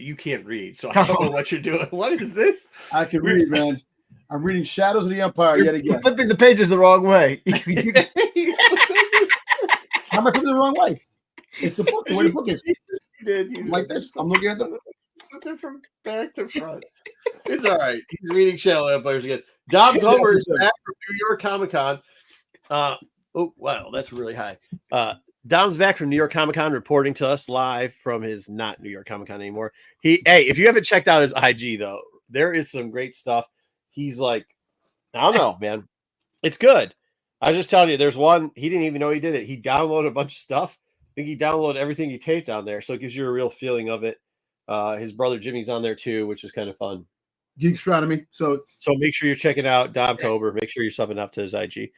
you can't read, so I don't know what you're doing. What is this? I can read, man. I'm reading Shadows of the Empire yet again. You're flipping the pages the wrong way. How am I flipping the wrong way? It's the book. The way the book is. You Like this. I'm looking at the. Flip it from back to front. It's all right. He's reading Shadow Empires again. Dom Tober is back from New York Comic Con. Oh, wow, that's really high. Dom's back from New York Comic Con reporting to us live from his not New York Comic Con anymore. Hey, if you haven't checked out his IG, though, there is some great stuff. He's like, I don't know, man. It's good. I was just telling you, there's one, he didn't even know he did it. He downloaded a bunch of stuff. I think he downloaded everything he taped on there, so it gives you a real feeling of it. His brother Jimmy's on there too, which is kind of fun. Geekstronomy. So make sure you're checking out Dom Tober. Make sure you're subbing up to his IG.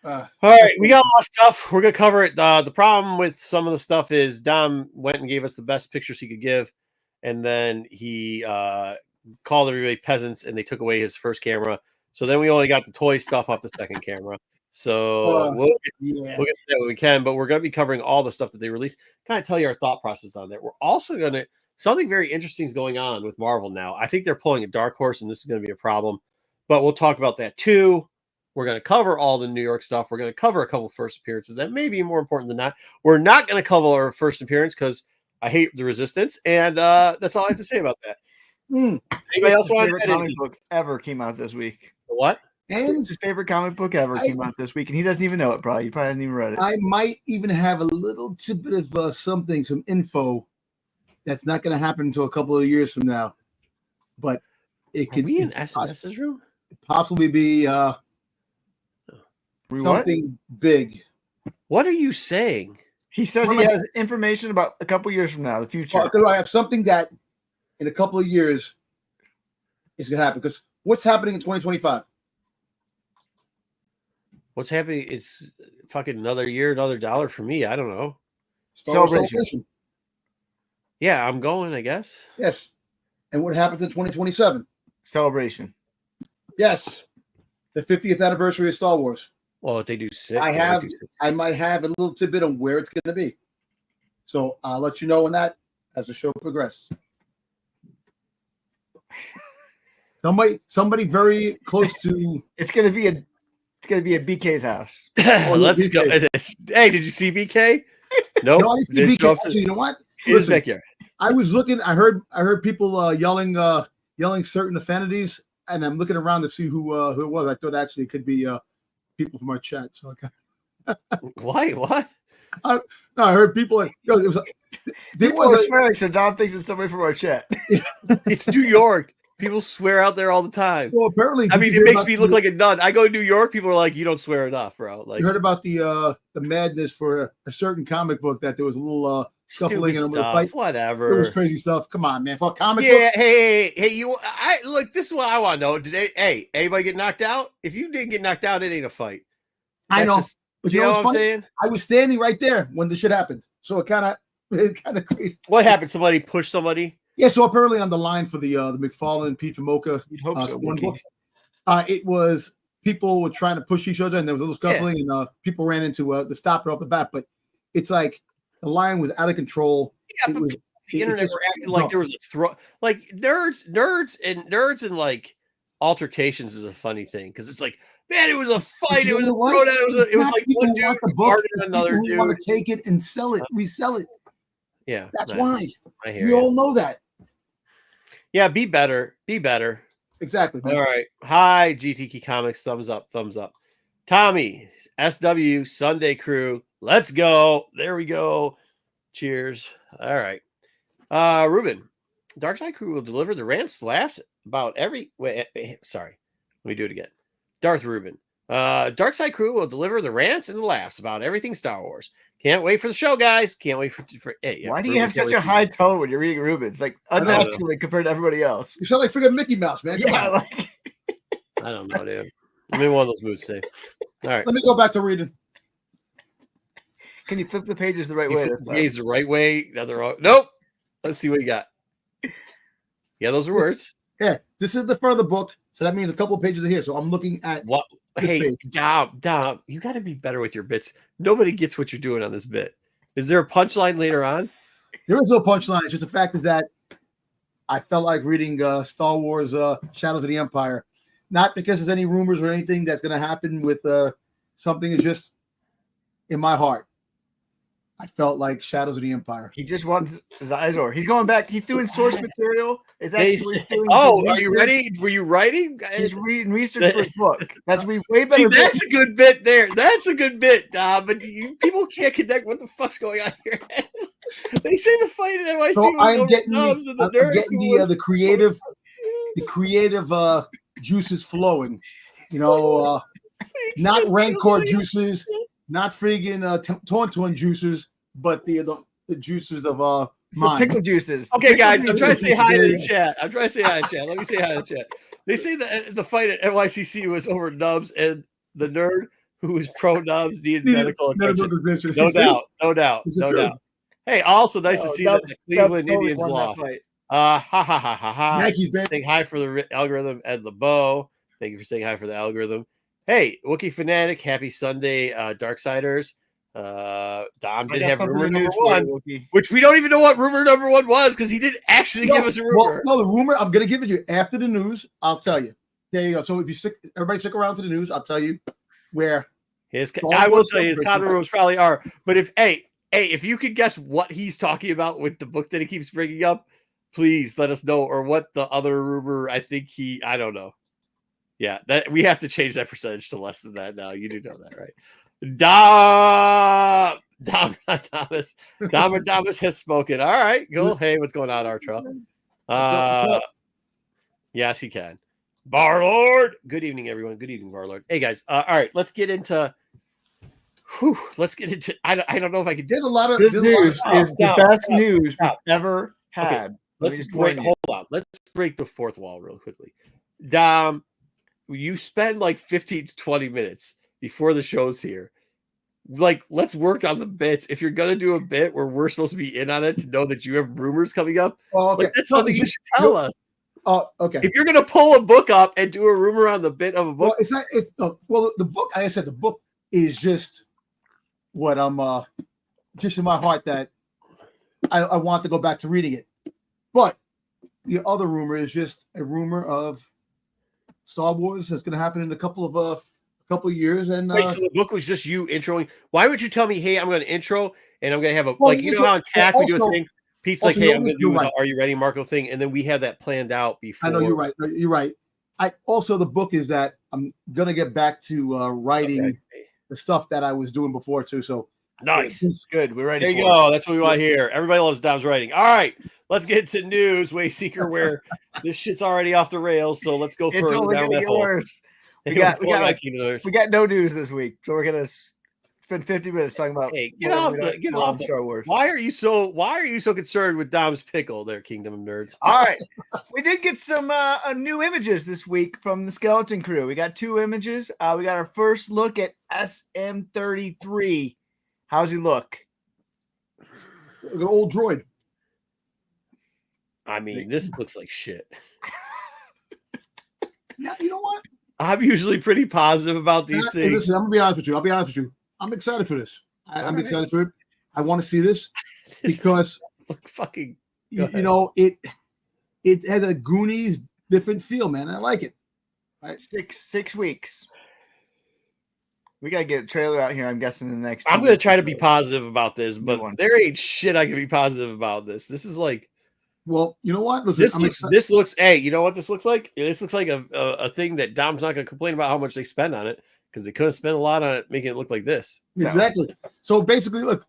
All right, we got a lot of stuff. We're gonna cover it. The problem with some of the stuff is Dom went and gave us the best pictures he could give, and then he called everybody peasants, and they took away his first camera. So then we only got the toy stuff off the second camera. So we'll get to that when we can, but we're gonna be covering all the stuff that they released. Kind of tell you our thought process on that. We're also gonna something very interesting is going on with Marvel now. I think they're pulling a dark horse, and this is going to be a problem. But we'll talk about that too. We're going to cover all the New York stuff. We're going to cover a couple first appearances that may be more important than that. We're not going to cover our first appearance because I hate the Resistance, and that's all I have to say about that. Anybody else want to? Comic book ever came out this week. What? And his favorite comic book ever came out this week, and he doesn't even know it. Probably he probably hasn't even read it. I might even have a little tidbit of some info that's not going to happen until a couple of years from now, but it could be in SNS's room. Possibly be something big. What are you saying? He says he has information about a couple years from now, the future. I have something that in a couple of years is going to happen. Because what's happening in 2025? What's happening? It's fucking another year, another dollar for me. I don't know. Celebration. Yeah, I'm going, I guess. Yes. And what happens in 2027? Celebration. Yes. The 50th anniversary of Star Wars. Well, if they do 6, I might have a little tidbit on where it's going to be. So I'll let you know on that as the show progresses. Somebody very close to. It's going to be at BK's house. Let's go. Hey, did you see BK? Nope. No, I didn't see BK. So you know what? His backyard. I was looking. I heard people yelling certain affinities, and I'm looking around to see who it was. I thought actually it could be people from our chat. So why? What? I heard people. It was. People are swearing, so Don thinks it's somebody from our chat. It's New York. People swear out there all the time. So apparently, I mean, it makes me look like a nut. I go to New York, people are like, "You don't swear enough, bro." Like, you heard about the madness for a certain comic book that there was a little scuffling and a little fight. Whatever. It was crazy stuff. Come on, man. For a comic book. Hey, look. This is what I want to know. Hey, anybody get knocked out? If you didn't get knocked out, it ain't a fight. I know. But you know what I'm saying? I was standing right there when the shit happened, so it kind of crazy. What happened? Somebody pushed somebody. Yeah, so apparently on the line for the McFarlane Pete Mocha one book, it was people were trying to push each other, and there was a little scuffling, and people ran into the stopper off the bat. But it's the line was out of control. Yeah, the internet were acting like there was a throw. Like nerds and like altercations is a funny thing because it's like, man, it was a fight. It was a throwdown. It was like one dude guarding another dude. Want to take it and sell it, resell it. Yeah, that's why. I hear we all know that. Yeah, be better. Be better. Exactly. Man. All right. Hi, GTK Comics. Thumbs up. Thumbs up. Tommy, SW, Sunday Crew. Let's go. There we go. Cheers. All right. Ruben, Dark Side Crew will deliver the rants, laughs about every. Wait, sorry. Let me do it again. Darth Ruben. Dark Side Crew will deliver the rants and the laughs about everything Star Wars. Can't wait for the show, guys. Can't wait for hey, why do you have such a high tone when you're reading Ruben's? Like unnaturally compared to everybody else. You sound like freaking Mickey Mouse, man. I don't know, dude. I'm in one of those moods today. All right. Let me go back to reading. Can you flip the pages the right way? The right way. Nope. Let's see what you got. Yeah, those are words. Yeah, this is the front of the book, so that means a couple of pages are here. So I'm looking at what. Hey, Dom, you got to be better with your bits. Nobody gets what you're doing on this bit. Is there a punchline later on? There is no punchline. It's just the fact is that I felt like reading Star Wars Shadows of the Empire. Not because there's any rumors or anything that's going to happen with something. It's just in my heart. I felt like Shadows of the Empire. He just wants Zizor. He's going back. He's doing source material. It's actually doing are you ready? Were you writing? He's reading research for his book. That's way better. See, that's a good bit there. That's a good bit, Dom. But people can't connect what the fuck's going on here. They say the fight at NYC So was I'm over getting Dubs the, and the I'm nerd. getting the creative juices flowing. You know, not Rancor juices, not friggin' Tauntaun juices, but the juices of pickle juices. Okay, guys, I'm trying to say hi to the chat. Let me say hi to the chat. They say that the fight at NYCC was over Nubs, and the nerd who was pro Nubs needed medical attention. No doubt. Hey, also nice to see that the Cleveland Indians lost. Ha ha ha ha ha. Yankees, man. Saying hi for the algorithm, Ed LeBeau. Thank you for saying hi for the algorithm. Hey, Wookiee Fanatic, happy Sunday, Darksiders. Dom did have rumor number one, which we don't even know what rumor number one was because he didn't actually give us a rumor. Well, the rumor I'm going to give it to you after the news. I'll tell you. There you go. So if you everybody stick around to the news, I'll tell you where. I will tell you his common rooms probably are. But if you could guess what he's talking about with the book that he keeps bringing up, please let us know. Or what the other rumor? I don't know. Yeah, that we have to change that percentage to less than that now. You do know that, right? Dom has spoken. All right, go. Hey, what's going on, Artro? Yes, he can. Barlord. Good evening, everyone. Good evening, Barlord. Hey, guys. All right, let's get into. I don't know if I could. There's a lot of this news is the best news we've ever had. Okay, hold on. Let's break the fourth wall real quickly. Dom, you spend like 15 to 20 minutes before the show's here. Like, let's work on the bits. If you're gonna do a bit where we're supposed to be in on it to know that you have rumors coming up, like, that's something you should tell us. Oh, okay. If you're gonna pull a book up and do a rumor on the bit of a book, well, it's not. It's well, the book. Like I said, the book is just what I'm just in my heart that I want to go back to reading it. But the other rumor is just a rumor of Star Wars that's going to happen in a couple of years. And wait, so the book was just you introing. Why would you tell me, hey, I'm going to intro and I'm going to have a you know how on TAC we do a thing. Pete's like, hey, I'm going to do the Are You Ready, Marco thing, and then we have that planned out before. I know you're right. You're right. The book is that I'm going to get back to writing the stuff that I was doing before too. So nice, good. We're ready. There you go. That's what we want to hear. Everybody loves Dom's writing. All right, let's get to news, Wayseeker, where this shit's already off the rails. So let's go further down that hole. We got no news this week, so we're gonna spend 50 minutes talking about. Hey, get off Star Wars. Why are you so concerned with Dom's pickle there, Kingdom of Nerds? All right, we did get some new images this week from the Skeleton Crew. We got 2 images. We got our first look at SM33. How's he look? An old droid. I mean, this looks like shit. Yeah, you know what? I'm usually pretty positive about these things. Listen, I'm gonna be honest with you. I'll be honest with you. I'm excited for this. I'm excited for it. I want to see this because fucking. You know it has a Goonies different feel, man. I like it. Right. 6 weeks. We gotta get a trailer out here. I'm guessing the next. I'm gonna try to be positive about this, but there ain't shit I can be positive about this. This is like. Well, you know what? Listen, this looks. Hey, you know what this looks like? This looks like a thing that Dom's not going to complain about how much they spend on it because they could have spent a lot on it making it look like this. Exactly. So basically, look.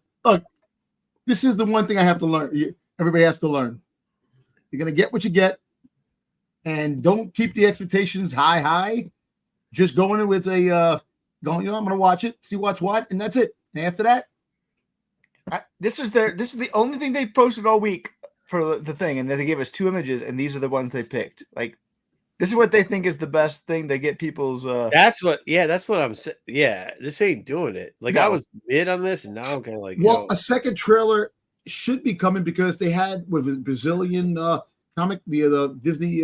This is the one thing I have to learn. Everybody has to learn. You're gonna get what you get, and don't keep the expectations high. Just go in with a I'm gonna watch it, see what's what, and that's it. And after that, this is the only thing they posted all week for the thing, and then they gave us 2 images, and these are the ones they picked. Like, this is what they think is the best thing to get people's. That's what I'm saying. Yeah, this ain't doing it. Like, no. I was mid on this, and now I'm kind of like. Well, a second trailer should be coming because they had Brazilian comic, the Disney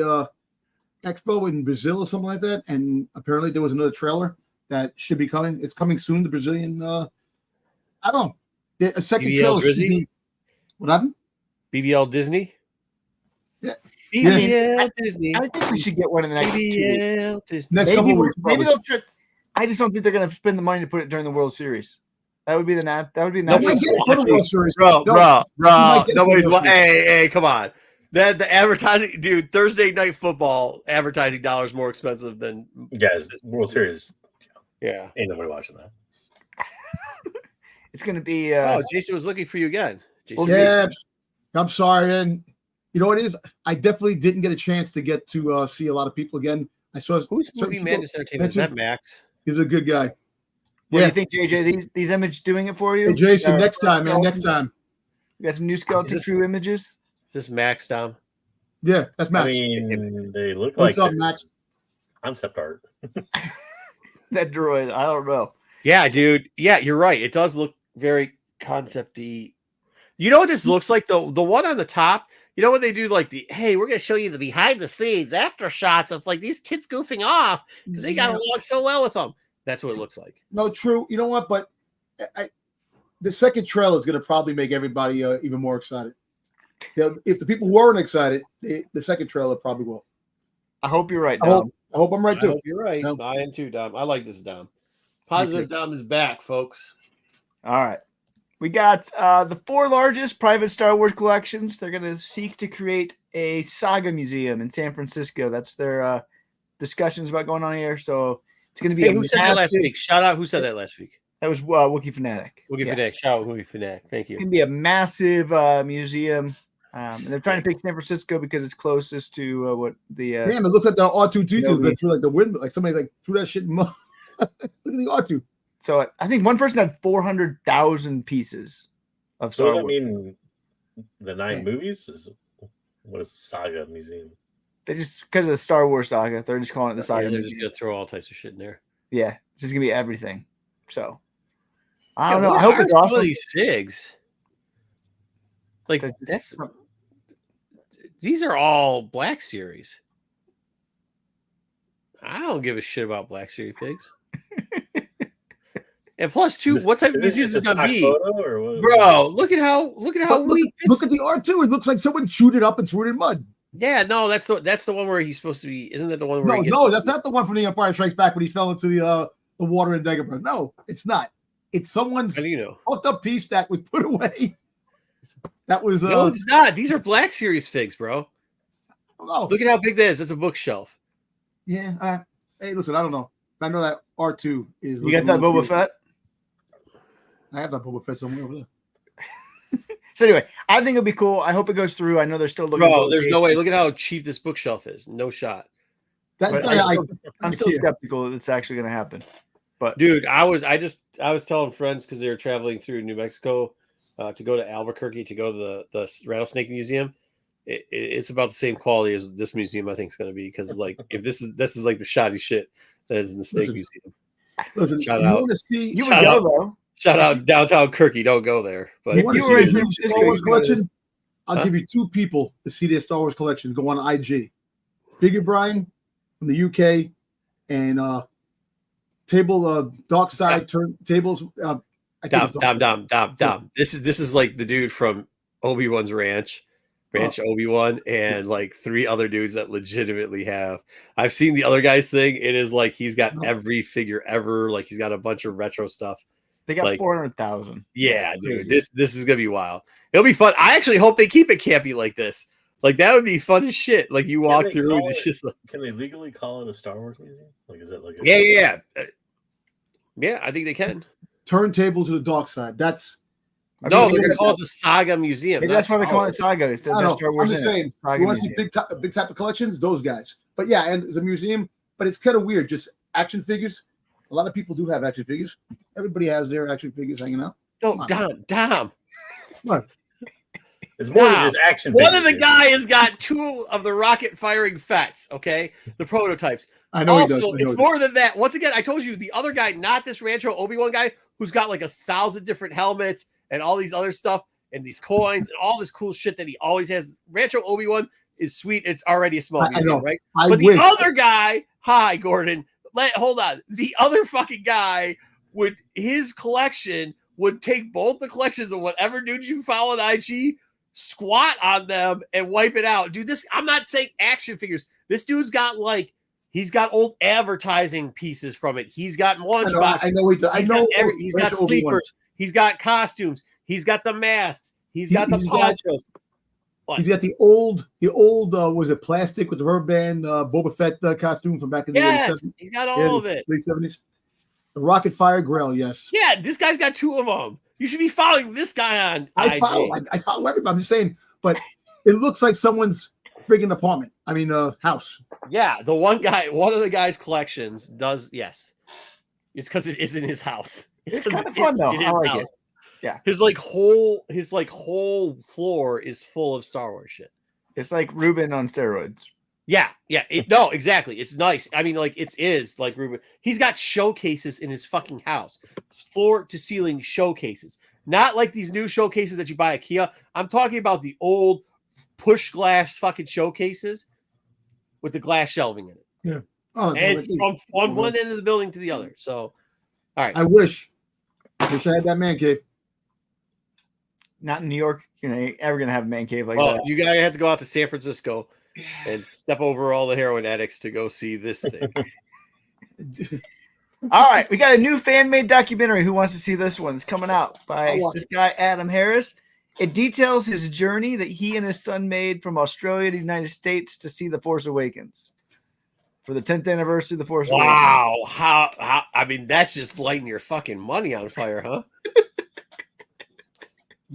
Expo in Brazil or something like that, and apparently there was another trailer that should be coming. It's coming soon. The Brazilian, I don't know. A second BBL trailer Drizzy? should be. What happened? BBL Disney. Yeah. BBL Disney. I think we should get one in the next 2 weeks. Disney. Next couple weeks, maybe they'll try. I just don't think they're going to spend the money to put it during the World Series. That would be the Nobody's natural. Bro. Nobody's. Hey, come on. The advertising, dude. Thursday night football advertising dollars more expensive than World Series. Yeah, ain't nobody watching that. It's going to be. Jason was looking for you again. Jason. Yeah, I'm sorry, and you know what it is. I definitely didn't get a chance to get to see a lot of people again. I saw who's Movie Madness Entertainment. Is that Max? He's a good guy. What do you think, JJ? These images doing it for you? Hey, Jason, next time, man. Next time. You got some new Skeleton Crew images? Is this Max, Dom? Yeah, that's Max. I mean, they look What's like up, Max? Concept art. That droid, I don't know. Yeah, dude. Yeah, you're right. It does look very concept-y. You know what this looks like? The one on the top, you know when they do like hey, we're going to show you the behind-the-scenes after shots of like these kids goofing off because they got along so well with them. That's what it looks like. No, true. You know what? But the second trailer is going to probably make everybody even more excited. If the people weren't excited, the second trailer probably will. I hope you're right, Dom. I hope I'm right, too. I hope you're right. No. I am too, Dom. I like this, Dom. Positive Dom is back, folks. All right. We got the 4 largest private Star Wars collections. They're going to seek to create a saga museum in San Francisco. That's their discussions about going on here. So it's going to be who said that last week? Shout out. Who said that last week? That was Wookiee Fanatic. Fanatic. Shout out Wookiee Fanatic. Thank you. It's going to be a massive museum. And they're trying to pick San Francisco because it's closest to what the. Damn, it looks like the R2D2 went through like the window. Like somebody like threw that shit in Look at the R2. So I think one person had 400,000 pieces of Star Wars. Does that mean the 9 movies? What is Saga Museum? They just, because of the Star Wars saga, they're just calling it the Saga They're Museum. just going to throw all types of shit in there. Yeah, it's just going to be everything. So, I don't know. I hope it's awesome. These figs. Like, these are all Black Series. I don't give a shit about Black Series figs. And plus, too, what type of museum is it gonna be, bro? Look at how weak. Look at the R2. It looks like someone chewed it up and threw it in mud. Yeah, no, that's the one where he's supposed to be. Isn't that the one where? No, that's not the one from The Empire Strikes Back when he fell into the water in Dagobah. No, it's not. It's someone's fucked up piece that was put away. That was no, it's not. These are Black Series figs, bro. Oh, look at how big that is. It's a bookshelf. Yeah. Hey, listen, I don't know. I know that R2 is. You got that Boba Fett? I have that Boba Fett somewhere over there. So anyway, I think it'll be cool. I hope it goes through. I know they're still looking. Bro, there's no way. Look at how cheap this bookshelf is. No shot. I'm still skeptical that it's actually going to happen. But dude, I was telling friends because they were traveling through New Mexico to go to Albuquerque to go to the Rattlesnake Museum. It's about the same quality as this museum. I think it's going to be because like if this is like the shoddy shit that is in the Snake Museum. Listen, shout out. You would go though. Shout out downtown Kirky. Don't go there. But if you were in the Star Wars collection, I'll give you 2 people to see their Star Wars collection. Go on IG. Bigger Brian from the UK and table dark side tables. Dom. This is like the dude from Obi-Wan's Ranch Obi-Wan, and like 3 other dudes that legitimately have. I've seen the other guy's thing. It is like he's got every figure ever. Like he's got a bunch of retro stuff. They got like 400,000. Yeah, dude. This is gonna be wild. It'll be fun. I actually hope they keep it campy like this. Like that would be fun as shit. Like you walk through and it's just like, can they legally call it a Star Wars museum? Like is it like yeah. Yeah, I think they can. Turntable to the dark side. That's no, they're gonna call it the Saga Museum. Maybe that's why they call it Saga. I'm just saying, you want to see big type of collections? Those guys. But yeah, and it's a museum, but it's kind of weird. Just action figures. A lot of people do have action figures. Everybody has their action figures hanging out. No, Dom. What? It's more than just action figures. One of the guys has got 2 of the rocket firing Fets, okay? The prototypes. I know. Also, it's more than that. Once again, I told you the other guy, not this Rancho Obi-Wan guy, who's got like 1,000 different helmets and all these other stuff and these coins and all this cool shit that he always has. Rancho Obi-Wan is sweet. It's already a small museum, right? But the other guy, hi, Gordon. Hold on. The other fucking guy his collection would take both the collections of whatever dude you follow on IG, squat on them and wipe it out. Dude, I'm not saying action figures. This dude's got he's got old advertising pieces from it. He's got lunch boxes. I know he does. He's got sleepers. He's got costumes. He's got the masks. He's got the ponchos. He's got the old was it plastic with the rubber band Boba Fett costume from back in the late 70s. He's got all of it. Late 70s. The Rocket Fire Grill, yes. Yeah, this guy's got 2 of them. You should be following this guy on I follow everybody. I'm just saying, but it looks like someone's freaking apartment. I mean, house. Yeah, one of the guy's collections does, yes. It's because it is in his house. It's kind of fun though. I like it. Yeah. His whole floor is full of Star Wars shit. It's like Ruben on steroids. Yeah. No, exactly. It's nice. I mean, it is like Ruben. He's got showcases in his fucking house. Floor to ceiling showcases. Not like these new showcases that you buy at IKEA. I'm talking about the old push glass fucking showcases with the glass shelving in it. Yeah. And it's from one end of the building to the other. So, all right. I wish I had that man cave. Not in New York. You're not ever going to have a man cave like that. You guys have to go out to San Francisco and step over all the heroin addicts to go see this thing. All right. We got a new fan-made documentary. Who wants to see this one? It's coming out by this guy, Adam Harris. It details his journey that he and his son made from Australia to the United States to see The Force Awakens. For the 10th anniversary of The Force Awakens. Wow. How I mean, that's just lighting your fucking money on fire, huh?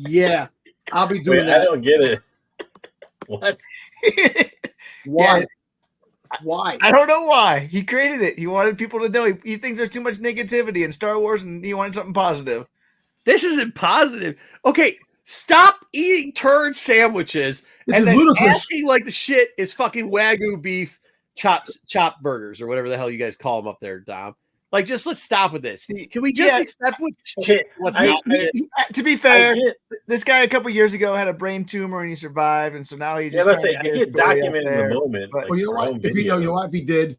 Yeah. I'll be doing that. I don't get it. What? Why? Yeah. Why? I don't know why. He created it. He wanted people to know. He thinks there's too much negativity in Star Wars and he wanted something positive. This isn't positive. Okay, stop eating turd sandwiches This is ludicrous. Asking like the shit is fucking Wagyu beef chop burgers or whatever the hell you guys call them up there, Dom. Like, just let's stop with this. Can we just accept what's happening? To be fair, this guy a couple years ago had a brain tumor and he survived, and so now he just. I get documented in the moment. But, well, you know what? If you know what? If he did,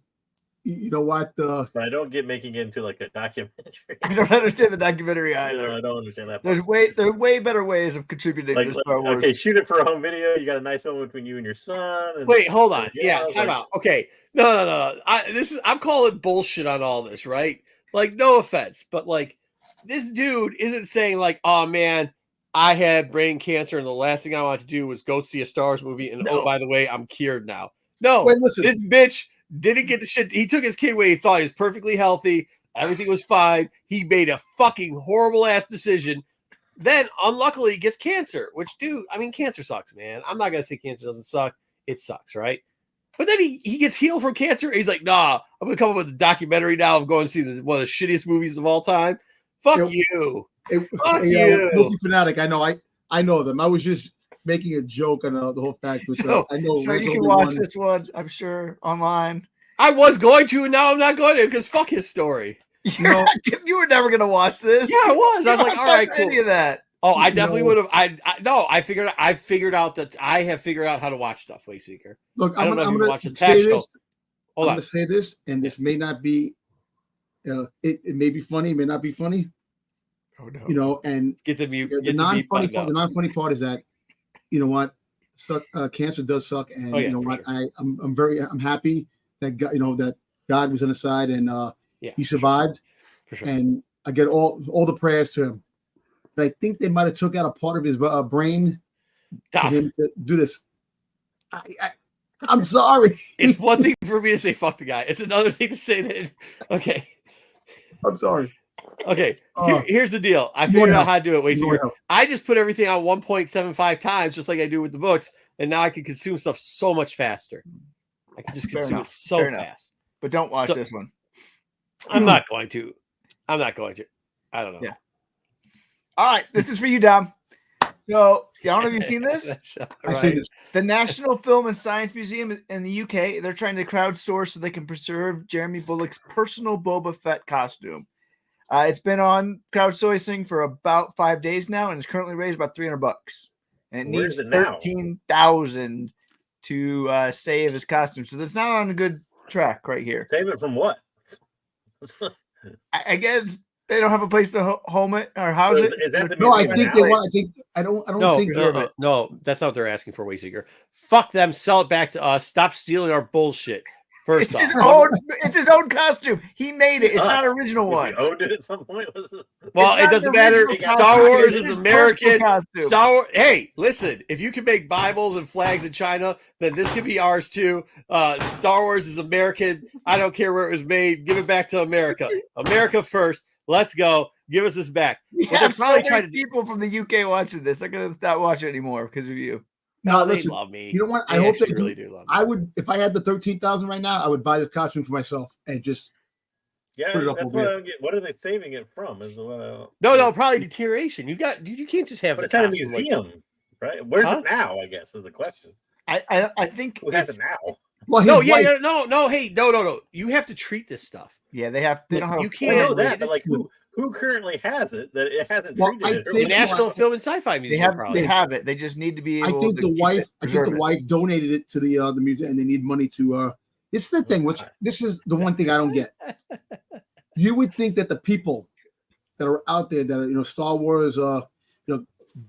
you know what? But I don't get making it into like a documentary. I don't understand the documentary either. No, I don't understand that. There are way better ways of contributing to Star Wars. Okay, shoot it for a home video. You got a nice one between you and your son. And, wait, hold on. Time out. Okay. No. I'm calling bullshit on all this, right? Like, no offense, but like, this dude isn't saying like, oh man, I had brain cancer and the last thing I wanted to do was go see a Star Wars movie. And oh, by the way, I'm cured now. No, this bitch didn't get the shit. He took his kid away. He thought he was perfectly healthy. Everything was fine. He made a fucking horrible ass decision. Then, unluckily, he gets cancer, which, dude, I mean, cancer sucks, man. I'm not going to say cancer doesn't suck. It sucks, right? But then he gets healed from cancer. He's like, nah, I'm going to come up with a documentary now of going to see one of the shittiest movies of all time. Fuck you. Fuck you. Movie fanatic. I know them. I was just making a joke on the whole fact. With, I know. So you can watch this one, I'm sure, online. I was going to, and now I'm not going to because fuck his story. You were never going to watch this. Yeah, I was. I was like, all right, cool. Any of that. Oh, I definitely would have. I figured out that I have figured out how to watch stuff, Wayseeker. Look, I'm going to say this. I'm going to say this, and this may not be. It may be funny, may not be funny. Oh no! You know, and get the mute. The non-funny part. The non-funny part is that, you know what, cancer does suck, and you know what, sure. I'm happy that God, that God was on his side and he survived, for sure. And I get all the prayers to him. But I think they might have took out a part of his brain for him to do this. I'm sorry. It's one thing for me to say fuck the guy. It's another thing to say that. Okay. I'm sorry. Okay. Here's the deal. I figured out how to do it. Wayseeker. I just put everything on 1.75 times, just like I do with the books, and now I can consume stuff so much faster. I can just consume it so fast. But don't watch this one. I'm not going to. I don't know. Yeah. All right. This is for you, Dom. So, I don't know if you've seen this. I've seen it. The National Film and Science Museum in the UK, they're trying to crowdsource so they can preserve Jeremy Bulloch's personal Boba Fett costume. It's been on crowdsourcing for about 5 days now, and it's currently raised about $300. And it needs 13,000 to save his costume. So that's not on a good track right here. Save it from what? I guess They don't have a place to home it or house it. Is that the no, I think they want. I don't think. No, that's not what they're asking for, Wayseeker. Fuck them. Sell it back to us. Stop stealing our bullshit. First off, it's his own costume. He made it. It's not an original one. He owned it at some point. Well, it doesn't matter. Star Wars is American. Star Wars. Hey, listen. If you can make Bibles and flags in China, then this could be ours too. Star Wars is American. I don't care where it was made. Give it back to America. America first. Let's go. Give us this back. We have so many people from the UK watching this. They're gonna stop watching anymore because of you. No, they love me. You know what? I hope they really do love me. I would, if I had the 13,000 right now, I would buy this costume for myself and just put it up. That's what I don't get. What are they saving it from? No, probably deterioration. You can't just have. But it's at a museum, right? Where's it now? I guess is the question. I think who has it now? Well, no. Hey, no. You have to treat this stuff. Yeah, they have. They don't have. You can't know that. But like who currently has it that it hasn't treated it? The National Film and Sci-Fi Museum. They have it. They just need to be able I think the wife donated it to the museum, and they need money to. This is the thing. This is the one thing I don't get. You would think that the people that are out there that are Star Wars,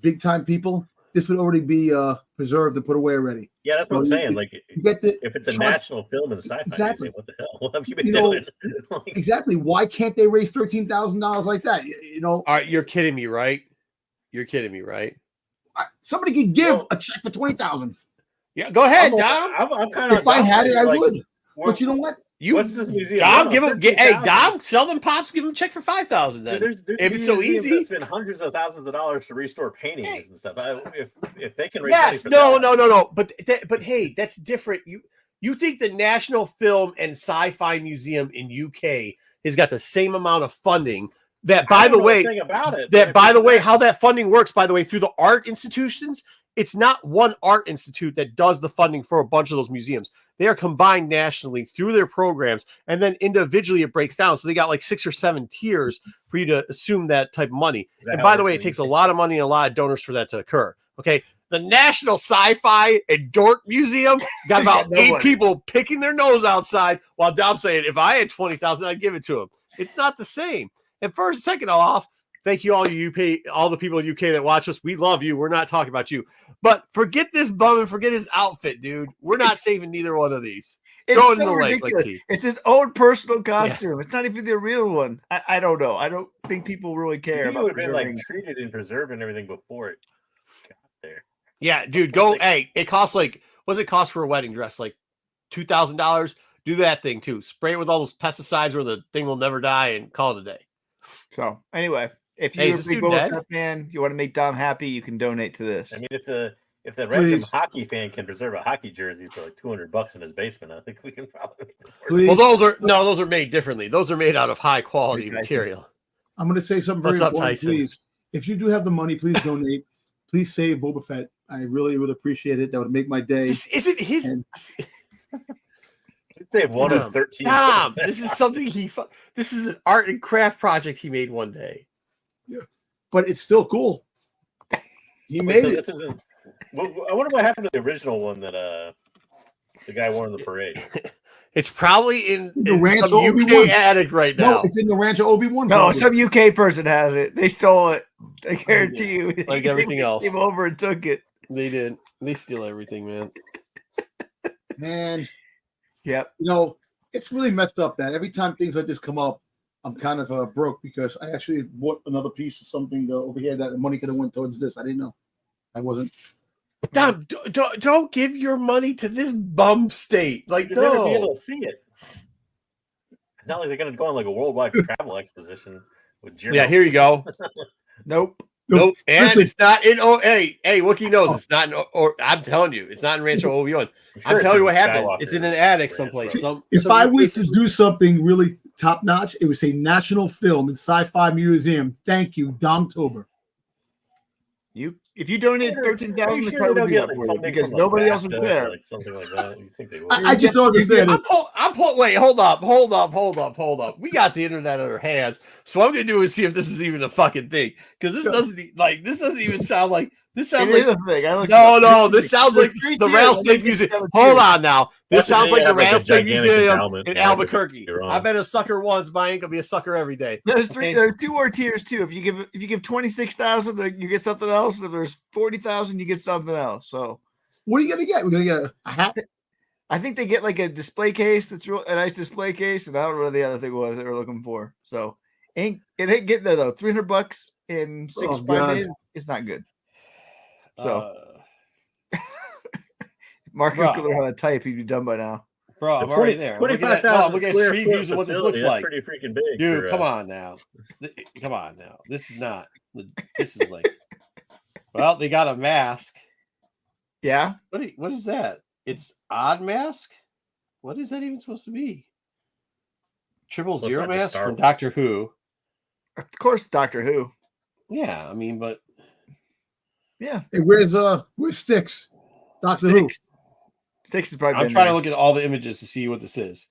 big time people, this would already be preserved and put away already. Yeah, that's what I'm saying. Like, if it's a national film and sci-fi, museum, what the hell? What have you been doing? Exactly. Why can't they raise $13,000 like that? All right, you're kidding me, right? Somebody could give a check for $20,000. Yeah, go ahead, Dom. I'm kind of. If I had it, I would. But you know what? What's this museum? Dom, Dom, sell them pops. Give them a check for $5,000. Then, if it's so easy, it's been hundreds of thousands of dollars to restore paintings and stuff. If they can raise money for no. But hey, that's different. You think the National Film and Sci-Fi Museum in UK has got the same amount of funding? That, by the way, how that funding works, by the way, through the art institutions. It's not one art institute that does the funding for a bunch of those museums. They are combined nationally through their programs, and then individually it breaks down. So they got like 6 or 7 tiers for you to assume that type of money. And by the way, it takes a lot of money and a lot of donors for that to occur. Okay. The National Sci-Fi and Dork Museum got about 8 people picking their nose outside while Dom's saying, if I had 20,000, I'd give it to him. It's not the same. And first, second off, thank you all the people in UK that watch us. We love you. We're not talking about you. But forget this bum and forget his outfit, dude. We're not saving neither one of these. It's so ridiculous. It's his own personal costume. Yeah. It's not even the real one. I don't know. I don't think people really care about it. Would have been treated and preserved and everything before it got there. Yeah, dude, go. Hey, it costs what does it cost for a wedding dress? Like $2,000? Do that thing too. Spray it with all those pesticides where the thing will never die and call it a day. So anyway. If you're a big Boba Fett fan, you want to make Dom happy, you can donate to this. I mean, if the random hockey fan can preserve a hockey jersey for like $200 in his basement, I think we can probably make this work. Well, those are made differently. Those are made out of high quality material. I'm going to say something very important, please. If you do have the money, please donate. Please save Boba Fett. I really would appreciate it. That would make my day. This isn't his. They have 1 of 13. Dom, this is something this is an art and craft project he made one day. Yeah, but it's still cool. He made it. I wonder what happened to the original one that the guy wore in the parade. It's probably in some UK attic right now. No, it's in the Rancho Obi-Wan. No, some UK person has it. They stole it. I guarantee you. Like everything else. Came over and took it. They did. They steal everything, man. Man. Yep. It's really messed up that every time things like this come up, I'm kind of broke because I actually bought another piece of something over here that the money could have went towards this. I didn't know. I wasn't. Dom, don't give your money to this bum state. Like, you'll never be able to see it. It's not like they're going to go on like a worldwide travel exposition with Jim. Yeah, here you go. Nope. And it's not in. Hey, Wookie knows it's not in. Or I'm telling you, it's not in Rancho Obi-Wan. I'm telling you what happened. It's in an attic someplace. If I was to do something really top notch, it would say National Film and Sci-Fi Museum. Thank you, Domtober. If you donate 13,000, it's probably be up for you because nobody else would care. Like something like that. You think they would? I just don't understand. Wait, hold up. We got the internet in our hands, so what I'm gonna do is see if this is even a fucking thing because this doesn't even sound like This sounds like no. This sounds like the Rattlesnake Museum. Hold on now. This sounds like the Rattlesnake Museum in Albuquerque. I've been a sucker once, but I ain't gonna be a sucker every day. There's There's 2 more tiers too. If you give 26,000, you get something else. And if there's 40,000, you get something else. So, what are you gonna get? We're gonna get a hat. I think they get like a display case. That's a nice display case, and I don't know what the other thing was they were looking for. So, it ain't getting there though. $300 in 5 days is not good. So, Mark could learn how to type. He'd be done by now. Bro, I'm already there. 25,000. Look at street views of what this looks like. Pretty freaking big, dude. Come on now. This is not. This is like. Well, they got a mask. Yeah. What is that? It's odd mask. What is that even supposed to be? 000 mask from Doctor Who. Of course, Doctor Who. Yeah, I mean, but. Yeah. Hey, where's Sticks? Doctor Who. Sticks is probably. I'm trying to look at all the images to see what this is.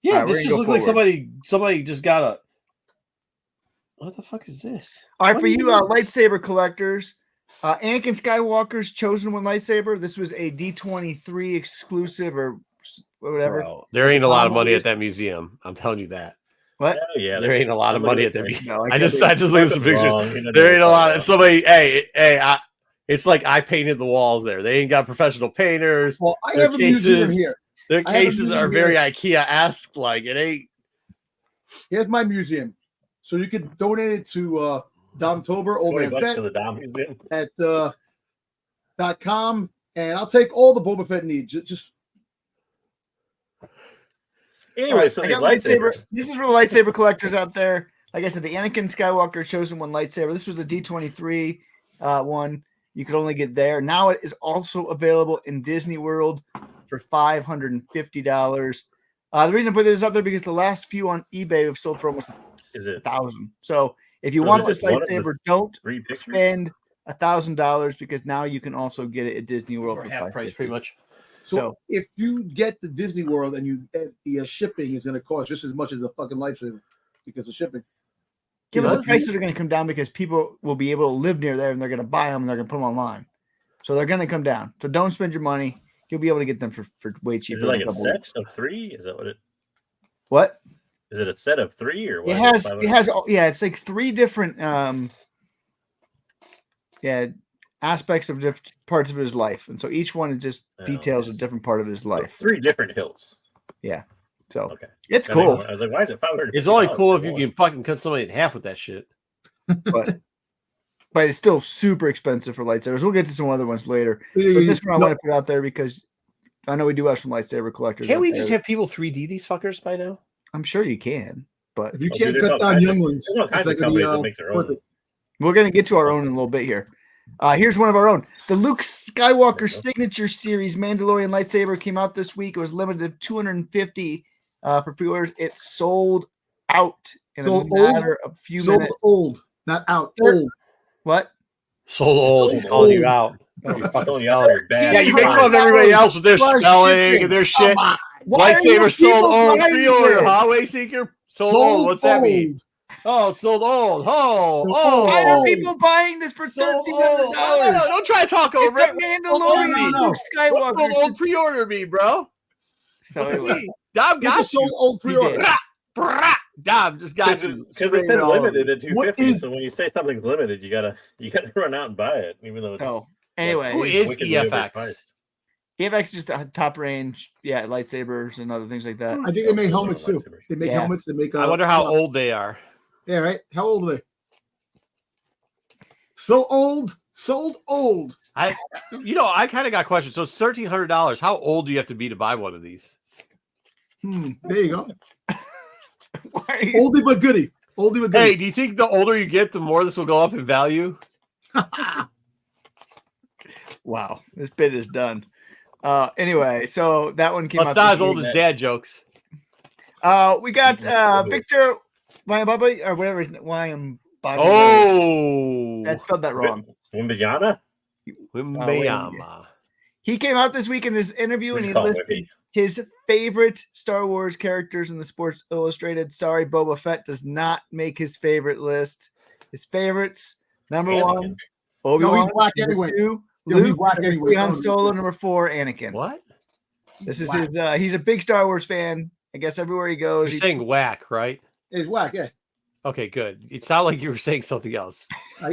Yeah, this just looks like somebody just got a. What the fuck is this? All right, for you lightsaber collectors, Anakin Skywalker's Chosen One lightsaber. This was a D23 exclusive or whatever. Bro, there ain't a lot of money at that museum. I'm telling you that. What? Yeah, there ain't a lot of money at that museum. No, I just look at some pictures. There ain't a lot. It's like I painted the walls there. They ain't got professional painters. Well, I have a museum here. Their cases are very IKEA-esque. Like it ain't. Here's my museum. So you can donate it to Domtober Old Man Fett to the Dom Museum at .com, and I'll take all the Boba Fett needs. Just anyway, so I got lightsabers. This is for the lightsaber collectors out there. Like I said, the Anakin Skywalker Chosen One lightsaber. This was a D23 one. You could only get there. Now it is also available in Disney World for $550. The reason I put this up there because the last few on eBay have sold for almost $1,000. So if you want this lightsaber, don't spend $1,000 because now you can also get it at Disney World for half price, pretty much. So if you get the Disney World and the shipping is going to cost just as much as the fucking lightsaber because of shipping. The prices are going to come down because people will be able to live near there and they're going to buy them and they're going to put them online. So they're going to come down. So don't spend your money. You'll be able to get them for way cheaper. Is it like a set of 3? Is that what it? What? Is it a set of 3 or what? It has it's like 3 different aspects of different parts of his life, and so each one is just details a different part of his life. 3 different hills. Yeah. So it's cool. I was like, why is it $500? It's only cool if you can fucking cut somebody in half with that shit. But it's still super expensive for lightsabers. We'll get to some other ones later. But this one I want to put out there because I know we do have some lightsaber collectors. Can't we just have people 3D these fuckers by now? I'm sure you can, but if you can't cut down younglings, it's like we're going to get to our own in a little bit here. Here's one of our own. The Luke Skywalker Signature Series Mandalorian lightsaber came out this week. It was limited to 250 for pre-orders. It sold out in a matter of a few minutes. Old, not out. Old. What? Sold old. He's calling you out. Yeah, you make fun of everybody else with their spelling and their shit. Lightsaber sold old. Pre-order, huh? Wayseeker sold old. What's that mean? Oh, sold old. Why are people buying this for $1,300? No, don't try to talk over it. Mandalorian Luke Skywalker. What's sold old pre-order mean, bro? So anyway. Dom got sold old pre-order. Dom just got you. Because it's been limited at 250. So when you say something's limited, you gotta run out and buy it, even though it's. So anyway, who is EFX? EFX is just a top range, lightsabers and other things like that. I think they make helmets too. They make helmets. They make. I wonder how old they are. Yeah, right. How old are they? So old, sold old. I kind of got questions. So it's $1,300. How old do you have to be to buy one of these? There you go. Oldie but goodie. Hey, do you think the older you get, the more this will go up in value? Wow, this bit is done. Anyway, so that one came out. It's not as old as dad jokes. We got Victor Wembanyama or whatever his name. I spelled that wrong. Wembanyama. He came out this week in this interview and he listed his favorite Star Wars characters in the Sports Illustrated. Sorry, Boba Fett does not make his favorite list. His favorites, number one, Obi-Wan. No, he's black anyway. 2, Luke, Luke, black anyway. Han Solo, number 4, Anakin. What? This is his. He's a big Star Wars fan. I guess everywhere he goes. You're saying whack, right? He's whack, yeah. Okay, good. It sounded like you were saying something else.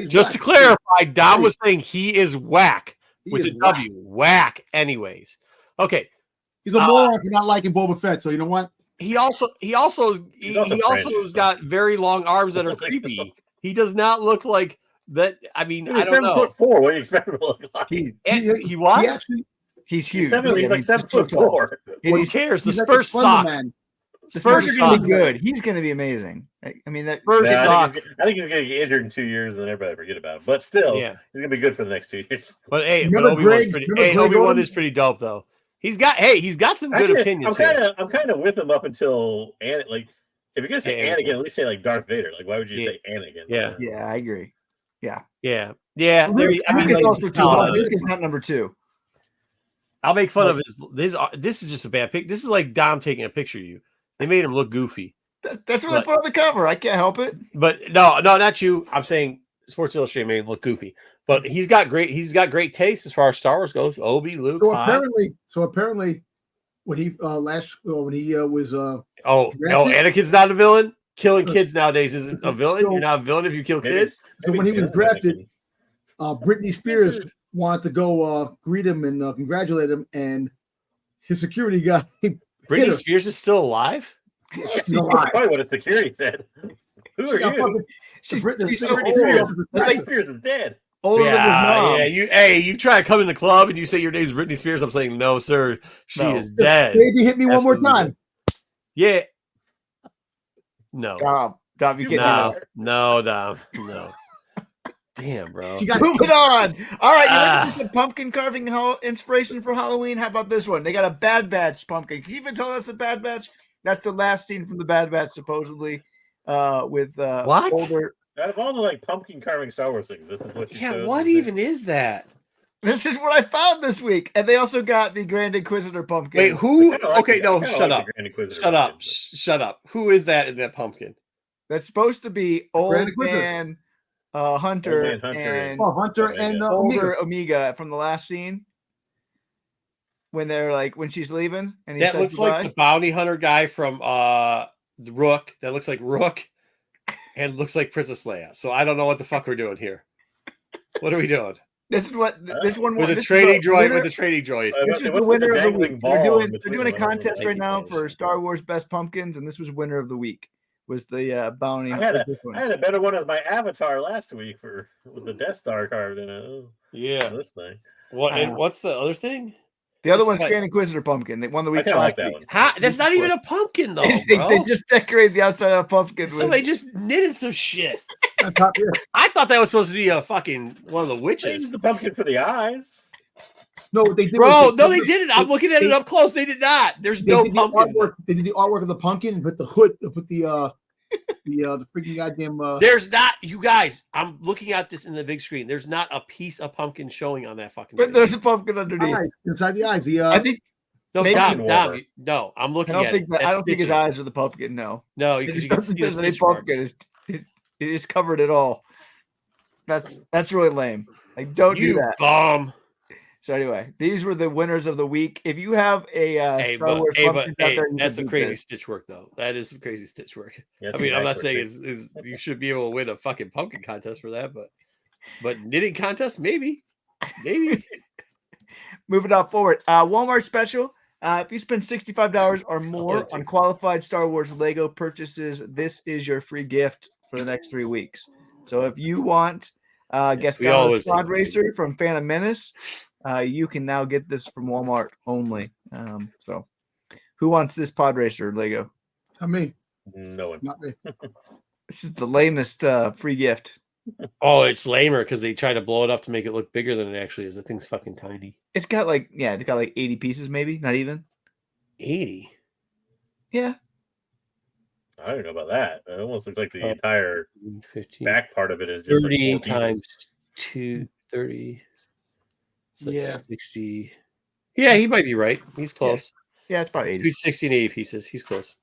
Just to clarify, Dom was saying he is whack with a whack. W. Whack, anyways. Okay. He's a moron for not liking Boba Fett. So you know what? He also has got very long arms that are creepy. He does not look like that. I mean, I don't know. 7'4". What do you expect him to look like? He what? He's huge. He's like 7'4". Who cares? The Spurs suck. The Spurs are going to be good. He's going to be amazing. I mean, that Spurs suck. I think he's going to get injured in 2 years and then everybody forget about him. But still, he's going to be good for the next 2 years. But hey, Obi-Wan is pretty dope though. He's got some good opinions. I'm kind of with him up until if you're gonna say Anakin, at least say like Darth Vader. Like, why would you say Anakin? Yeah, I agree. Yeah. Luke is not number 2. I'll make fun of this. This is just a bad pic. This is like Dom taking a picture of you. They made him look goofy. That's what they put on the cover. I can't help it. But no, not you. I'm saying Sports Illustrated made him look goofy. But he's got great taste as far as Star Wars goes. Obi, Luke. So apparently, when he was Anakin's not a villain. Killing kids nowadays isn't a villain. You're not a villain if you kill kids. So when he was drafted, Britney Spears wanted to go greet him and congratulate him, and his security guy. Britney Spears is still alive. She's alive. Probably what a security said. Who are you? She's so Spears. Britney Spears is dead. Older than his mom. You try to come in the club and you say your name's Britney Spears. I'm saying no, sir. She is dead. Maybe hit me one more time. Yeah. No. Dom, you can't. No, Dom. No. Damn, bro. Moving on. All right, you like the pumpkin carving inspiration for Halloween? How about this one? They got a Bad Batch pumpkin. Can you even tell that's the Bad Batch? That's the last scene from the Bad Batch, supposedly. With what? Older. Out of all the pumpkin carving Star Wars things, this is what what even is that? This is what I found this week, and they also got the Grand Inquisitor pumpkin. Wait, who? Okay, no, shut up. Shut up. Who is that in that pumpkin? That's supposed to be Old Man Hunter and older Omega from the last scene. When they're when she's leaving, and that looks like the bounty hunter guy from the Rook. That looks like Rook, and looks like Princess Leia. So I don't know what the fuck we're doing here. What are we doing? This is what this one with the trading droid. With the trading droid. This is the winner of the week. They're doing a contest right now for Star Wars best pumpkins, and this was winner of the week. Was the bounty? I had a better one of my avatar last week with the Death Star card in this thing. What and what's the other thing? The other one's Grand Inquisitor pumpkin. They won the week last week. That's not even a pumpkin, though. They just decorated the outside of a pumpkin. Somebody just knitted some shit. I thought that was supposed to be a fucking one of the witches. They used the pumpkin for the eyes. No, they did. They didn't. I'm looking at it up close. They did not. There's no pumpkin. They did the artwork of the pumpkin, but the hood, put the freaking goddamn. There's not, you guys. I'm looking at this in the big screen. There's not a piece of pumpkin showing on that fucking. But there's a pumpkin underneath, inside the eyes. I think. No, Dom, no. I'm looking at it. I don't think his eyes are the pumpkin. No, because you can see the stitch pumpkin. It is covered it all. That's really lame. Don't do that. Bum. So anyway, these were the winners of the week. If you have a Star Wars pumpkin out there, that's some crazy stitch work, though. That is some crazy stitch work. I mean, I'm not saying you should be able to win a fucking pumpkin contest for that, but knitting contest, maybe. Moving on forward, Walmart special. If you spend $65 or more on qualified Star Wars Lego purchases, this is your free gift for the next 3 weeks. So if you want guest fundraiser from Phantom Menace, you can now get this from Walmart only. So who wants this pod racer Lego? Not me. No one. Not me. This is the lamest free gift. Oh, it's lamer because they try to blow it up to make it look bigger than it actually is. The thing's fucking tiny. It's got 80 pieces, maybe, not even 80. Yeah. I don't know about that. It almost looks like the entire 15, back part of it is just 30 times 230. So 60. Yeah, he might be right. He's close. Yeah, it's about 80. 60 and 80 pieces. He's close.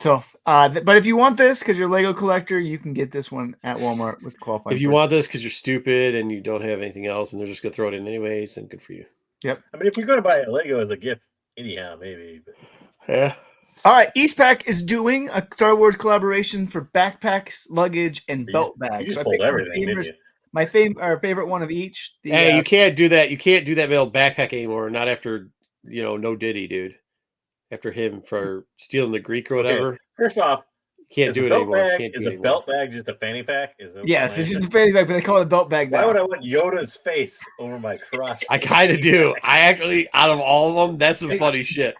So, but if you want this because you're a Lego collector, you can get this one at Walmart with qualifying. If you want this because you're stupid and you don't have anything else, and they're just gonna throw it in anyways, then good for you. Yep. I mean, if you're going to buy a Lego as a gift, anyhow, maybe. But... Yeah. All right. Eastpak is doing a Star Wars collaboration for backpacks, luggage, and belt bags. You just pulled everything, didn't you? My favorite one of each. Hey, you can't do that. You can't do that old backpack anymore. Not after No Diddy, dude. After him for stealing the Greek or whatever. Okay. First off, can't do it anymore. Is a belt bag just a fanny pack? Yes, it's just a fanny bag, but they call it a belt bag. Why would I want Yoda's face over my crotch? I kind of do. I actually, out of all of them, that's some funny shit,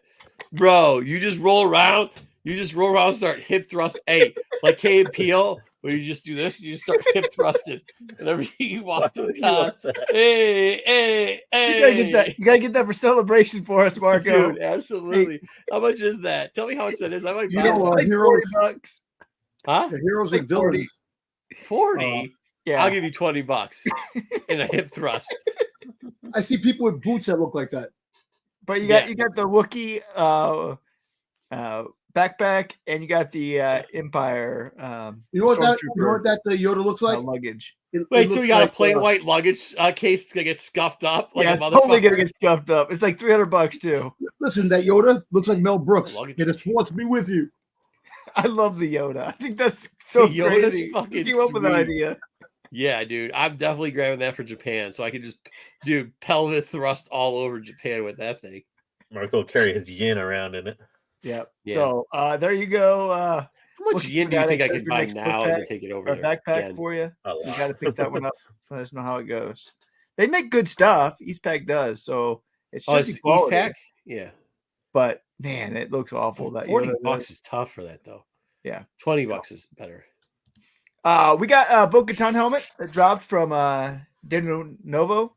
bro. You just roll around. And start hip thrust. Hey, like Kay and Peele, where you just do this, you just start hip thrusting whenever you walk to the car. Hey. You gotta get that for celebration for us, Marco. Dude, absolutely. Hey. How much is that? Tell me how much that is. I might buy like $40. Huh? The heroes like and villains. 40? Yeah. I'll give you $20 in a hip thrust. I see people with boots that look like that. But you got the Wookiee backpack, and you got the Empire. You know what that the Yoda looks like? Luggage. Wait, so we got a plain white luggage case. It's gonna get scuffed up. Like yeah, it's totally gonna get scuffed up. It's like $300 too. Listen, that Yoda looks like Mel Brooks. It just wants to be with you. I love the Yoda. I think that's so crazy. Fucking came up with that idea. Yeah, dude. I'm definitely grabbing that for Japan, so I can just do pelvic thrust all over Japan with that thing. Marco will carry his yin around in it. Yep. Yeah. So there you go. How much yin do you think I can buy now and take it over there? A backpack for you. You got to pick that one up. Let us know how it goes. They make good stuff. Eastpak does. So it's just Eastpak. Yeah. But man, it looks awful. That $40 is tough for that though. Yeah. $20 is better. We got a Bo-Katan helmet that dropped from De Novo.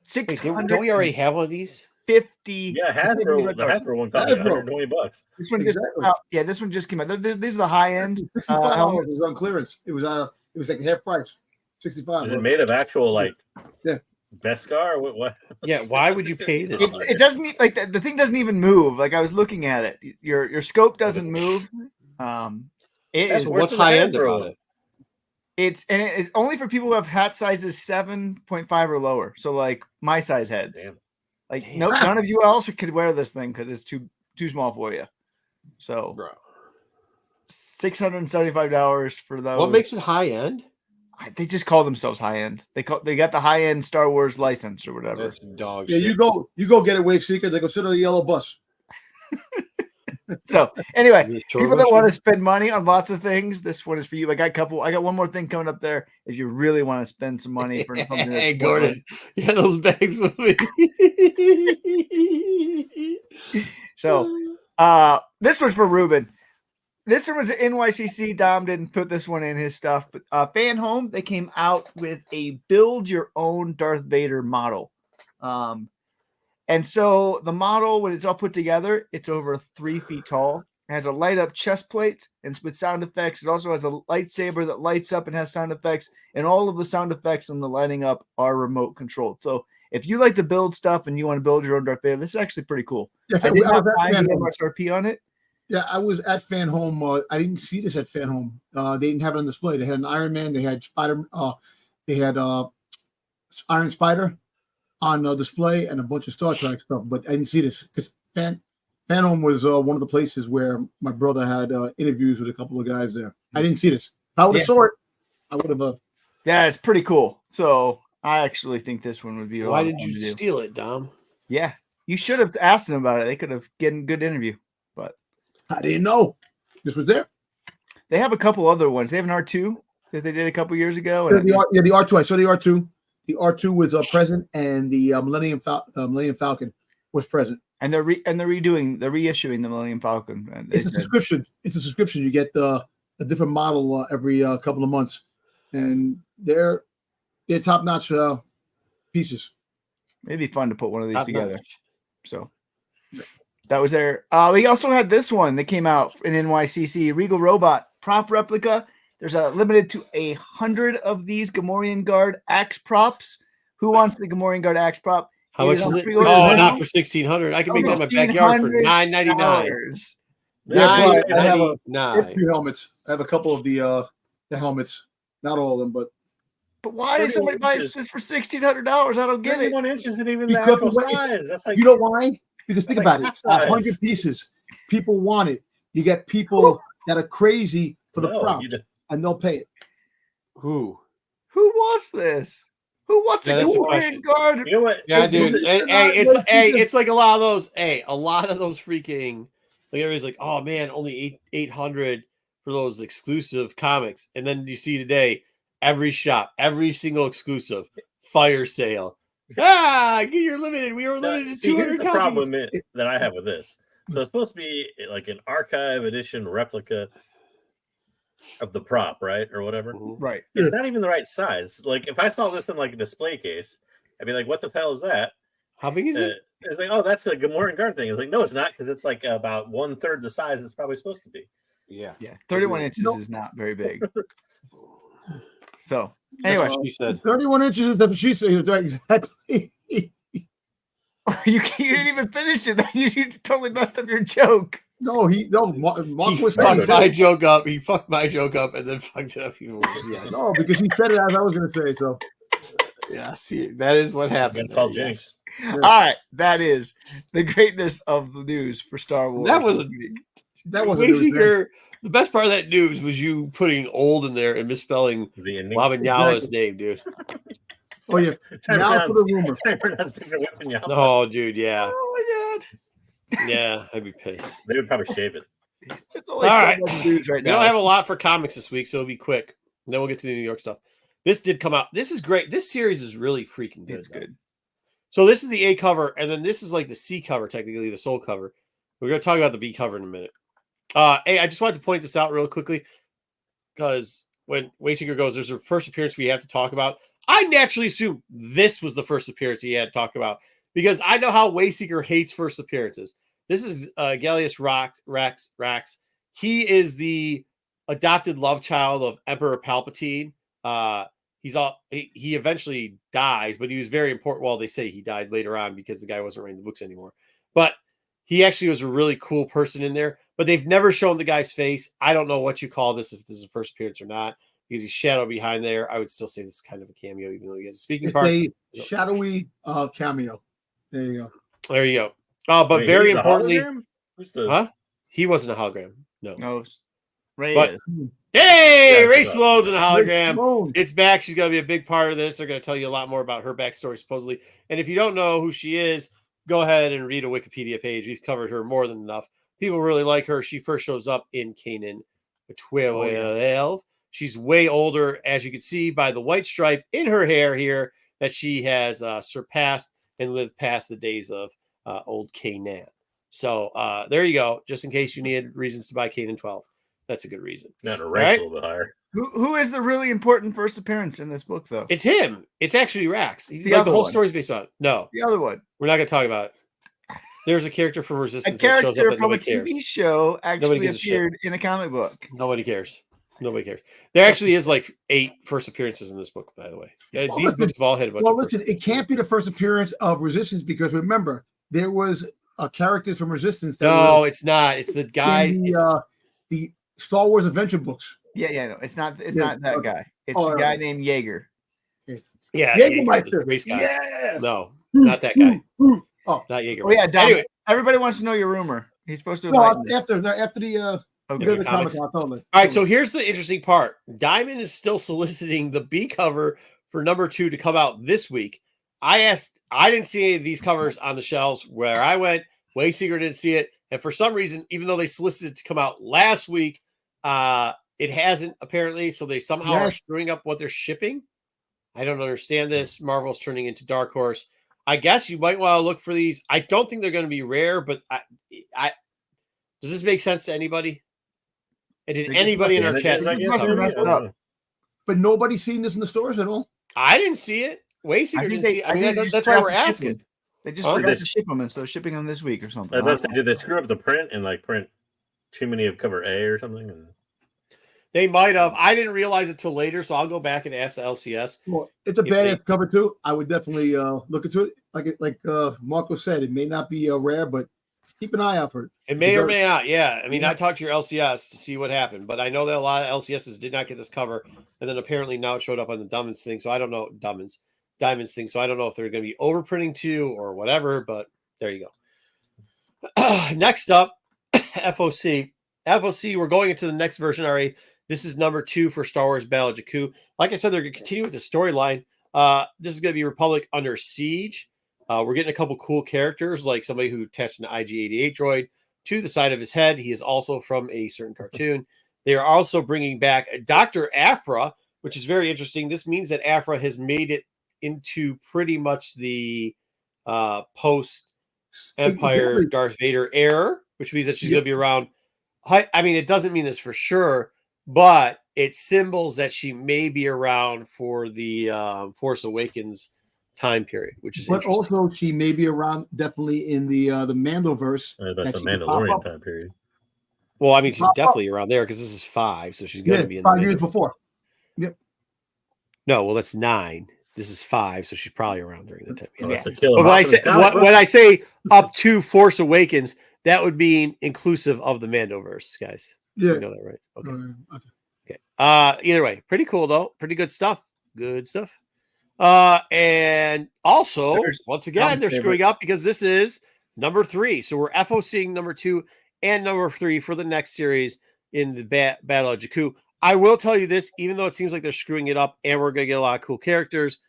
600. Don't we already have one of these? 50. Yeah, Hasbro one cost $120. This one just came out. Yeah, this one just came out. These are the high end. $65 was on clearance. It was like half price. $65. Is it made of actual Beskar? What? Yeah, why would you pay this? It doesn't like the thing doesn't even move. Like I was looking at it. Your scope doesn't move. What's high end about it? It's only for people who have hat sizes 7.5 or lower. So like my size heads. Damn. Like none of you else could wear this thing because it's too small for you. So $675 for those. What makes it high end? They just call themselves high end. They got the high end Star Wars license or whatever. That's dog shit. You go get a wave seeker. They go sit on the yellow bus. So anyway, people that want to spend money on lots of things, this one is for you. I got one more thing coming up there. If you really want to spend some money for something, hey Gordon, yeah, those bags with me. So, this was for Ruben. This one was an NYCC. Dom didn't put this one in his stuff, but Fanhome, they came out with a build your own Darth Vader model. And so the model, when it's all put together, it's over 3 feet tall. It has a light up chest plate and with sound effects. It also has a lightsaber that lights up and has sound effects. And all of the sound effects and the lighting up are remote controlled. So if you like to build stuff and you want to build your own Darth Vader, this is actually pretty cool. Yeah, I did not find the MSRP on it. Yeah, I was at Fanhome. I didn't see this at Fanhome. They didn't have it on display. They had an Iron Man. They had Spider. They had Iron Spider on display and a bunch of Star Trek stuff. But I didn't see this because Fanhome was one of the places where my brother had interviews with a couple of guys there. I didn't see this. If I would have saw it, I would have. Yeah, it's pretty cool. So I actually think this one would be. Why did you steal it, Dom? Yeah, you should have asked them about it. They could have gotten a good interview, but I didn't know this was there. They have a couple other ones. They have an R2 that they did a couple years ago. And the R2. I saw the R2. The R2 was present, and the Millennium Falcon was present. And they're reissuing the Millennium Falcon. It's a subscription. It's a subscription. You get a different model every couple of months, and they're top notch pieces. It'd be fun to put one of these together. So that was there. We also had this one that came out in NYCC, Regal Robot prop replica. There's limited to 100 of these Gamorrean Guard axe props. Who wants the Gamorrean Guard axe prop? How much is it? Oh, not for $1,600. I can make that in my backyard for $9.99. Yeah, I have two helmets. I have a couple of the helmets, not all of them, but. But why is somebody buying this for $1,600? I don't get it. 31 inches isn't even the actual size. That's like, you know why? Because think about it. 100 pieces. People want it. You get people that are crazy for the prop, and they'll pay it. Who wants this? Who wants a Dorian guard? You know what? Yeah, dude. It's like a lot of those. A lot of those freaking. Like everybody's like, oh man, only 800 for those exclusive comics, and then you see today. Every shop, every single exclusive, fire sale. Get your limited. We were limited to 200 here's the copies. problem that I have with this. So it's supposed to be like an archive edition replica of the prop, right? Or whatever. Right. It's not even the right size. Like if I saw this in like a display case, I'd be like, what the hell is that? How big is it? It's like, oh, that's a Gamorrean guard thing. It's like, no, it's not, because it's like about 1/3 the size it's probably supposed to be. Yeah. 31 inches is not very big. So anyway, she said 31 inches is what she said. Exactly. you didn't even finish it. You totally messed up your joke. No, Mark was fucked my joke up. He fucked my joke up and then fucked it up even worse. Yes. No, because he said it as I was going to say. So yeah, see, that is what happened. Jinx. Yeah. All right, that is the greatness of the news for Star Wars. That was the best part of that news was you putting old in there and misspelling Wembanyama's name, dude. Oh yeah, now for the rumor. Oh, dude, yeah. Oh my god. Yeah, I'd be pissed. They would probably shave it. It's only all right. News right now. We don't have a lot for comics this week, so it'll be quick. And then we'll get to the New York stuff. This did come out. This is great. This series is really freaking good. It's good. So this is the A cover, and then this is like the C cover, technically the soul cover. We're going to talk about the B cover in a minute. Hey, I just wanted to point this out real quickly because when Wayseeker goes, there's her first appearance we have to talk about. I naturally assume this was the first appearance he had to talk about because I know how Wayseeker hates first appearances. This is Gallius Rax. He is the adopted love child of Emperor Palpatine. He eventually dies, but he was very important. Well, they say he died later on because the guy wasn't writing the books anymore. But he actually was a really cool person in there, but they've never shown the guy's face. I don't know what you call this, if this is a first appearance or not, because he's shadowed behind there. I would still say this is kind of a cameo, even though he has a speaking part. A shadowy cameo. There you go. But very importantly, he wasn't a hologram. No. Ray but, is. Hey, Ray Sloan's in a hologram. It's back. She's going to be a big part of this. They're going to tell you a lot more about her backstory, supposedly. And if you don't know who she is, go ahead and read a Wikipedia page. We've covered her more than enough. People really like her. She first shows up in Kanan 12. She's way older, as you can see by the white stripe in her hair here, that she has surpassed and lived past the days of old Kanan. So there you go. Just in case you needed reasons to buy Kanan 12. That's a good reason. Not a rank a little bit higher. Who is the really important first appearance in this book, though? It's him. It's actually Rax. The whole story's based on it. No. The other one. We're not going to talk about it. There's a character from Resistance that shows up that from a TV show actually appeared in a comic book. Nobody cares. There actually is like 8 first appearances in this book, by the way. These books have all had a bunch of listen, it can't be the first appearance of Resistance because remember, there was characters from Resistance. It's not. It's the guy. The Star Wars adventure books. Yeah, no, it's not that guy. It's a guy named Jaeger. Yeah, Jägermeister. Race guy. Yeah. No, not that guy. Not Jäger. Oh yeah, Dom, anyway, everybody wants to know your rumor. He's supposed to. After the comic. All right, so here's the interesting part. Diamond is still soliciting the B cover for number 2 to come out this week. I didn't see any of these covers on the shelves where I went. Wayseeker didn't see it, and for some reason, even though they solicited to come out last week, it hasn't apparently. So they somehow are screwing up what they're shipping. I don't understand this. Marvel's turning into Dark Horse. I guess you might want to look for these. I don't think they're going to be rare, but does this make sense to anybody? And did anybody in our chat? But nobody's seen this in the stores at all. I didn't see it. Wayseeker didn't see it. I mean, that's why we're asking. They just forgot to ship them, and so shipping them this week or something. Did they screw up the print and like print too many of cover A or something? And they might have. I didn't realize it till later, so I'll go back and ask the LCS. Well, it's a badass cover too. I would definitely look into it. Like Marco said, it may not be rare, but keep an eye out for it. It may or may not. Yeah. I mean, I talked to your LCS to see what happened, but I know that a lot of LCSs did not get this cover. And then apparently now it showed up on the Diamonds thing. So I don't know. Diamonds thing. So I don't know if they're going to be overprinting too or whatever, but there you go. Next up, FOC. FOC, we're going into the next version already. This is number 2 for Star Wars Battle of Jakku. Like I said, they're going to continue with the storyline. This is going to be Republic Under Siege. We're getting a couple cool characters, like somebody who attached an IG-88 droid to the side of his head. He is also from a certain cartoon. They are also bringing back Dr. Aphra, which is very interesting. This means that Aphra has made it into pretty much the post-Empire Darth Vader era, which means that she's going to be around. I mean, it doesn't mean this for sure, but it symbols that she may be around for the Force Awakens time period, which is but also she may be around definitely in the Mandoverse. That's the Mandalorian time period. Well, I mean, she's definitely around there because this is 5, so she's going to be in 5 years before. Yep. No, well, that's 9. This is 5, so she's probably around during that time. But when I say up to Force Awakens, that would be inclusive of the Mandoverse, guys. Yeah, you know that, right? Okay. Either way, pretty cool though. Pretty good stuff. Good stuff. And also, once again, they're screwing up because this is number 3. So we're FOCing number 2 and number 3 for the next series in the Battle of Jakku. I will tell you this, even though it seems like they're screwing it up and we're going to get a lot of cool characters,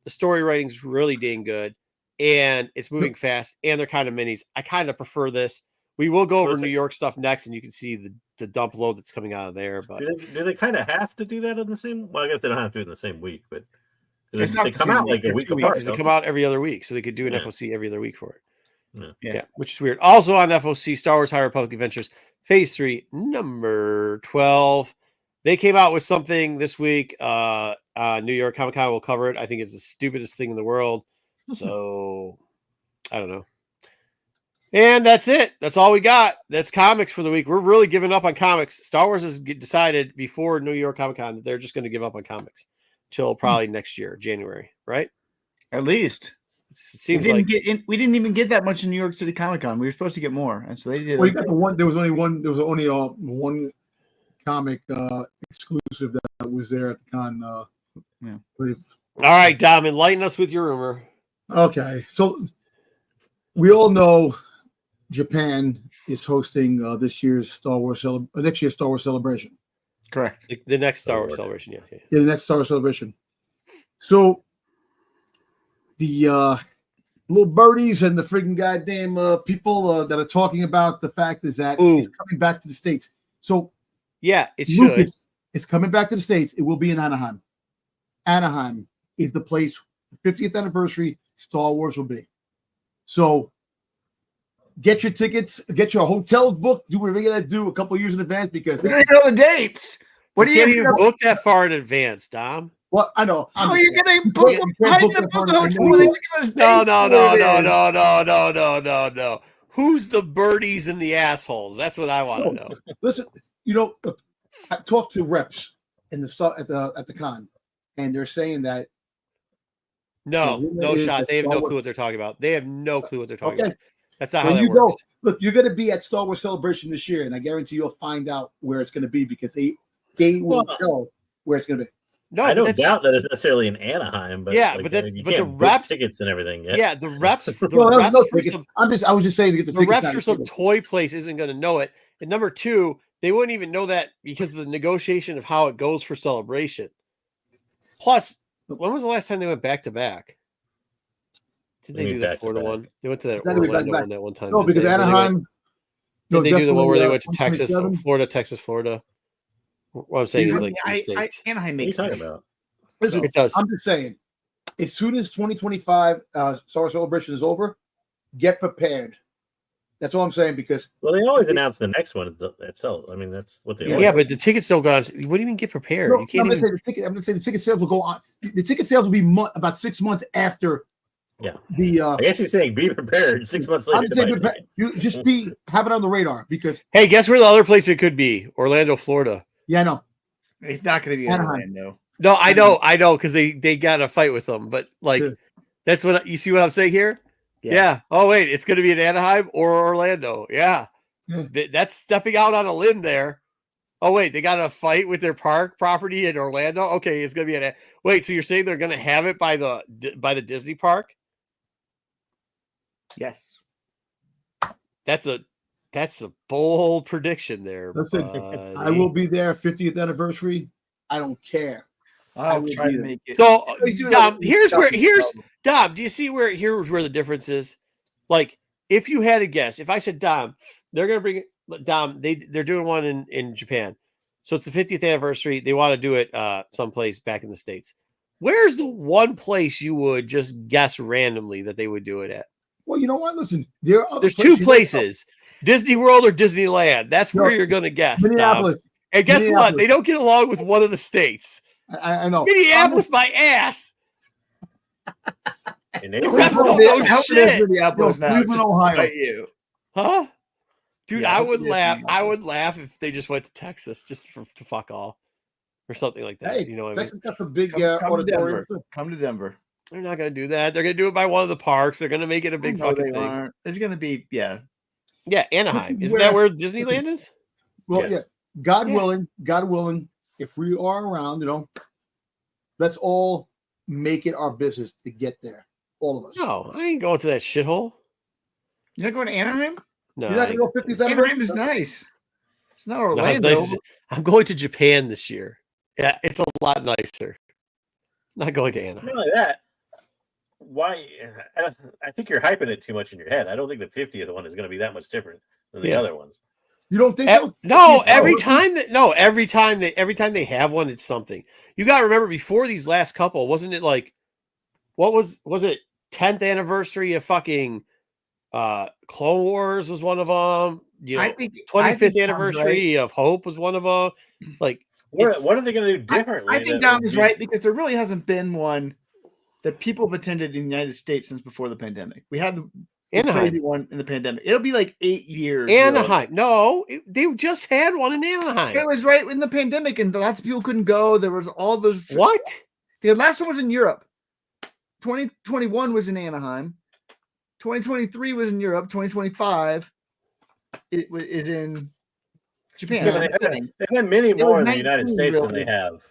the story writing's really dang good and it's moving fast and they're kind of minis. I kind of prefer this. We will go over New York stuff next and you can see the dump load that's coming out of there. But do they kind of have to do that in the same? Well, I guess they don't have to do it in the same week, but they come out like a week apart. They come out every other week, so they could do an FOC every other week for it. Yeah, which is weird. Also on FOC, Star Wars High Republic Adventures Phase 3, number 12. They came out with something this week. New York Comic Con will cover it. I think it's the stupidest thing in the world. So I don't know. And that's it. That's all we got. That's comics for the week. We're really giving up on comics. Star Wars has decided before New York Comic Con that they're just going to give up on comics till probably next year, January, right? At least. It seems we didn't even get that much in New York City Comic Con. We were supposed to get more, and so they did. Well, you got the one. There was only one comic exclusive that was there at the con. All right, Dom, enlighten us with your rumor. Okay, so we all know Japan is hosting this year's next year's Star Wars celebration. Correct. The next Star Wars celebration, yeah, the next Star Wars celebration. So the little birdies and the freaking goddamn people that are talking about the fact is that it's coming back to the States. So yeah, it should. It's coming back to the States. It will be in Anaheim. Anaheim is the place. The 50th anniversary Star Wars will be. So get your tickets, get your hotels booked, do whatever you gotta do a couple of years in advance because we don't know the dates. What do you even book that far in advance, Dom? Well, I know. How are you gonna book? How are you gonna book a hotel? No. Who's the birdies and the assholes? That's what I want to know. Listen, I talked to reps in at the con, and they're saying that no shot. They have no clue what they're talking about. They have no clue what they're talking about. That's not how that works. Look, you're going to be at Star Wars Celebration this year, and I guarantee you'll find out where it's going to be because they will tell where it's going to be. No, I don't doubt that it's necessarily in Anaheim, but the reps tickets and everything. Yeah, the reps. I was just saying to get the reps for some toy place isn't going to know it. And number 2, they wouldn't even know that because of the negotiation of how it goes for Celebration. Plus, when was the last time they went back to back? Did they do that Florida one? They went to that Orlando one that one time. No, because Anaheim. Did they do the one where they went to Texas, Florida, Texas, Florida? What I'm saying is like Anaheim makes sense. Listen, it does. I'm just saying, as soon as 2025 Star Wars Celebration is over, get prepared. That's all I'm saying because they always announce the next one itself. I mean, that's what they. Yeah, but the tickets don't go on. What do you mean get prepared? No, you can't. I'm going to say the ticket sales will go on. The ticket sales will be about 6 months after. Yeah. I guess he's saying be prepared 6 months later. I'm saying you just have it on the radar because. Hey, guess where the other place it could be? Orlando, Florida. Yeah, I know. It's not going to be Orlando. No, I know, because they got a fight with them. But that's what you see. What I'm saying here. Yeah. Oh wait, it's going to be in Anaheim or Orlando. Yeah. That's stepping out on a limb there. Oh wait, they got a fight with their park property in Orlando. Okay, it's going to be in. Wait, so you're saying they're going to have it by the Disney park? Yes. That's a bold prediction there. Listen, I will be there 50th anniversary. I don't care. I'll try to make it. So, Dom, here's Dom. Do you see here's where the difference is? Like, if you had a guess, if I said, Dom, they're going to bring it, Dom, they're doing one in Japan. So it's the 50th anniversary. They want to do it someplace back in the States. Where's the one place you would just guess randomly that they would do it at? Well, you know what? Listen, there's two places, Disney World or Disneyland. That's where you're going to guess. Minneapolis. Dom. And guess what? They don't get along with one of the states. I know. Minneapolis, my ass. Minneapolis now. Cleveland, Ohio. You. Huh? Dude, I would laugh. I would laugh if they just went to Texas just to fuck all or something like that. Hey, you know what Texas I mean? got some big auditorium. Come to Denver. They're not going to do that. They're going to do it by one of the parks. They're going to make it a big fucking thing. It's going to be, yeah, Anaheim. Isn't that where Disneyland is? Well, yes. God willing, if we are around, let's all make it our business to get there. All of us. No, I ain't going to that shithole. You're not going to Anaheim? No. You're not going to go 50th Anaheim is nice. It's not Orlando. No, nice. I'm going to Japan this year. Yeah, it's a lot nicer. Not going to Anaheim. Not like that. Why? I think you're hyping it too much in your head. I don't think the 50th one is going to be that much different than the other ones. You don't think so? No, every time they have one, it's something. You got to remember before these last couple, wasn't it like, what was it? 10th anniversary of fucking Clone Wars was one of them. I think 25th anniversary of Hope was one of them. Like, what are they going to do differently? I think Dom is right because there really hasn't been one that people have attended in the United States since before the pandemic. We had the crazy one in the pandemic. It'll be like 8 years. Anaheim. No, they just had one in Anaheim. It was right in the pandemic, and lots of people couldn't go. There was all those. What? The last one was in Europe. 2021 was in Anaheim. 2023 was in Europe. 2025 is in Japan. Yeah, they've had many more in the United States than they have.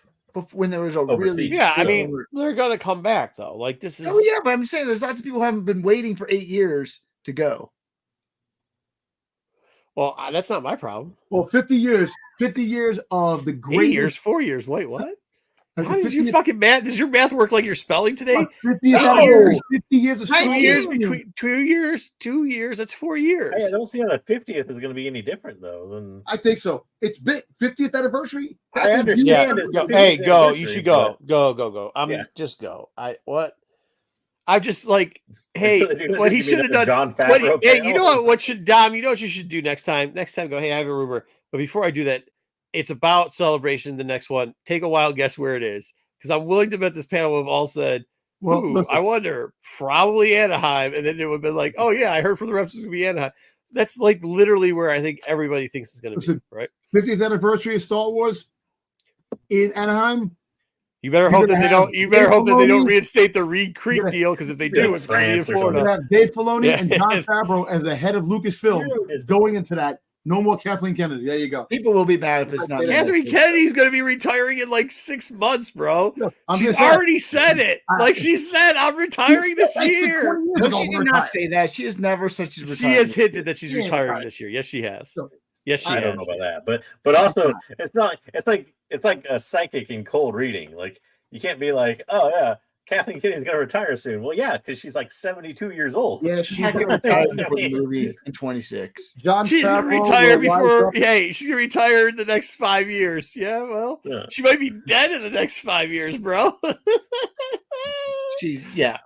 When there was a overseas. Really, I mean, they're gonna come back though. Like this is. Oh yeah, but I'm saying there's lots of people who haven't been waiting for 8 years to go. Well, that's not my problem. Well, 50 years of the great 8 years, 4 years. Wait, what? How does your fucking math? Does your math work like you're spelling today? 50 years. 50 years of 2 years between 2 years. 2 years. That's 4 years. Hey, I don't see how the 50th is going to be any different though. Than I think so. It's big 50th anniversary. I understand. Hey, go. You should go. Go. Just go. I'm just like, hey, what he should have done. John Favreau hey, you know what should Dom? You know what you should do next time? Next time, go. Hey, I have a rumor, but before I do that. It's about Celebration, the next one. Take a wild guess where it is. Because I'm willing to bet this panel have all said, I wonder, probably Anaheim. And then it would have been like, oh, yeah, I heard from the reps it's going to be Anaheim. That's like literally where I think everybody thinks it's going to be, right? 50th anniversary of Star Wars in Anaheim. You better hope that they don't. You better hope that they don't reinstate the Reed Creek deal, because if they do, it's going to be in Florida. You have Dave Filoni and Jon Favreau as the head of Lucasfilm going into that. No more Kathleen Kennedy. There you go. People will be mad if it's not. Kathleen Kennedy's going to be retiring in like 6 months, bro. No, she's already said it. Like she said, I'm retiring this year. No, she did not say that. She has never said she's retiring. She has hinted that she's retiring this year. Yes, she has. Yes, she has. I don't know about that, but also it's not. It's like a psychic in cold reading. Like you can't be like, oh yeah, Kathleen Kennedy's going to retire soon. Well, yeah, because she's like 72 years old. Yeah, she's going to retire before the movie in 26. She's going to retire before. Hey, she's going to retire in the next 5 years. Yeah, well, she might be dead in the next 5 years, bro. I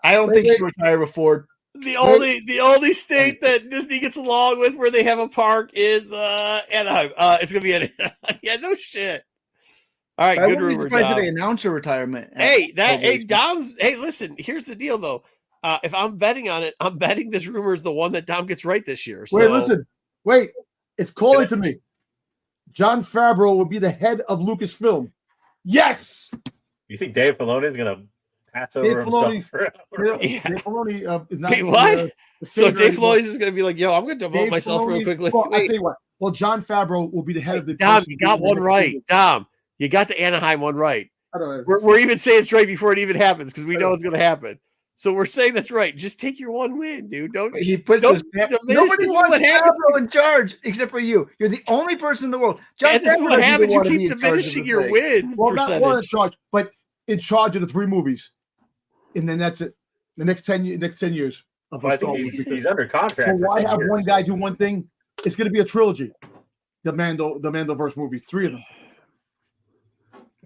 don't think she'll retire before. The only state that Disney gets along with where they have a park is Anaheim. It's going to be Anaheim. Yeah, no shit. All right, good rumor. Dom. They announce your retirement. Dom's. Hey, listen. Here's the deal, though. If I'm betting on it, I'm betting this rumor is the one that Dom gets right this year. So. Wait. It's calling to me. Jon Favreau will be the head of Lucasfilm. Yes. You think Dave Filoni is going to Hats over himself forever. Dave Filoni is not. Wait, what? So Dave Filoni's just gonna be like, "Yo, I'm gonna devote myself real quickly." Well, I'll tell you what. Well, John Favreau will be the head of the. Dom, you got one right. Dom, you got the Anaheim one right. We're even saying it's right before it even happens because we know it's gonna happen. So we're saying that's right. Just take your one win, dude. Don't he puts this? Nobody wants Favreau in charge except for you. You're the only person in the world. John, this is what happens. You keep diminishing your win percentage. Not in charge, but in charge of the 3 movies, and then that's it. The next 10 years. I think he's under contract. So why have one guy do one thing? It's going to be a trilogy. The Mandoverse movies, 3 of them.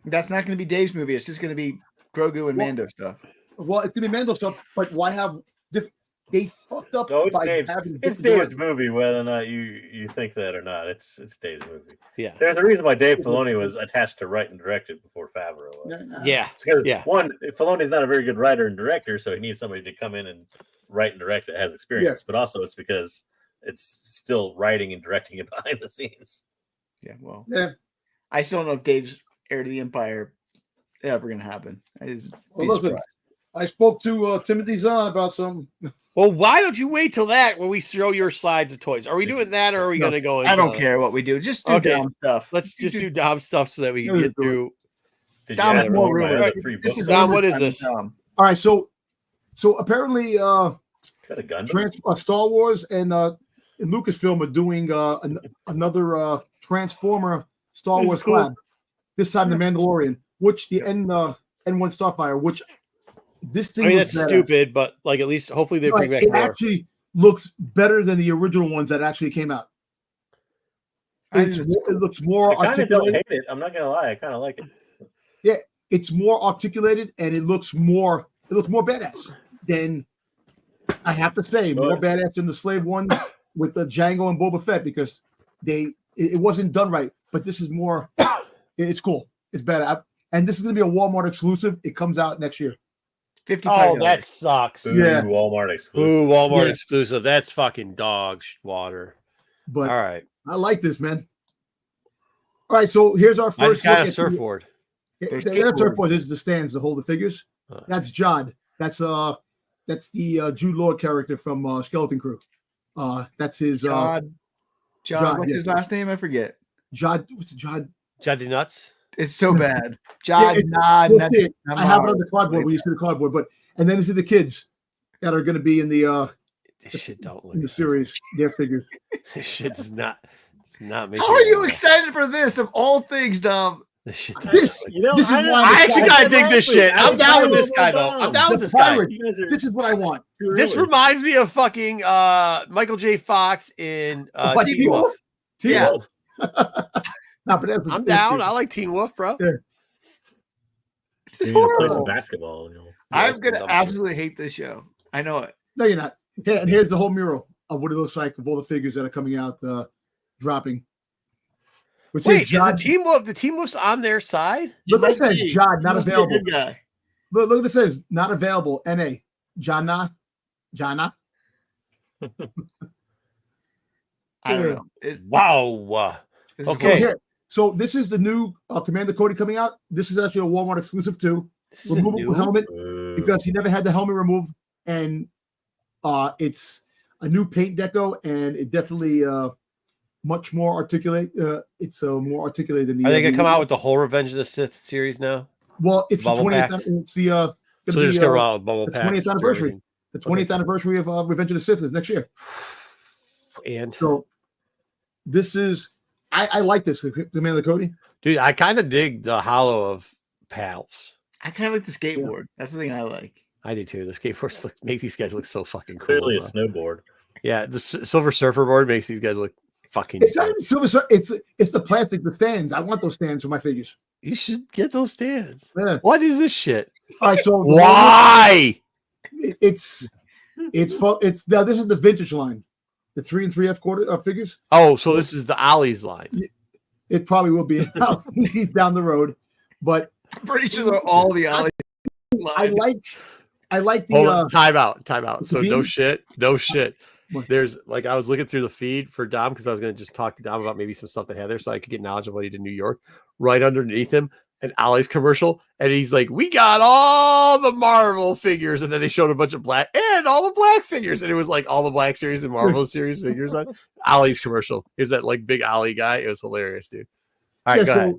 That's not going to be Dave's movie. It's just going to be Grogu and Mando stuff. Well, it's going to be Mando stuff, but why have they fucked up? No, it's Dave's movie, whether or not you think that or not. It's Dave's movie. Yeah. There's a reason why Dave Filoni was attached to write and direct it before Favreau. Yeah. It's because one, Filoni's not a very good writer and director, so he needs somebody to come in and write and direct that has experience. Yeah. But also it's because it's still writing and directing it behind the scenes. Yeah, well. Yeah. I still don't know if Dave's Heir to the Empire ever going to happen. I spoke to Timothy Zahn about something. Well, why don't you wait till that when we show your slides of toys? Are we doing that, or are we going to go into I don't care what we do. Just do Dom stuff. Let's just do Dom stuff so that we can get through. Dom is more rumors. This is Dom. What is this? All right, so apparently, got a gun. Star Wars and Lucasfilm are doing another Transformer Star Wars collab. This time, the Mandalorian, which the N1 Starfire, which. This thing that's stupid, but like at least hopefully they bring back. It actually looks better than the original ones that actually came out. It looks more articulated. Don't hate it. I'm not gonna lie, I kind of like it. Yeah, it's more articulated and it looks more badass than I have to say more badass than the Slave ones with the Django and Boba Fett because it wasn't done right. But this is more. It's cool. It's better, and this is gonna be a Walmart exclusive. It comes out next year. $55. Oh, that sucks. Ooh, yeah. Walmart exclusive. Ooh, Walmart exclusive. That's fucking dog water. But all right. I like this, man. All right, so here's our first. I just got a surfboard. That's surfboard. This is the stands to hold the figures. That's Jod. That's the Jude Law character from Skeleton Crew. That's his Jod. What's his last name? I forget. Jod. What's it, Jod? Joddy Nuts. It's so bad. Jod. I have it on the cardboard. We used to the cardboard, and then this is the kids that are going to be in the this shit don't look in the series. Their figures. This shit does not. It's not making. How are you excited for this of all things, Dom? This shit. This is why I actually gotta dig this shit. I'm down with this guy though. I'm down with this guy. This is what I want. This reminds me of fucking Michael J. Fox in Teen Wolf. Teen Wolf. No, but I'm down. I like Teen Wolf, bro. Yeah. This is horrible. Play some basketball. I'm gonna absolutely hate this show. I know it. No, you're not. Yeah, and here's the whole mural of what it looks like of all the figures that are coming out, dropping. Wait, is the Teen Wolf? The Teen Wolf's on their side? Look, it says Jod not available. Look, it says not available. NA. Jana. I don't know. Wow. Okay. So this is the new Commander Cody coming out. This is actually a Walmart exclusive too. Removable helmet because he never had the helmet removed, and it's a new paint deco, and it definitely much more articulate. It's more articulated than the. Are they gonna come out with the whole Revenge of the Sith series now? Well, it's Bubble the 20th. packs? It's the. So they're just gonna roll bubble the packs. 20th anniversary. The 20th anniversary of Revenge of the Sith is next year. And so this is. I like this, Commander Cody. Dude, I kind of dig the hollow of Pals. I kind of like the skateboard. Yeah. That's the thing I like. I do too. The skateboards make these guys look so fucking cool. Clearly a snowboard. Yeah, the Silver Surfer board makes these guys look fucking. It's not even Silver Surfer. It's the plastic, the stands. I want those stands for my figures. You should get those stands. Yeah. What is this shit? All right, so why? It's now this is the vintage line. The 3 and 3/4 quarter figures. Oh, so this is the Ollie's line. It probably will be. He's down the road, but I'm pretty sure they're all the Ollie. I like the time out. So no shit. There's like I was looking through the feed for Dom because I was going to just talk to Dom about maybe some stuff that had there so I could get knowledge of what he did in New York. Right underneath him, an Ollie's commercial, and he's like, "We got all the Marvel figures," and then they showed a bunch of black and all the black figures, and it was like all the Black Series and Marvel Series figures on Ollie's commercial. Is that like big Ollie guy? It was hilarious, dude. All right, go ahead.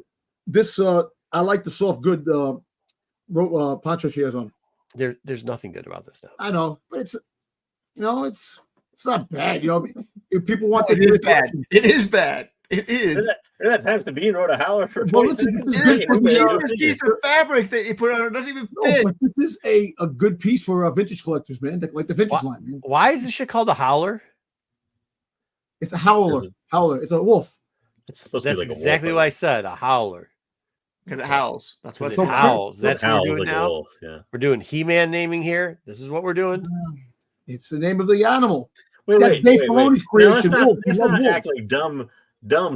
This I like the soft good poncho she has on. There's nothing good about this now. I know, but it's not bad. If people want it is bad. It is bad. It is. That Times to Bean wrote a howler for 20 seconds. This is the cheapest piece of fabric that you put on. It doesn't even fit. But this is a good piece for vintage collectors, man. Like the vintage line, man. Why is this shit called a howler? It's a howler. Howler. It's a wolf. It's supposed That's to be like exactly what I said. A howler. Because it howls. That's what it howls. That's what we're doing like now. Wolf, yeah. We're doing He-Man naming here. This is what we're doing. It's the name of the animal. That's Dave Filoni's creation. Let's not act like dumb,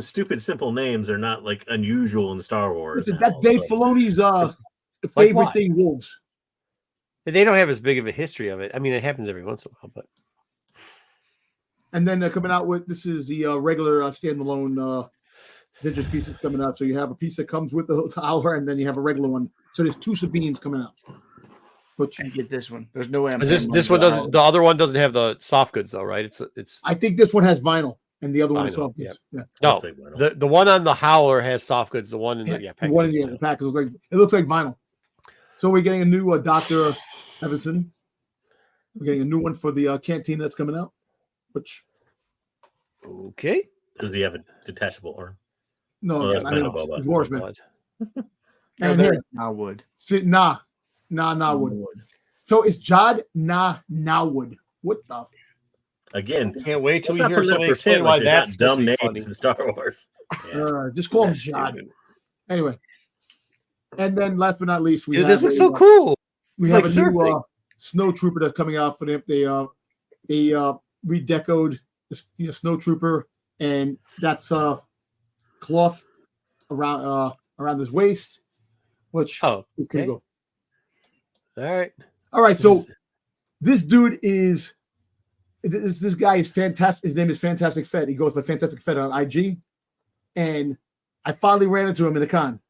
stupid, simple names are not like unusual in Star Wars. Listen, that's Dave Filoni's favorite thing, wolves. They don't have as big of a history of it. I mean, it happens every once in a while, but. And then coming out with this is the regular standalone vintage pieces coming out. So you have a piece that comes with the howler, and then you have a regular one. So there's two Sabines coming out. But you get this one. There's no way. This one doesn't. The other one doesn't have the soft goods though, right? It's. I think this one has vinyl, and the other one is soft goods. Yeah. No, the one on the howler has soft goods. The one in the the one in the pack looks like vinyl. So we're getting a new Dr. Evanson. We're getting a new one for the canteen that's coming out. Which. Okay. Does he have a detachable arm? No, that's Boba. Horseman. And here, I would. Nah, would. So it's Jod Wood. What the? Again, can't wait till we hear somebody explain why that's dumb names funny. in Star Wars. Yeah. Just call him Jod. Anyway, and then last but not least, this looks so cool. We have a new Snow Trooper that's coming out for them. They redecoed the Snow Trooper, and that's cloth around his waist. Which okay. Go. All right. So this dude is this guy is fantastic. His name is Fantastic Fed. He goes by Fantastic Fed on IG, and I finally ran into him in a con.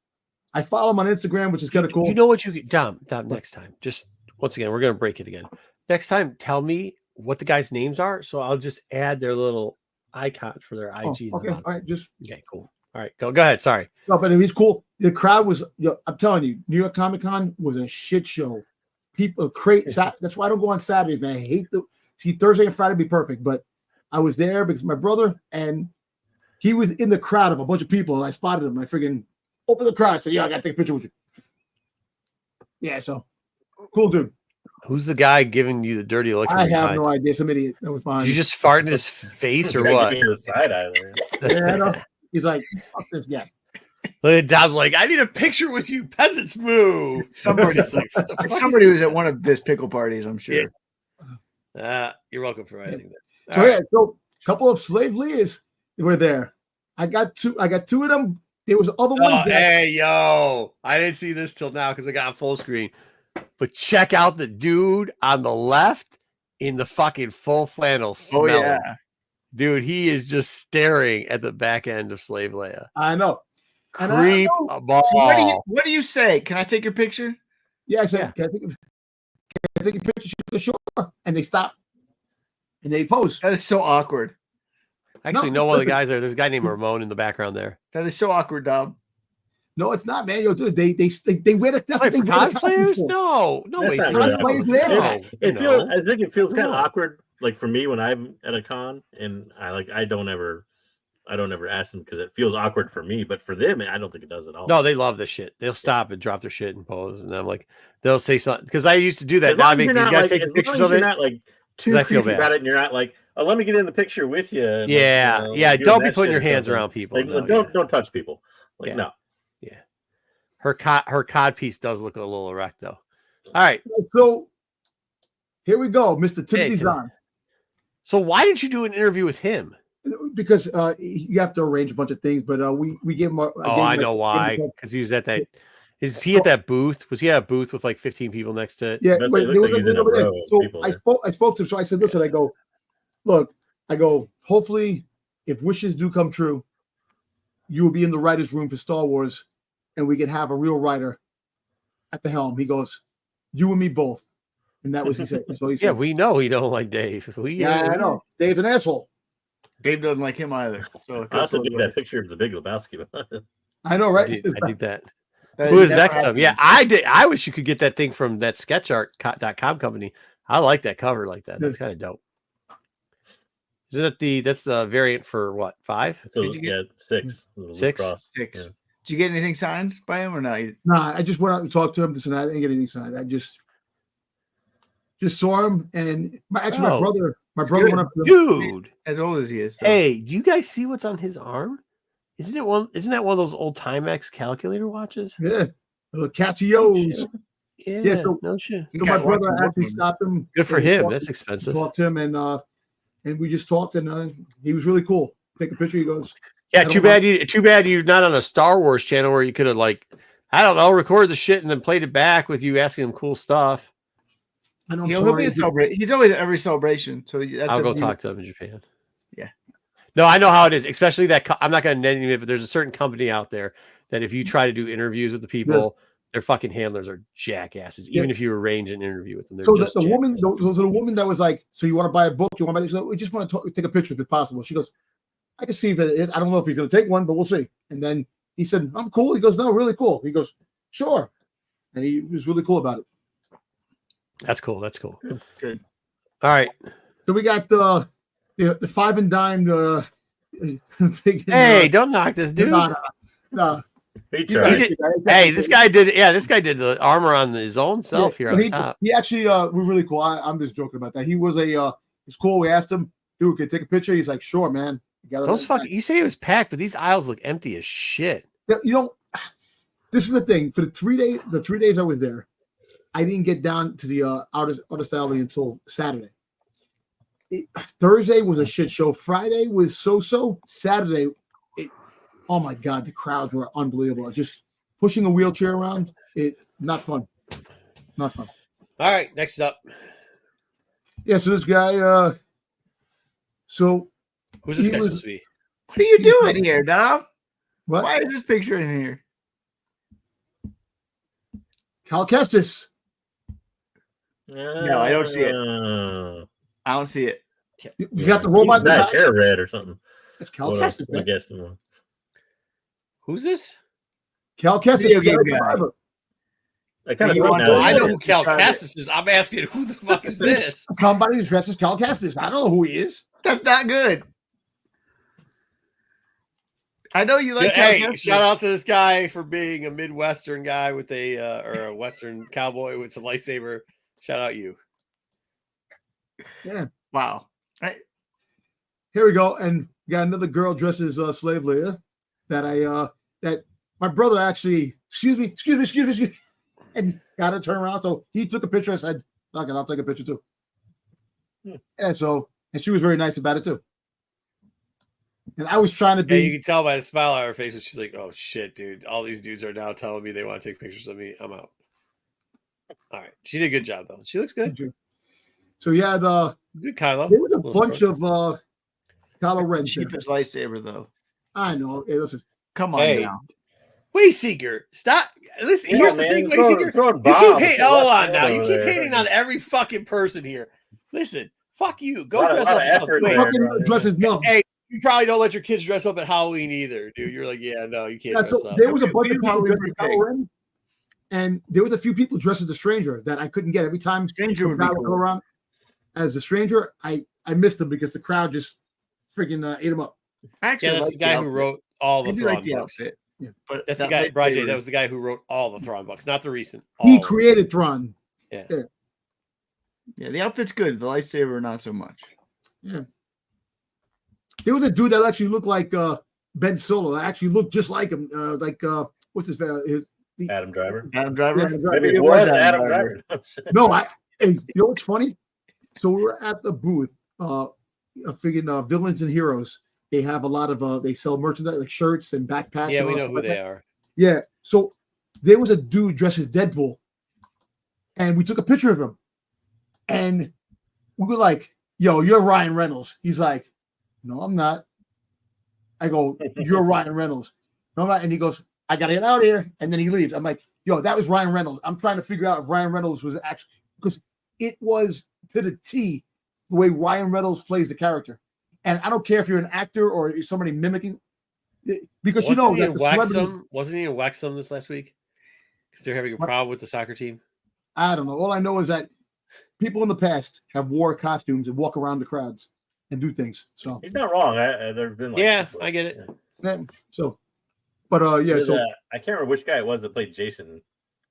I follow him on Instagram, which is kind of cool. You know what Dom, next time, just once again, we're gonna break it again. Next time, tell me what the guys' names are, so I'll just add their little icon for their IG. Okay, all right, okay, cool. All right, go ahead. Sorry. No, but he's cool. The crowd was, I'm telling you, New York Comic Con was a shit show. People that's why I don't go on Saturdays, man. I hate Thursday and Friday would be perfect, but I was there because my brother, and he was in the crowd of a bunch of people, and I spotted him. I freaking opened the crowd. I said, I got to take a picture with you. Yeah, so cool dude. Who's the guy giving you the dirty look? I have no idea. Some idiot that was behind. Did you just fart in his face or what? The side eye there. Yeah, I know. He's like, fuck this guy. Dom's like, I need a picture with you, peasants moo. Somebody's like, somebody was at one of this pickle parties, I'm sure. Yeah. You're welcome for writing that. So a couple of slave leaders were there. I got two of them. There was other ones. Hey, yo. I didn't see this till now because I got full screen. But check out the dude on the left in the fucking full flannel. Oh, yeah. Dude, he is just staring at the back end of Slave Leia. I know. Creep ball. So what do you say? Can I take your picture? Yeah, I said, Can I take your picture? Sure. And they stop. And they pose. That is so awkward. Actually, no one of the guys there. There's a guy named Ramon in the background there. That is so awkward, Dom. No, it's not, man. Yo, dude, they wear the cosplayers. No way. I think it feels kind of awkward, like for me when I'm at a con, and I don't ever ask them because it feels awkward for me, but for them, I don't think it does at all. No, they love this shit. They'll stop and drop their shit and pose, and I'm like, they'll say something because I used to do that. Now I make these guys take pictures of it. You're not like too creepy about it, and you're not like, oh, let me get in the picture with you. And, yeah. Don't be putting your hands around people. Like, don't touch people. Like no. Yeah. Her cod piece does look a little erect though. All right. So here we go, Mr. Timothy Zahn. So why didn't you do an interview with him? Because you have to arrange a bunch of things, but we gave him. I know why. Because he was at that. Is he at that booth? Was he at a booth with like 15 people next to it? Yeah. I spoke to him. So I said, listen, I go, hopefully, if wishes do come true, you will be in the writer's room for Star Wars and we could have a real writer at the helm. He goes, "You and me both," and that was he said. That's what he said. Yeah, we know he don't like Dave. I know. Dave's an asshole. Dave doesn't like him either. So I also did that picture of the Big Lebowski. I know, right? I did that. Who is next up? Yeah, I did. I wish you could get that thing from that sketchart.com company. I like that cover like that. That's kind of dope. Isn't it that's the variant for what, 5? So, yeah, 6. 6? 6. Yeah. Did you get anything signed by him or not? Nah, I just went out and talked to him. This and I didn't get anything signed. I just saw him, and my brother went up to him. Dude, as old as he is. Hey, do you guys see what's on his arm? Isn't that one of those old Timex calculator watches? Yeah, the Casios. Yeah, so, no shit. So my brother actually stopped him. Good for him. That's expensive. Talked to him, and we just talked, and he was really cool. Take a picture. He goes, "Yeah, too bad you're not on a Star Wars channel where you could have recorded the shit and then played it back with you asking him cool stuff." I know. He'll be a celebration. He's always at every celebration. So I'll go talk to him in Japan. Yeah. No, I know how it is. Especially that I'm not going to name it, but there's a certain company out there that if you try to do interviews with the people, their fucking handlers are jackasses. Even if you arrange an interview with them, so the woman that was like, "So you want to buy a book? You want to buy?" So we just want to take a picture if it's possible. She goes, "I can see if it is. I don't know if he's going to take one, but we'll see." And then he said, "I'm cool." He goes, "No, really cool." He goes, "Sure," and he was really cool about it. That's cool. That's cool. Good. All right. So we got the 5 and dime. Hey, don't knock this dude. No. Hey, this guy did. Yeah, this guy did the armor on his own self here on the top. He actually we're really cool. I'm just joking about that. He was he's cool. We asked him, "Dude, can you take a picture?" He's like, "Sure, man." You say it was packed, but these aisles look empty as shit. You know, this is the thing. For the 3 days I was there, I didn't get down to the artist alley until Saturday. Thursday was a shit show. Friday was so. Saturday, oh my God, the crowds were unbelievable. Just pushing a wheelchair around, not fun. Not fun. All right, next up. Yeah, so this guy, who's this guy supposed to be? What are you doing here, Dom? What? Why is this picture in here? Cal Kestis. No, I don't see it. I don't see it. You got the robot. That's hair red or something. That's Cal Kestis. I guess. Who's this? Cal Kestis. I know who Cal Kestis is. I'm asking, who the fuck is this? Somebody who's dressed as Cal Kestis. I don't know who he is. That's not good. I know you like. Hey, shout out to this guy for being a Midwestern guy with or a Western cowboy with a lightsaber. Shout out you. Yeah. Wow. Right. Here we go, and we got another girl dressed as Slave Leia that my brother actually. Excuse me, and got to turn around. So he took a picture. I said, "Okay, I'll take a picture too." And she was very nice about it too. And I was trying to be. Yeah, you can tell by the smile on her face that she's like, "Oh shit, dude! All these dudes are now telling me they want to take pictures of me. I'm out." All right, she did a good job though. She looks good. So you had good Kylo. There was a bunch of Kylo Ren. Cheapest lightsaber though. I know. Hey, listen, come on now. Wayseeker, stop. Listen, here's the thing, Wayseeker. You keep hold on now. You keep hating on every fucking person here. Listen, fuck you. Go dress up. Hey, you probably don't let your kids dress up at Halloween either, dude. You're like, yeah, no, you can't dress up. There was a bunch of people dressed as Kylo Ren, and there was a few people dressed as the Stranger that I couldn't get. Every time Stranger would go around as the Stranger, I missed him because the crowd just freaking ate him up. Actually, that's the guy who wrote all the Thrawn books. Yeah, but that's the guy, Brajay. That was the guy who wrote all the Thrawn books, not the recent. He created Thrawn. Yeah, the outfit's good. The lightsaber, not so much. Yeah. There was a dude that actually looked like Ben Solo. That actually looked just like him. What's his Adam Driver. Adam Driver. Maybe it was Adam Driver. No, you know what's funny? So we were at the booth, freaking Villains and Heroes. They have a lot of they sell merchandise like shirts and backpacks. Yeah, we know who they are. Yeah. So there was a dude dressed as Deadpool, and we took a picture of him, and we were like, "Yo, you're Ryan Reynolds." He's like, "No, I'm not." I go, "You're Ryan Reynolds." No, I'm not. And he goes, I got to get out of here. And then he leaves. I'm like, yo, that was Ryan Reynolds. I'm trying to figure out if Ryan Reynolds was actually, because it was to the T the way Ryan Reynolds plays the character. And I don't care if you're an actor or you're somebody mimicking, because wasn't you know that wasn't he in Wexham this last week? Because they're having a problem with the soccer team. I don't know. All I know is that people in the past have wore costumes and walk around the crowds and do things. So he's not wrong. There've been I get it. Yeah. So, but I can't remember which guy it was that played Jason.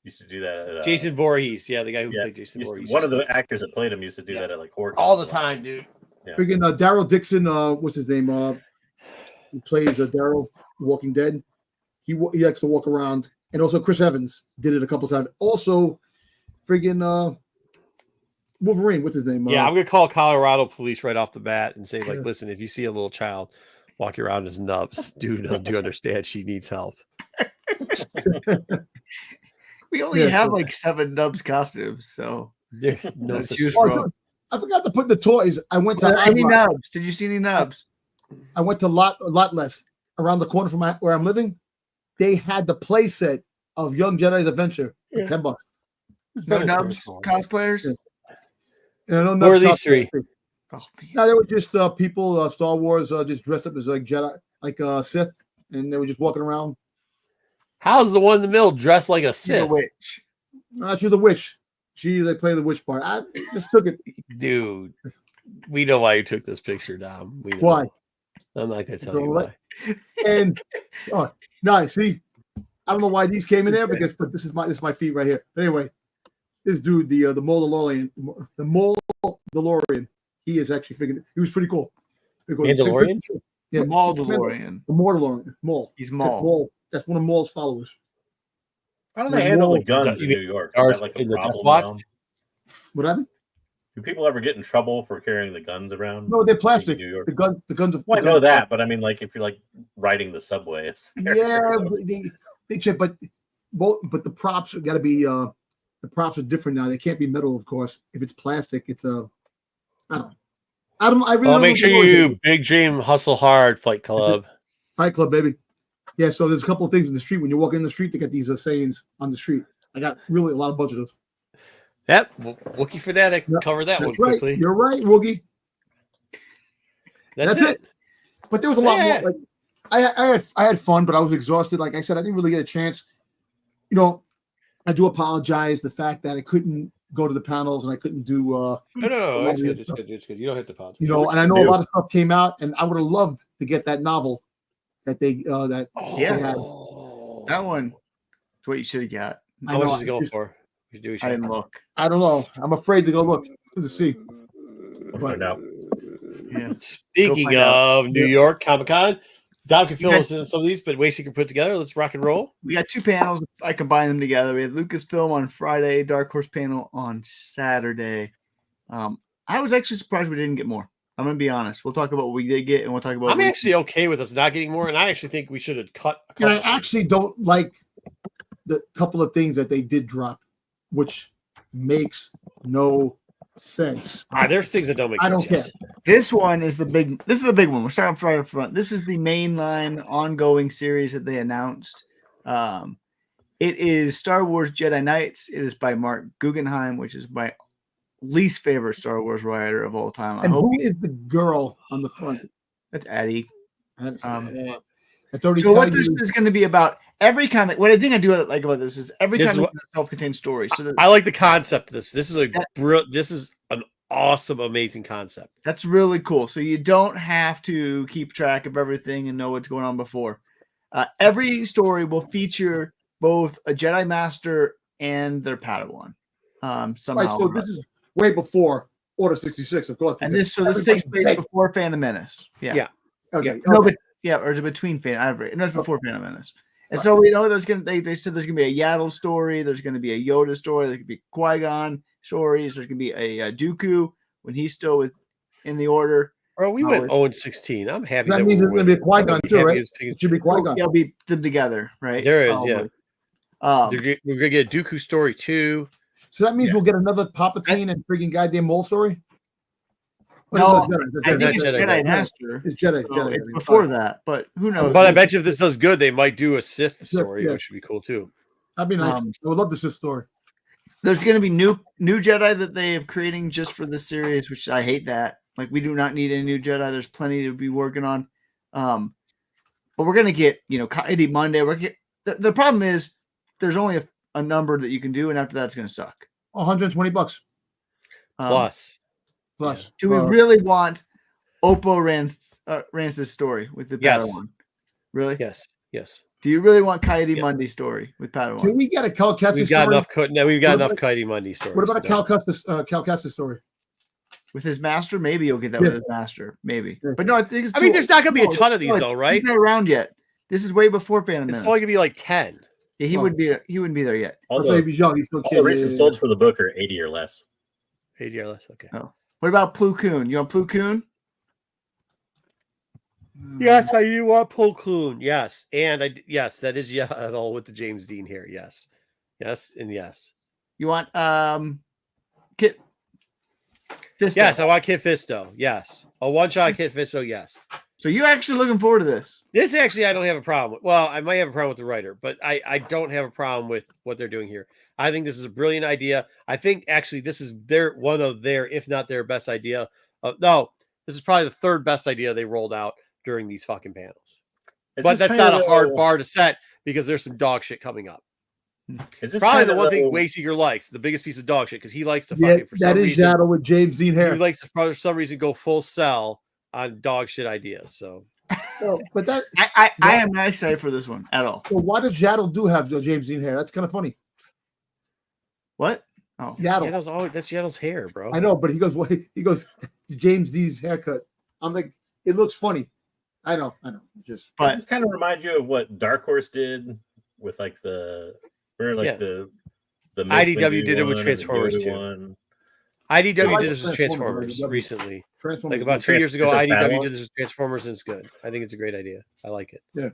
Used to do that. Jason Voorhees, the guy who played Jason Voorhees. One of the actors that played him used to do that at like horror all the time, dude. Yeah. Freaking Daryl Dixon, what's his name? Who plays Daryl Walking Dead. He likes to walk around, and also Chris Evans did it a couple times. Also, friggin' Wolverine, what's his name? I'm gonna call Colorado police right off the bat and say, like, listen, if you see a little child walking around as nubs, do understand she needs help. We only have like 7 nubs costumes, so there's no I forgot to put the toys. I went to any nubs. Did you see any nubs? I went to lot less around the corner from where I'm living. They had the play set of Young Jedi's Adventure for $10. No nubs cosplayers. Yeah, no nubs. Or at least 3. Oh, no, they were just people. Star Wars just dressed up as like Jedi, like Sith, and they were just walking around. How's the one in the middle dressed like a Sith? She's a witch. She's a witch. They play the witch part. I just took it. Dude, we know why you took this picture, Dom. We know. Why? I'm not going to tell you why. And nice. See, I don't know why these came in there but this is my feet right here. But anyway, this dude, the Mandalorian, he is actually figuring. He was pretty cool. Mandalorian? Yeah, Mandalorian. The Mandalorian. Maul. He's Maul. That's one of Maul's followers. How do they handle the guns in New York? Is that like a problem now? What happened? Do people ever get in trouble for carrying the guns around? No, they're plastic. New York? The guns. Well, I know that, but I mean, like if you're like riding the subway, they check, but the props got to be. The props are different now. They can't be metal, of course. If it's plastic, it's I really don't make sure you big dream, hustle hard, Fight Club. Fight Club, baby. Yeah, so there's a couple of things in the street. When you walk in the street, they got these sayings on the street. I got really a lot of budget of. Yep, Wookiee Fanatic. Yep. Cover that one quickly. You're right, Wookie. That's it. But there was a lot more. Like, I had fun, but I was exhausted. Like I said, I didn't really get a chance. You know, I do apologize the fact that I couldn't go to the panels and I couldn't do. No, it's good. It's good. You don't have to apologize. You know, and I know a lot of stuff came out, and I would have loved to get that novel that they that one. That's what you should have got. How much is it going for? I didn't look. I don't know. I'm afraid to go look to see. Find out. Yeah. Speaking of New York Comic Con, Dom can fill us in some of these, but ways you can put together. Let's rock and roll. We got 2 panels. I combined them together. We had Lucasfilm on Friday, Dark Horse panel on Saturday. I was actually surprised we didn't get more. I'm going to be honest. We'll talk about what we did get, and we'll talk about. I'm actually okay with us not getting more, and I actually think we should have cut. And I actually don't like the couple of things that they did drop, which makes no sense. There's things that don't make sense. I don't care. This one is the big. This is the big one. We're starting right up front. This is the mainline ongoing series that they announced. It is Star Wars Jedi Knights. It is by Mark Guggenheim, which is my least favorite Star Wars writer of all time. And who is the girl on the front? That's Addie. So what this is going to be about? Every comic. What I think I do like about this is every comic is a self-contained story. So I like the concept of this. This is an awesome, amazing concept. That's really cool. So you don't have to keep track of everything and know what's going on before. Every story will feature both a Jedi Master and their Padawan. Somehow. Right, so this is way before Order 66, of course. And this takes place before Phantom Menace. Yeah. Okay. No, but or is it between Phantom? No, it's before Phantom Menace. And so we know they said there's gonna be a Yaddle story, there's gonna be a Yoda story, there could be Qui-Gon stories, there's gonna be a Dooku when he's still in the Order. Oh, we went 0-16. I'm happy. That means it's gonna be a Qui-Gon too, right? It should be Qui-Gon. They'll be them together, right? There is, yeah. We're gonna get a Dooku story too. So that means we'll get another Palpatine and freaking goddamn Maul story. No, Jedi. I think it's Jedi Master. It's Jedi. So Jedi. it's before that, but who knows? But I bet you if this does good, they might do a Sith story, yeah. which would be cool too. That'd be nice. I would love the Sith story. There's going to be new Jedi that they have creating just for this series, which I hate that. Like, we do not need any new Jedi. There's plenty to be working on. But we're going to get, Coyote Monday. The problem is there's only a number that you can do, and after that, it's going to suck. $120 Plus. Do we really want Oppo Rance's story with the Padawan? Really? Yes. Do you really want Coyote Monday story with Padawan? Can we get a Cal Kestis story? We've got enough Coyote Monday stories. What about a Cal Kestis story? With his master? Maybe you'll get that with his master. Maybe. But no, I think there's not going to be a ton of these, though, right? He's not around yet. This is way before Phantom Menace. It's only going to be like 10. Yeah, he wouldn't be there yet. Also, he's young. He's still all the recent solds for the book are 80 or less. 80 or less, okay. Oh. What about Plo Koon? You want Plo Koon? Yes, I do want Plo Koon. Yes. And that is all with the James Dean here. Yes. Yes, and yes. You want Kit Fisto? Yes, I want Kit Fisto. Yes. A one-shot Kit Fisto, yes. So you're actually looking forward to this? This actually I don't have a problem with. Well, I might have a problem with the writer, but I don't have a problem with what they're doing here. I think this is a brilliant idea. I think actually this is one of their, if not their best idea. No, this is probably the third best idea they rolled out during these fucking panels. But that's not a hard bar to set because there's some dog shit coming up. Is this probably the one thing Wayseeker likes, the biggest piece of dog shit, because he likes to fucking for some reason. That is Yaddle with James Dean hair. He likes to for some reason go full sell on dog shit ideas. So but that I am not excited for this one at all. Well, why does Yaddle do have James Dean hair? That's kind of funny. What? Oh, Yaddle. That's Yaddle's hair, bro. I know, but he goes James Dean's haircut. I'm like, it looks funny. I know. But this kind of reminds you of what Dark Horse did with like the IDW did it with Transformers too. IDW did this with Transformers recently. Like about 2 years ago, IDW did this with Transformers, and it's good. I think it's a great idea. I like it. Yeah,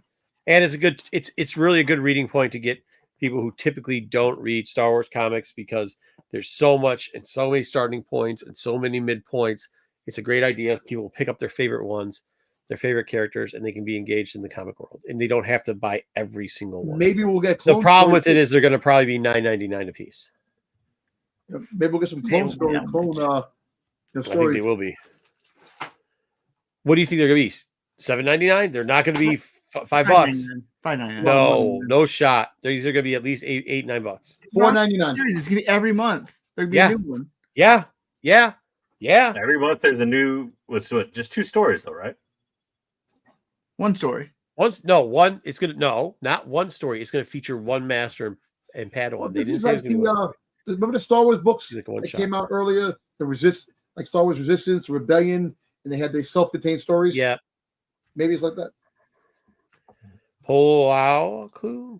and it's really a good reading point to get people who typically don't read Star Wars comics because there's so much and so many starting points and so many midpoints. It's a great idea. People pick up their favorite ones, their favorite characters, and they can be engaged in the comic world. And they don't have to buy every single one. Maybe we'll get the problem with it is they're going to probably be $9.99 a piece. Maybe we'll get some clone stories. I think they will be. What do you think they're going to be? $7.99? They're not going to be $5. $5.99. No shot. These are going to be at least $8, $9. $4.99. It's going to be every month. There'll be a new one. Yeah. Every month there's a new. Just 2 stories though, right? One story. Not one story. It's going to feature one master and Padawan. They didn't say it was going to be one story. Remember the Star Wars books that came out earlier? Like Star Wars Resistance, Rebellion, and they had these self-contained stories. Yeah, maybe it's like that. Plo Koon.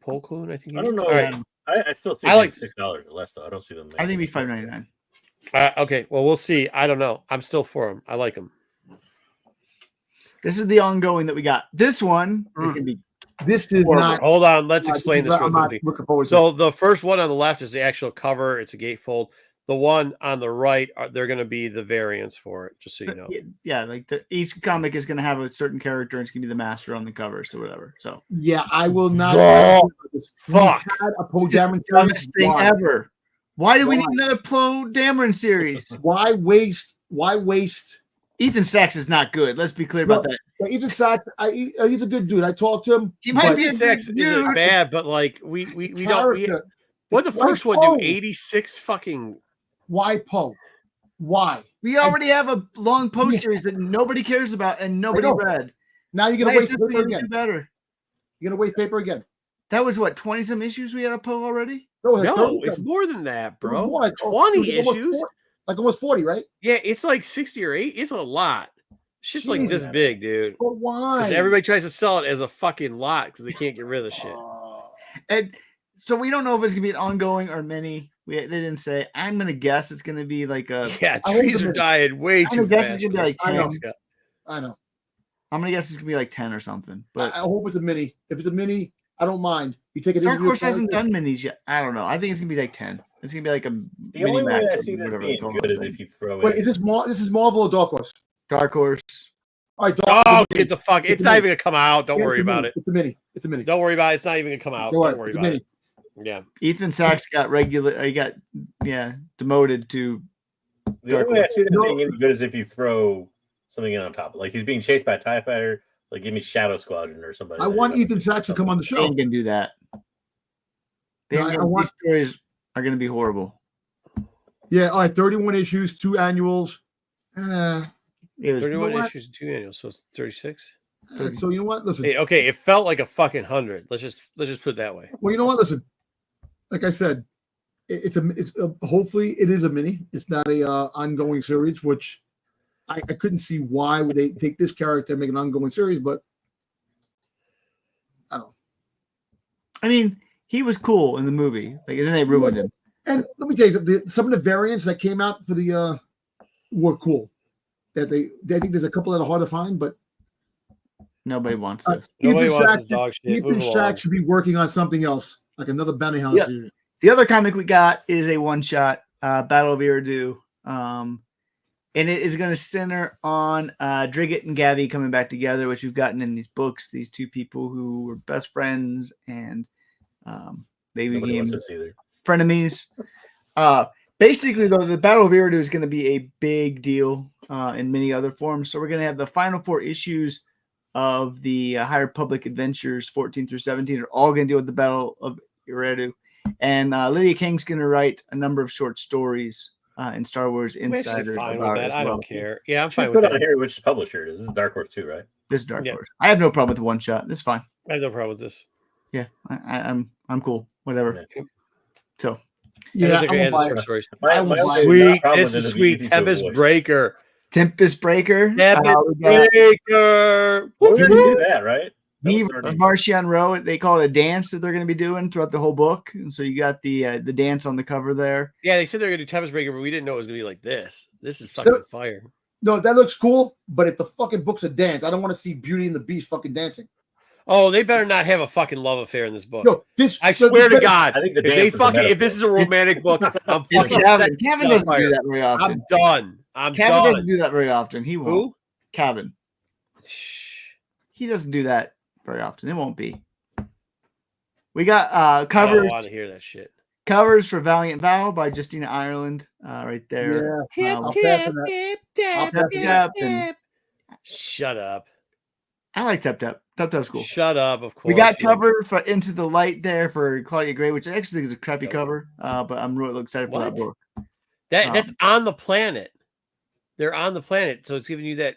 I think. I don't know. Right. I still think like $6 or less though. I don't see them. I think it'd be $5.99. Okay, well we'll see. I don't know. I'm still for them. I like them. This is the ongoing that we got. This one is going to be. This is not. Hold on. Let's explain this real quickly. So the first one on the left is the actual cover. It's a gatefold. The one on the right, they're going to be the variants for it, just so you know. Yeah, like each comic is going to have a certain character, and it's going to be the master on the cover, so whatever. So yeah, I will not. Fuck. A Poe Dameron series thing ever. Why do we need another Poe Dameron series? Why waste? Ethan Sachs is not good. Let's be clear about that. Yeah, Ethan Sachs, he's a good dude. I talked to him. He might be. Ethan Sachs isn't bad, but like we don't. What the first one do? 86 fucking. Why Poe? Why? We already have a long Poe series that nobody cares about and nobody read. Now you're gonna waste paper again. Better. You're gonna waste paper again. That was what 20-some issues we had a Poe already. No, it's more than that, bro. Like 20 issues. Like almost 40, right? Yeah, it's like 60 or 8. It's a lot. Shit's like this big, dude. But why? Because everybody tries to sell it as a fucking lot because they can't get rid of the shit. And so we don't know if it's gonna be an ongoing or mini. They didn't say. I'm gonna guess it's gonna be like a. Yeah, trees are dying way too fast. I guess it's gonna be like 10. I know. I'm gonna guess it's gonna be like 10 or something. But I hope it's a mini. If it's a mini, I don't mind. You take it. Dark Horse hasn't done minis yet. I don't know. I think it's gonna be like 10. It's gonna be like a the only way I see this being good is if you throw it. Wait, is this Marvel or Dark Horse? Dark Horse. All right, get the fuck! It's not even gonna come out. Don't worry about it. It's a mini. It's a mini. Don't worry about it. It's not even gonna come out. Don't worry about it. Yeah. Ethan Sachs got demoted to. The only way I see that being any good is if you throw something in on top. Like he's being chased by a TIE fighter. Like give me Shadow Squadron or somebody. I want Ethan Sachs to come on the show. They can do that. These stories are going to be horrible. Yeah, all right. 31 issues, 2 annuals. 31 issues and 2 annuals, so it's 36. So you know what? Listen. Hey, okay, it felt like a fucking 100. Let's just put it that way. Well, you know what? Listen. Like I said, it's hopefully it is a mini. It's not a ongoing series, which I couldn't see why would they take this character and make an ongoing series, but I don't know. I mean, he was cool in the movie. Like, and then they ruined him. And let me tell you something. Some of the variants that came out for the were cool. I think there's a couple that are hard to find, but nobody wants this. Nobody wants this dog shit. Ethan Sachs should be working on something else, like another bounty hunter. Yeah. The other comic we got is a one-shot, Battle of Eridu. And it is going to center on Drigget and Gavi coming back together, which we've gotten in these books. These two people who were best friends, and they became frenemies. Basically, though, the Battle of Eridu is going to be a big deal in many other forms. So we're going to have the final 4 issues of the High Republic Adventures 14 through 17 are all going to deal with the Battle of Eridu. And Lydia King's going to write a number of short stories in Star Wars Insider. About that. I don't care. Yeah, I'm fine with that. Here, which publisher it is. This is Dark Horse too, right? This is Dark Horse. I have no problem with the one shot. This is fine. I have no problem with this. Yeah, I'm cool. Whatever. Yeah. So yeah, sweet. This is sweet. Tempest Breaker. Tempest Breaker. Tempest Breaker. We're gonna do that, right? Martian Row, they call it a dance that they're going to be doing throughout the whole book, and so you got the dance on the cover there. Yeah, they said they're going to do Tempest Breaker, but we didn't know it was going to be like this. This is fucking fire. No, that looks cool, but if the fucking book's a dance, I don't want to see Beauty and the Beast fucking dancing. Oh, they better not have a fucking love affair in this book. No, I swear to God, I think if this is a romantic book, I'm fucking Kevin doesn't do that very often. I'm done. Kevin doesn't do that very often. He won't. Who? Kevin. He doesn't do that very often. It won't be. We got covers. I don't want to hear that shit. Covers for Valiant Vow by Justina Ireland, right there. Yeah. Shut up. I like Tep Tep. Tep Tep's cool. Shut up. Of course. We got cover for Into the Light there for Claudia Gray, which I actually think is a crappy cover. But I'm really excited for that book. That's on the planet. They're on the planet, so it's giving you that.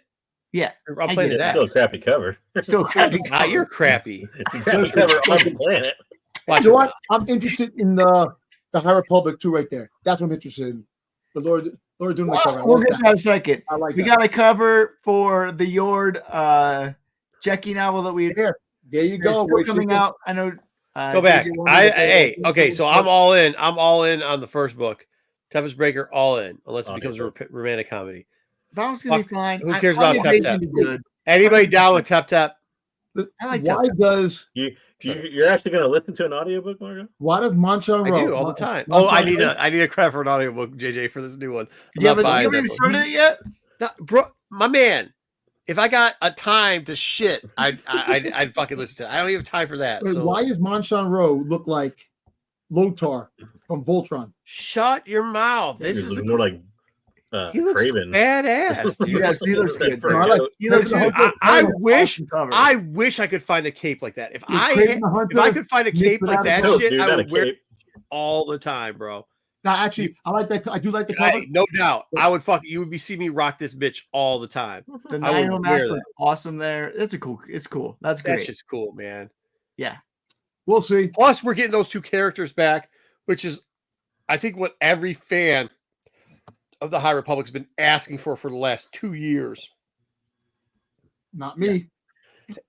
Yeah, I'm playing it's still a crappy cover. Still crappy cover. You're crappy. It's a crappy cover on the planet. You know what? I'm interested in the High Republic too, right there. That's what I'm interested in. The Lord doing the cover. We'll get to that in a second. I like. We got a cover for the Yord Jackie novel that we. There you go. Still coming out. I know. Go back. Okay. So I'm all in. I'm all in on the first book, Tempest Breaker. All in, unless it becomes a romantic comedy. That was gonna be fine. Who cares about Tep Tep? Anybody down with Tep Tep? I like why Tep-Tep. Does you're actually going to listen to an audiobook, Margo? Why does Manchan Row? I do all the time. I need a credit for an audiobook, JJ, for this new one. You haven't even started it yet, bro. My man, if I got a time to shit, I'd fucking listen to it. I don't even have time for that. Wait, why does Manchan Row look like Lothar from Voltron? Shut your mouth. This is more like. He looks Craven. badass. Dude. Yes, he looks good. I wish I could find a cape like that. If I could find a cape like that shit, I would wear it all the time, bro. No, actually, I like that. I do like the cover. No doubt. I would you would see me rock this bitch all the time. The Nihil mask looks awesome there. It's cool. That's great. That shit's cool, man. Yeah. We'll see. Plus, we're getting those 2 characters back, which is, I think, what every fan of the High Republic's been asking for the last 2 years. Not me.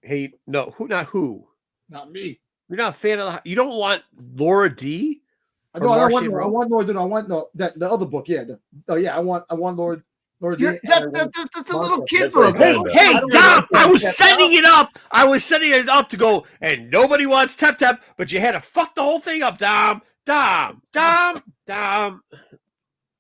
Hey, no, not who? Not me. You're not a fan of you don't want Laura D? No, I want the other book. Yeah. I want Lord. Or that's a little kid book. Hey, Dom, I was setting it up. I was setting it up to go, and nobody wants Tep Tep, but you had to fuck the whole thing up, Dom.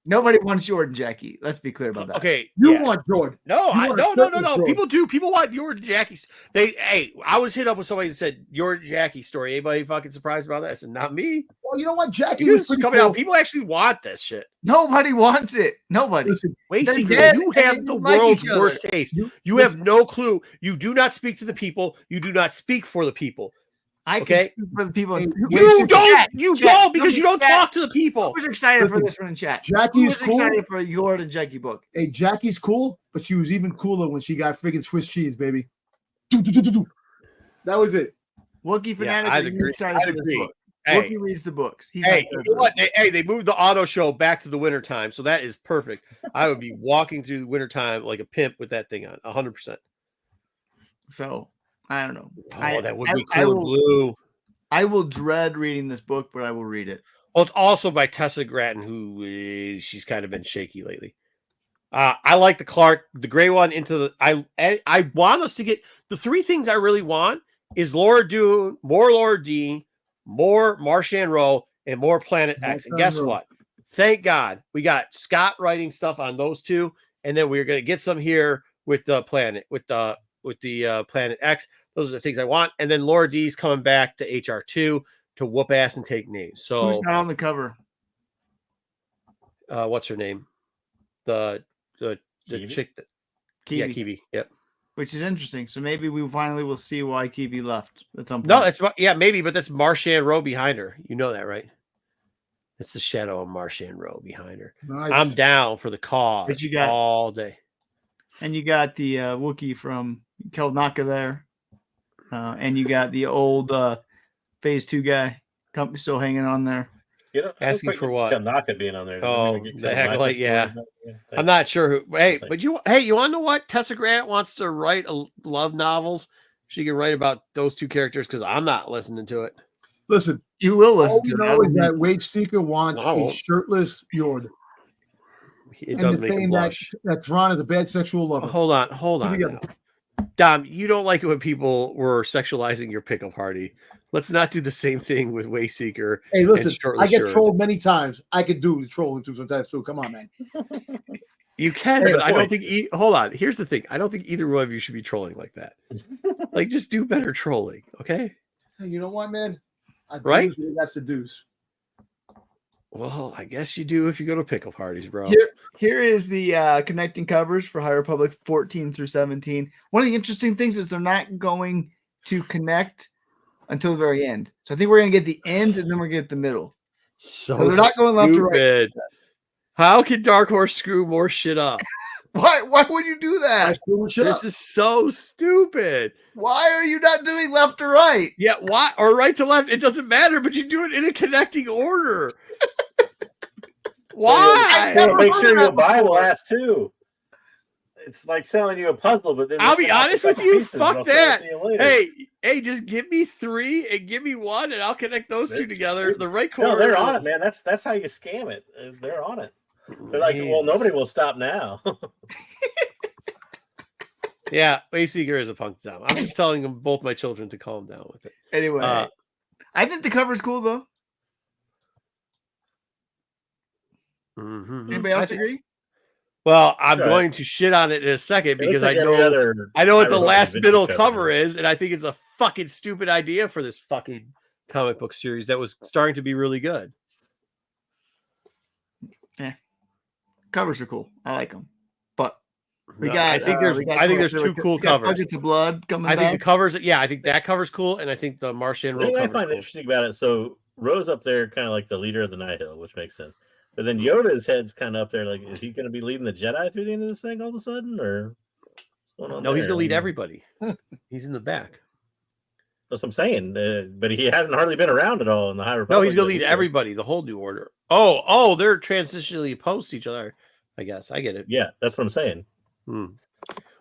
Nobody wants Jordan, Jackie. Let's be clear about that. Okay, you want Jordan? No, no. Jordan. People do. People want Jordan Jackie's. I was hit up with somebody that said Jordan Jackie story. Anybody fucking surprised about that? I said, not me. Well, you know what, Jackie was coming out. People actually want this shit. Nobody wants it. Nobody. Listen, Wayseeker, you have the world's worst taste. You have no clue. You do not speak to the people. You do not speak for the people. I can speak for the people. You don't because you don't talk to the people. Who's excited for this one in chat? Jackie's cool. Excited for your Jackie book. Hey, Jackie's cool, but she was even cooler when she got freaking Swiss cheese, baby. That was it. Wookie Fanatic, I'd agree. Wookie reads the books. You know what? They moved the auto show back to the winter time, so that is perfect. I would be walking through the winter time like a pimp with that thing on, 100%. So I don't know. That would be cool. Blue. I will dread reading this book, but I will read it. Well, it's also by Tessa Gratton, who she's kind of been shaky lately. I like the gray one into the. I want us to get the three things I really want is Laura Dune, more Laura Dean, more Marchand Rowe, and more Planet X. And guess what? Thank God we got Scott writing stuff on those two, and then we're going to get some here with the Planet Planet X. Those are the things I want. And then Laura D's coming back to HR2 to whoop ass and take names. So who's not on the cover? What's her name? The chick that Kiwi. Yep. Which is interesting. So maybe we finally will see why Kiwi left at some point. No, that's maybe, but that's Marchand Rowe behind her. You know that, right? That's the shadow of Marchand Rowe behind her. Nice. I'm down for the cause all day. And you got the Wookiee from Kelnaka there. And you got the old Phase 2 guy still hanging on there. Asking for what? Kelnaka being on there. Oh, the heck, yeah. I'm not sure who. Hey, but you want to know what? Tessa Grant wants to write love novels. She can write about those two characters because I'm not listening to it. Listen, you will listen to it. All we know is that Wage Seeker wants a shirtless Yord. It does make him blush. That Thrawn is a bad sexual lover. Hold on. Now. Dom, you don't like it when people were sexualizing your pickup party. Let's not do the same thing with Wayseeker. Hey, listen, I get trolled many times. I could do the trolling too sometimes too. Come on, man. You can, but I don't think. Hold on. Here's the thing. I don't think either one of you should be trolling like that. Like, just do better trolling, okay? Hey, you know what, man? Right? That's the deuce. Well, I guess you do if you go to pickle parties, bro. Here is the connecting covers for High Republic 14 through 17. One of the interesting things is they're not going to connect until the very end. So I think we're going to get the ends and then we're going to get the middle. So they're not going left to right. How can Dark Horse screw more shit up? Why would you do that? This is so stupid. Why are you not doing left to right? Yeah, why? Or right to left. It doesn't matter, but you do it in a connecting order. Why? So make sure you buy the last two. It's like selling you a puzzle, but then I'll be honest with you. Fuck that. Hey, just give me 3 and give me 1, and I'll connect those two together. The right corner. No, they're on it, man. That's how you scam it. They're on it. They're like, well, nobody will stop now. Yeah, Wayseeker is a punk down. I'm just telling them, both my children, to calm down with it. Anyway, I think the cover's cool though. Mm-hmm. Anybody else agree? Well, I'm going to shit on it in a second because I know what the last middle cover is, and I think it's a fucking stupid idea for this fucking comic book series that was starting to be really good. Yeah, covers are cool. I like them, but I think there's two cool covers. Buckets of Blood coming. I think the covers. Yeah, I think that cover's cool, and I think the Marchand Rowe. What I find interesting about it, so Rowe's up there, kind of like the leader of the Night Hill, which makes sense. But then Yoda's head's kind of up there. Like, is he going to be leading the Jedi through the end of this thing all of a sudden, or what's going on? No, he's going to lead everybody. He's in the back. That's what I'm saying. But he hasn't hardly been around at all in the High Republic. No, he's going to lead everybody, the whole New Order. Oh, they're transitionally post each other. I guess I get it. Yeah, that's what I'm saying. Well,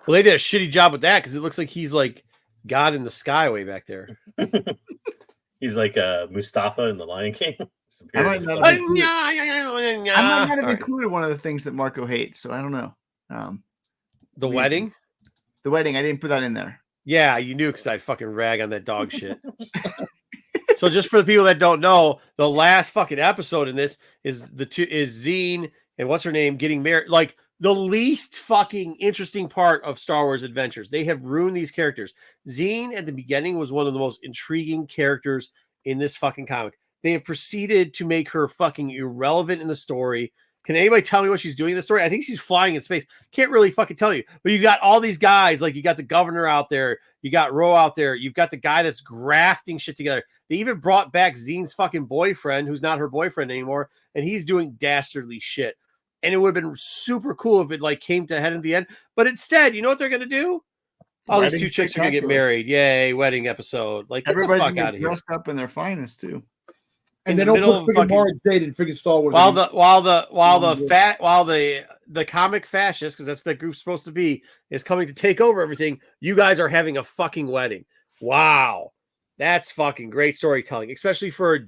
they did a shitty job with that because it looks like he's like God in the sky way back there. He's like Mustafa in The Lion King. I might not have included one of the things that Marco hates, so I don't know. The wedding? The wedding. I didn't put that in there. Yeah, you knew because I'd fucking rag on that dog shit. So just for the people that don't know, the last fucking episode in this is Zine and what's her name getting married. Like the least fucking interesting part of Star Wars Adventures. They have ruined these characters. Zine at the beginning was one of the most intriguing characters in this fucking comic. They have proceeded to make her fucking irrelevant in the story. Can anybody tell me what she's doing in the story? I think she's flying in space. Can't really fucking tell you. But you got all these guys, like you got the governor out there, you got Ro out there, you've got the guy that's grafting shit together. They even brought back Zine's fucking boyfriend, who's not her boyfriend anymore, and he's doing dastardly shit. And it would have been super cool if it like came to head in the end. But instead, you know what they're gonna do? Oh, these two chicks are gonna get married. Yay, wedding episode. Like everybody's the fuck out of here. Dressed up in their finest too. And they don't put freaking Mara Jade in freaking Star Wars. While the comic fascists, because that's what that group's supposed to be, is coming to take over everything. You guys are having a fucking wedding. Wow, that's fucking great storytelling, especially for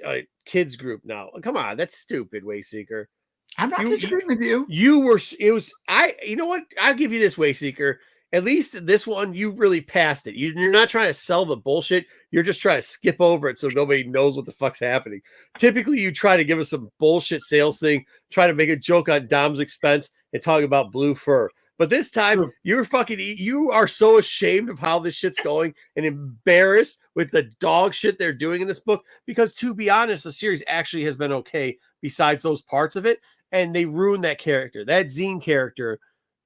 a kids group. Now, come on, that's stupid, Wayseeker. I'm not disagreeing with you. You know what? I'll give you this, Wayseeker. At least this one, you really passed it. You're not trying to sell the bullshit. You're just trying to skip over it so nobody knows what the fuck's happening. Typically, you try to give us some bullshit sales thing, try to make a joke on Dom's expense and talk about blue fur. But this time, you are so ashamed of how this shit's going and embarrassed with the dog shit they're doing in this book. Because to be honest, the series actually has been okay besides those parts of it. And they ruined that character, that Zine character,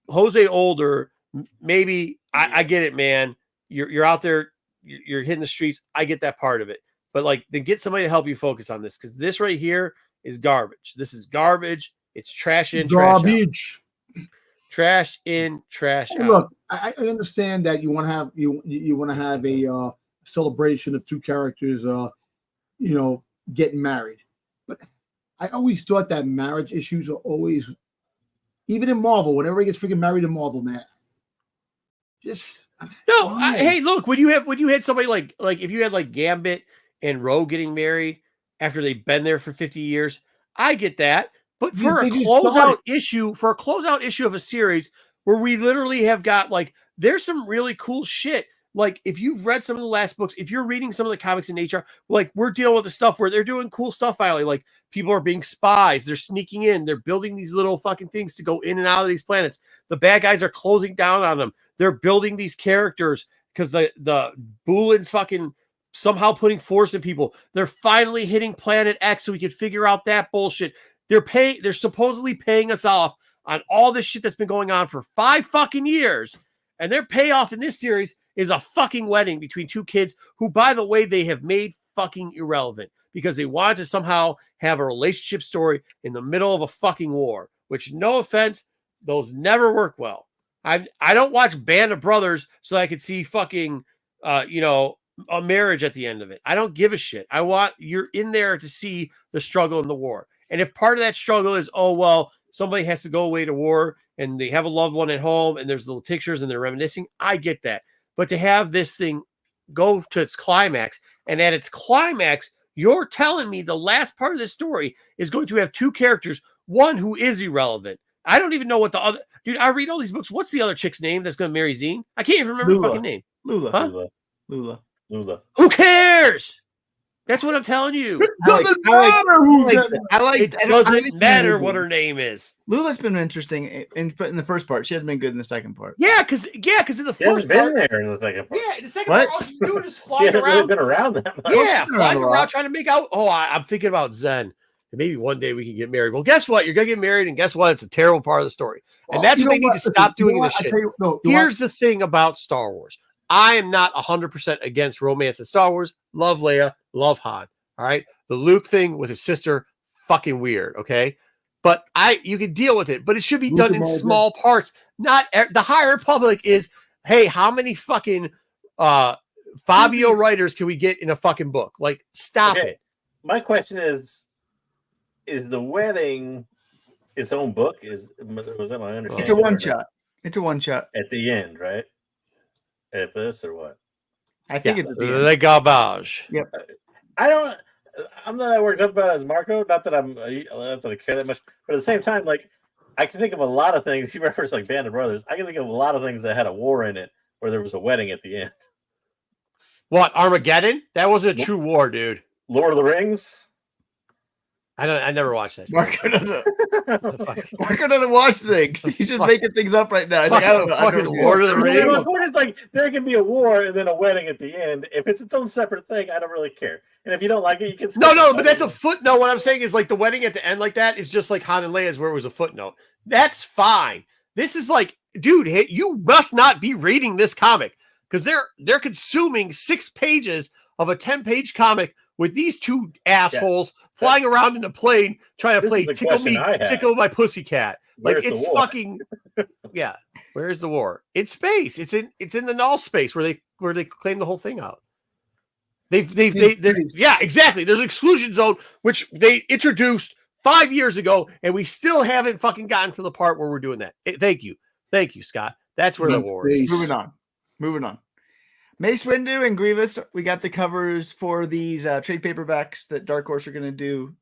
Jose Older. Maybe I get it, man. You're out there, you're hitting the streets. I get that part of it, but like, then get somebody to help you focus on this because this right here is garbage. This is garbage. It's trash in, garbage. Trash in, trash out. Look, I understand that you want to have you want to have a celebration of two characters, getting married, but I always thought that marriage issues are always, even in Marvel, whenever he gets freaking married in Marvel, man. Hey, look, when you had somebody like if you had like Gambit and Rogue getting married after they've been there for 50 years, I get that. But for a closeout issue of a series where we literally have got like, there's some really cool shit. Like if you've read some of the last books, if you're reading some of the comics in nature, like we're dealing with the stuff where they're doing cool stuff finally. Like people are being spies, they're sneaking in, they're building these little fucking things to go in and out of these planets. The bad guys are closing down on them. They're building these characters because the Bulan's fucking somehow putting force in people. They're finally hitting Planet X so we can figure out that bullshit. They're supposedly paying us off on all this shit that's been going on for 5 fucking years. And their payoff in this series is a fucking wedding between two kids who, by the way, they have made fucking irrelevant because they wanted to somehow have a relationship story in the middle of a fucking war, which, no offense, those never work well. I don't watch Band of Brothers so I could see fucking, a marriage at the end of it. I don't give a shit. You're in there to see the struggle in the war. And if part of that struggle is, somebody has to go away to war and they have a loved one at home and there's little pictures and they're reminiscing, I get that. But to have this thing go to its climax, and at its climax, you're telling me the last part of the story is going to have two characters, one who is irrelevant. I don't even know what the other dude. I read all these books. What's the other chick's name that's going to marry Zine? I can't even remember the fucking name. Lula. Huh? Lula. Who cares? That's what I'm telling you. It doesn't matter. It doesn't matter what her name is. Lula's been interesting, but in the first part, she hasn't been good in the second part. Yeah, because in the first part, there in the second part. Yeah, in the second part, all she's doing is flying around. Really been around that much. Yeah, flying around trying to make out. Oh, I'm thinking about Zen. And maybe one day we can get married. Well, guess what? You're gonna get married, and guess what? It's a terrible part of the story, and that's what they need to stop doing this shit. Here's the thing about Star Wars. I am not 100% against romance in Star Wars. Love Leia, love Han. All right. The Luke thing with his sister, fucking weird. Okay. But you can deal with it, but it should be done in small parts. Not the High Republic is, hey, how many fucking Fabio writers can we get in a fucking book? Like, stop it. My question is the wedding its own book? Was that my understanding? It's a one shot. It's a one shot. At the end, right? At this or what? I think it's the garbage. Yep. I'm not that worked up about it as Marco. Not that I care that much, but at the same time, like I can think of a lot of things. You referenced like Band of Brothers. I can think of a lot of things that had a war in it, where there was a wedding at the end. What, Armageddon? That wasn't a true war, dude. Lord of the Rings. I never watched that. Marco doesn't watch things. He's just making things up right now. He's like, I don't know. Fucking Lord of the Rings. The point is like there can be a war and then a wedding at the end. If it's its own separate thing, I don't really care. And if you don't like it, you can skip No, it. but that's a footnote. What I'm saying is like the wedding at the end like that is just like Han and Leia's where it was a footnote. That's fine. This is like, dude, you must not be reading this comic because they're consuming 6 pages of a 10-page comic with these two assholes flying around in a plane trying to play tickle my pussycat. Like it's fucking yeah. Where's the war? It's space. It's in the null space where they claim the whole thing out. Yeah, exactly. There's an exclusion zone which they introduced 5 years ago, and we still haven't fucking gotten to the part where we're doing that. Thank you, Scott. That's where the war is. Moving on. Mace Windu and Grievous, we got the covers for these trade paperbacks that Dark Horse are going to do,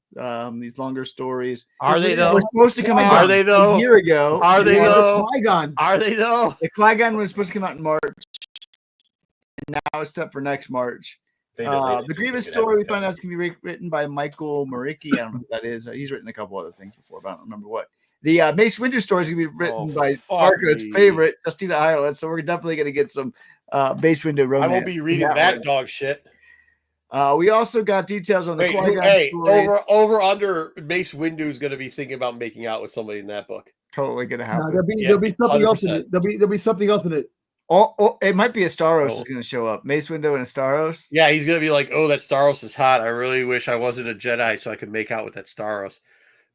these longer stories. Are they, though? We're supposed to come out Are they, though? a year ago. Are they, though? Qui-Gon. Are they, though? The Qui-Gon was supposed to come out in March, and now it's set for next March. The Grievous story, we found out, is going to be written by Michael Maricki. I don't know who that is. He's written a couple other things before, but I don't remember what. The Mace Windu story is going to be written by Marco's favorite, Justina Ireland, so we're definitely going to get some Mace Windu romance. I won't be reading that dog shit. We also got details on the Qui-Gon story. Over under Mace Windu is going to be thinking about making out with somebody in that book. Totally going to happen. There'll be something 100%. Else in it. There'll be something else in it. Oh, it might be Astaros is going to show up. Mace Windu and Astaros. Yeah, he's going to be like, oh, that Staros is hot. I really wish I wasn't a Jedi so I could make out with that Staros.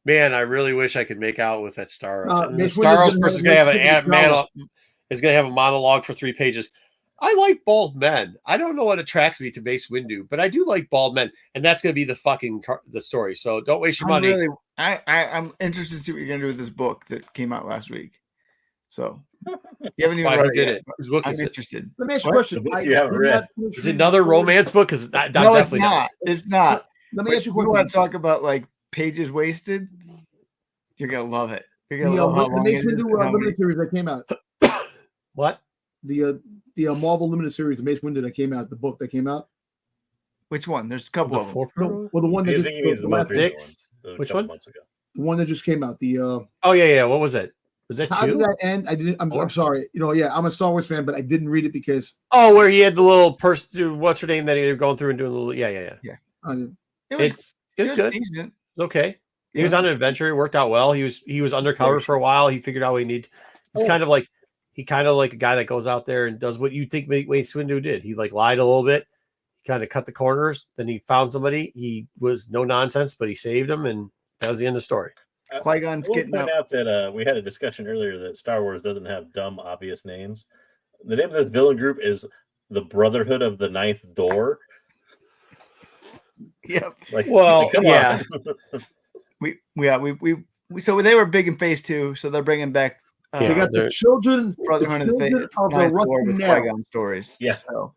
Man, I really wish I could make out with that Staros. The Staros person is going to have a monologue for 3 pages. I like bald men. I don't know what attracts me to Mace Windu, but I do like bald men, and that's going to be the story. So don't waste your money. I'm interested to see what you're going to do with this book that came out last week. So you haven't even read it. I'm interested. Let me ask you a question. You haven't read? Is it another romance book? Because no, it's not. It's not. Let me ask you a question. You want to talk about like pages wasted? You're gonna love it. You're gonna love how long the Mace Windu limited series that came out. What? The Marvel limited series, the Mace Windu that came out, the book that came out. Which one? There's a couple of them. No, well, the one that Which one? The one that just came out. Oh yeah. What was it? Was that how 2? did that end? I didn't. I'm sorry. I'm a Star Wars fan, but I didn't read it because. Oh, where he had the little person. What's her name? That he was going through and doing a little. Yeah. It was good. Decent. It's okay. He was on an adventure. It worked out well. He was undercover for a while. He figured out what he needed. He's kind of like a guy that goes out there and does what you think Mace Windu did. He like lied a little bit. He kind of cut the corners. Then he found somebody. He was no nonsense, but he saved him, and that was the end of the story. Qui-Gon's getting point out that we had a discussion earlier that Star Wars doesn't have dumb, obvious names. The name of this villain group is the Brotherhood of the Ninth Door. Yep. Come on. So they were big in Phase 2, so they're bringing back. They got the children Brotherhood of the Rusty Qui-Gon stories. Yeah. So.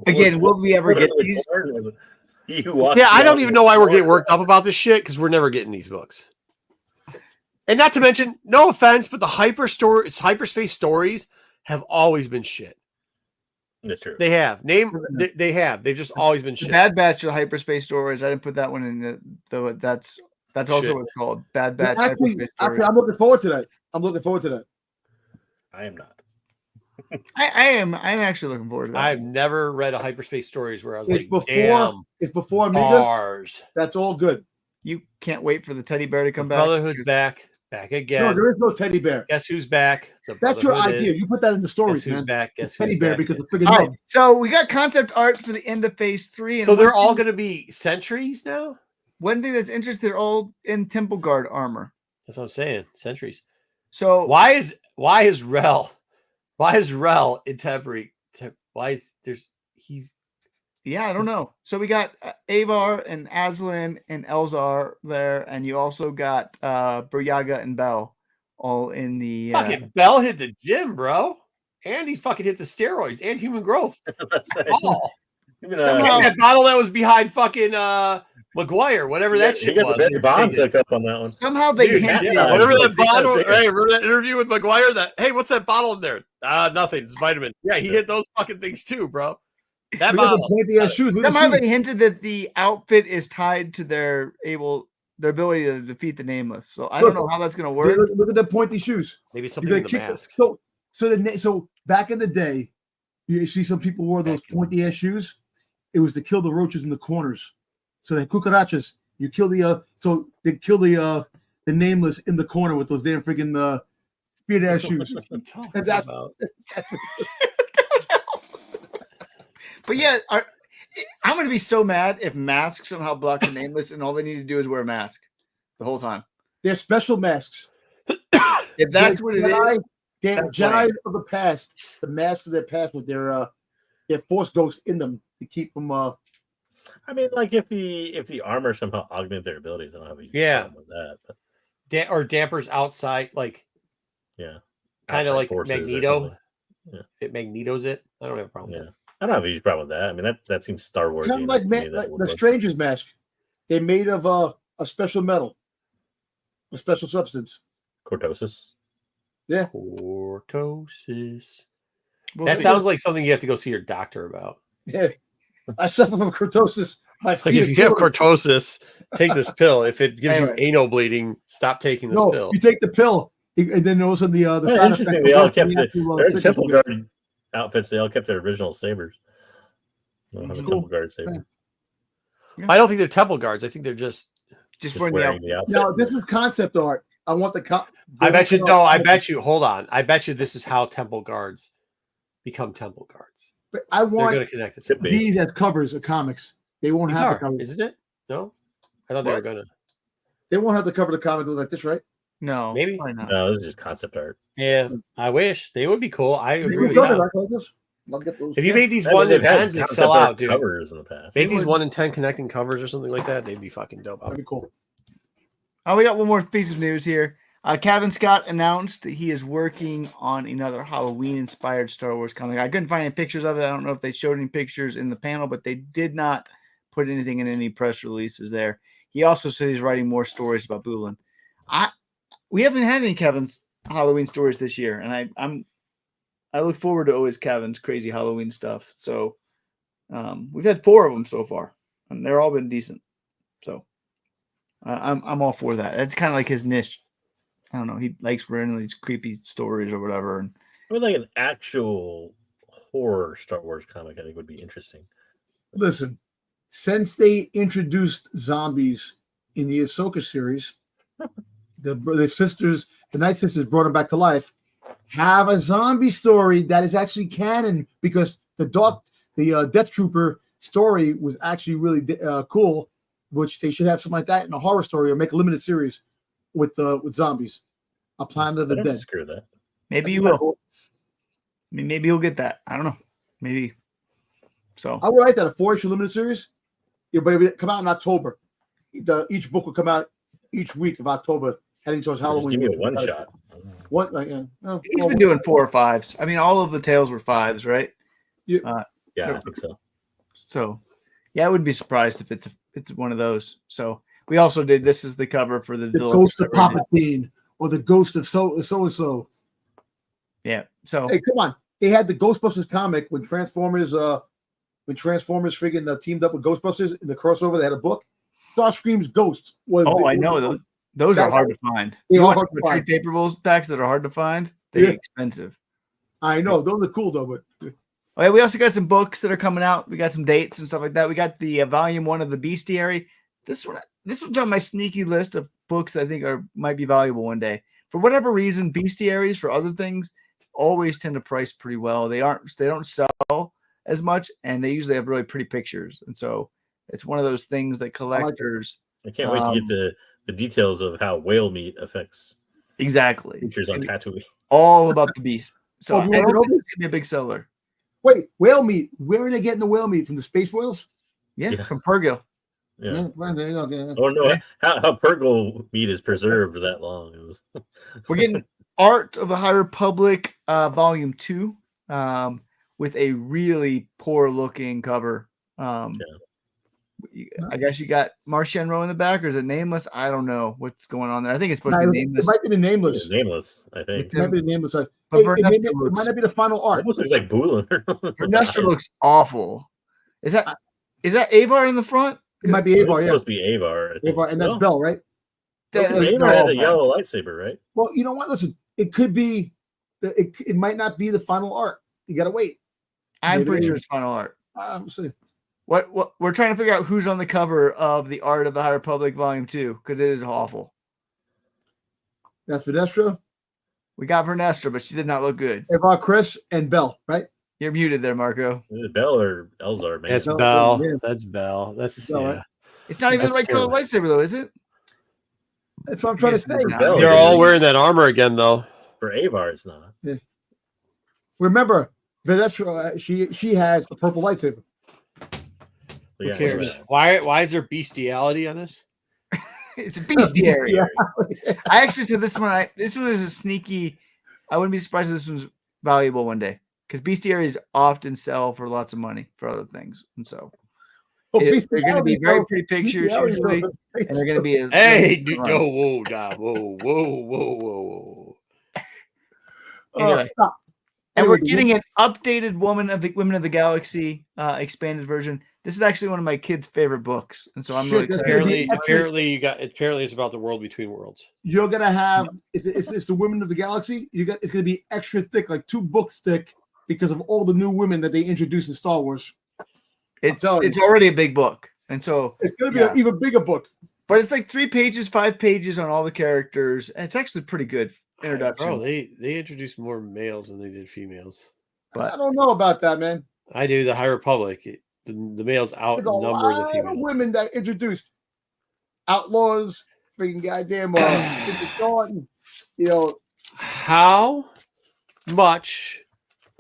Again, will we ever get these? I don't even know why we're getting worked up about this shit because we're never getting these books. And not to mention, no offense, but the hyperspace stories have always been shit. That's true. They have. They have. They've just always been shit. Bad Batch of hyperspace stories. I didn't put that one in that's also what it's called. Bad Batch. Actually, I'm looking forward to that. I am not. I'm actually looking forward to that. I've never read a hyperspace stories where I was it's before Mars. That's all good. You can't wait for the teddy bear to come back. Brotherhood's back again. No, there is no teddy bear. Guess who's back? That's your idea. You put that in the story. Guess who's back? Guess teddy who's bear back? Because it's friggin' all right, so we got concept art for the end of Phase 3. And so they're all going to be sentries now. One thing that's interesting, they're all in Temple Guard armor. That's what I'm saying. Sentries. So why is Rel in Temporary? Yeah, I don't know. So we got Avar and Aslan and Elzar there, and you also got Buryaga and Bell all in the. Fucking Bell hit the gym, bro, and he fucking hit the steroids and human growth. Somehow that bottle that was behind fucking McGuire, whatever that shit got was. The Bond took up on that one. Somehow they hinted. Whatever that bottle. Hey, remember that interview with McGuire? Hey, what's that bottle in there? Nothing. It's vitamin. Yeah, he hit those fucking things too, bro. That bottle. Somehow they hinted that the outfit is tied to their ability to defeat the Nameless. So I don't know how that's going to work. Look at the pointy shoes. Maybe something in the mask. So back in the day, you see some people wore those pointy ass shoes. It was to kill the roaches in the corners. So the cucarachas, you kill so they kill the Nameless in the corner with those damn freaking spear ass shoes. But yeah, I'm going to be so mad if masks somehow block the Nameless and all they need to do is wear a mask the whole time. They're special masks. If that's what it is. They're Jedi of the past. The masks of their past with their Force ghosts in them to keep them. I mean, like if the armor somehow augment their abilities, I don't have a problem with that. But... or dampers outside, like kind of like Magneto. Yeah. It Magnetos it. I don't have a problem. Yeah, I don't have a huge problem with that. I mean, that seems Star Wars. Kind of like the Stranger's mask. They're made of a special metal, a special substance. Cortosis. Yeah. Cortosis. That sounds like something you have to go see your doctor about. Yeah. I suffer from cortosis. Like if you have cortosis, take this pill. If it gives you anal bleeding, stop taking this pill. You take the pill, and then also the side effect. They all kept their Temple Guard outfits. They all kept their original sabers. They don't have a Temple Guard saber. Yeah. I don't think they're Temple Guards. I think they're just wearing the outfit. No, this is concept art. I want the. I bet you. No, I bet you. Hold on. I bet you this is how Temple Guards become Temple Guards. But I want to connect it these as covers of comics. They won't have the cover. Isn't it? No, I thought they were gonna. They won't have the cover of the comic like this, right? No, maybe. No, this is just concept art. Yeah, I wish they would be cool. I agree with that. If you made these 1 in 10s, they'd sell out, dude. Covers in the past. Make these 1 in 10 connecting covers or something like that. They'd be fucking dope. That'd be cool. Oh, we got one more piece of news here. Kevin Scott announced that he is working on another Halloween-inspired Star Wars comic. I couldn't find any pictures of it. I don't know if they showed any pictures in the panel, but they did not put anything in any press releases there. He also said he's writing more stories about Bulin. We haven't had any Kevin's Halloween stories this year, and I look forward to always Kevin's crazy Halloween stuff. So we've had 4 of them so far, and they're all been decent. So I'm all for that. It's kind of like his niche. I don't know. He likes writing these creepy stories or whatever. And I mean, like an actual horror Star Wars comic, I think would be interesting. Listen, since they introduced zombies in the Ahsoka series, the Night Sisters brought them back to life. Have a zombie story that is actually canon, because the Death Trooper story was actually really cool, which they should have something like that in a horror story or make a limited series with zombies. A Planet of the Dead. Screw that. Maybe you will. I mean, maybe you'll get that. I don't know. Maybe. So I would like that, a 4-issue limited series. Yeah, but it would come out in October. Each book will come out each week of October, heading towards Halloween. Give me a one shot. What? He's been doing 4 or 5s. I mean, all of the tales were 5s, right? Yeah, I think so. So, yeah, I wouldn't be surprised if it's one of those. So we also did. This is the cover for the Ghost of Palpatine or the Ghost of so and so. Yeah. So hey, come on! They had the Ghostbusters comic when Transformers friggin' teamed up with Ghostbusters in the crossover. They had a book. Starscream's Ghost was. Oh, I know those are hard to find. You want trade paper packs that are hard to find? They're expensive. I know those are cool though, but. Okay, we also got some books that are coming out. We got some dates and stuff like that. We got the volume 1 of the Bestiary. This one's on my sneaky list of books that I think might be valuable one day. For whatever reason, Bestiaries for other things always tend to price pretty well. They don't sell as much, and they usually have really pretty pictures. And so it's one of those things that collectors. I can't wait to get the details of how whale meat affects creatures on Tatooine. All about the beast. So I don't think it's gonna be a big seller. Wait, whale meat. Where are they getting the whale meat? From the space whales? Yeah. From Pergil. Yeah. Oh no! How Pergil meat is preserved that long? We're getting Art of the High Republic, Volume 2, with a really poor looking cover. I guess you got Martian Row in the back, or is it Nameless? I don't know what's going on there. I think it's supposed to be Nameless. It might be the Nameless. Nameless, I think. It might be the Nameless. But it might not be the final art. It almost looks like Boolin. Vernestra looks awful. Is that Avar in the front? It might be Avar. It's Yeah, supposed to be Avar. Avar, and that's Bell, right? Avar had a yellow lightsaber, right? Well, you know what? Listen, it could be. It might not be the final art. You gotta wait. I'm pretty sure it's final art. See. What we're trying to figure out who's on the cover of the Art of the High Republic Volume 2 because it is awful. That's Vernestra. We got Vernestra, but she did not look good. Avar, Chris, and Bell, right? You're muted there, Marco. Is it Bell or Elzar, man? That's Bell. That's Bell. That's Bell, yeah. right? It's not even the right color lightsaber, though, is it? That's what I'm trying to say. They're all wearing that armor again, though. For Avar, it's not. Yeah. Remember, Vernestra, she has a purple lightsaber. Who cares? Why is there bestiality on this? It's a bestiary. I actually said this one is a sneaky. I wouldn't be surprised if this one's valuable one day because bestiaries often sell for lots of money for other things, and so they're going to be very pretty pictures usually, and they're going to be. Whoa, Dom, whoa. Anyway. And we're getting an updated Women of the Galaxy expanded version. This is actually one of my kids' favorite books, and so I'm really excited. Apparently it's about the world between worlds. You're gonna have it's the Women of the Galaxy. It's gonna be extra thick, like 2 books thick, because of all the new women that they introduced in Star Wars. It's already a big book, and so it's gonna be an even bigger book. But it's like 3 pages, 5 pages on all the characters. And it's actually pretty good introduction. Bro, they introduced more males than they did females. But I don't know about that, man. I do. The High Republic, the males outnumber the females. Women that introduced outlaws, freaking goddamn, you know. How much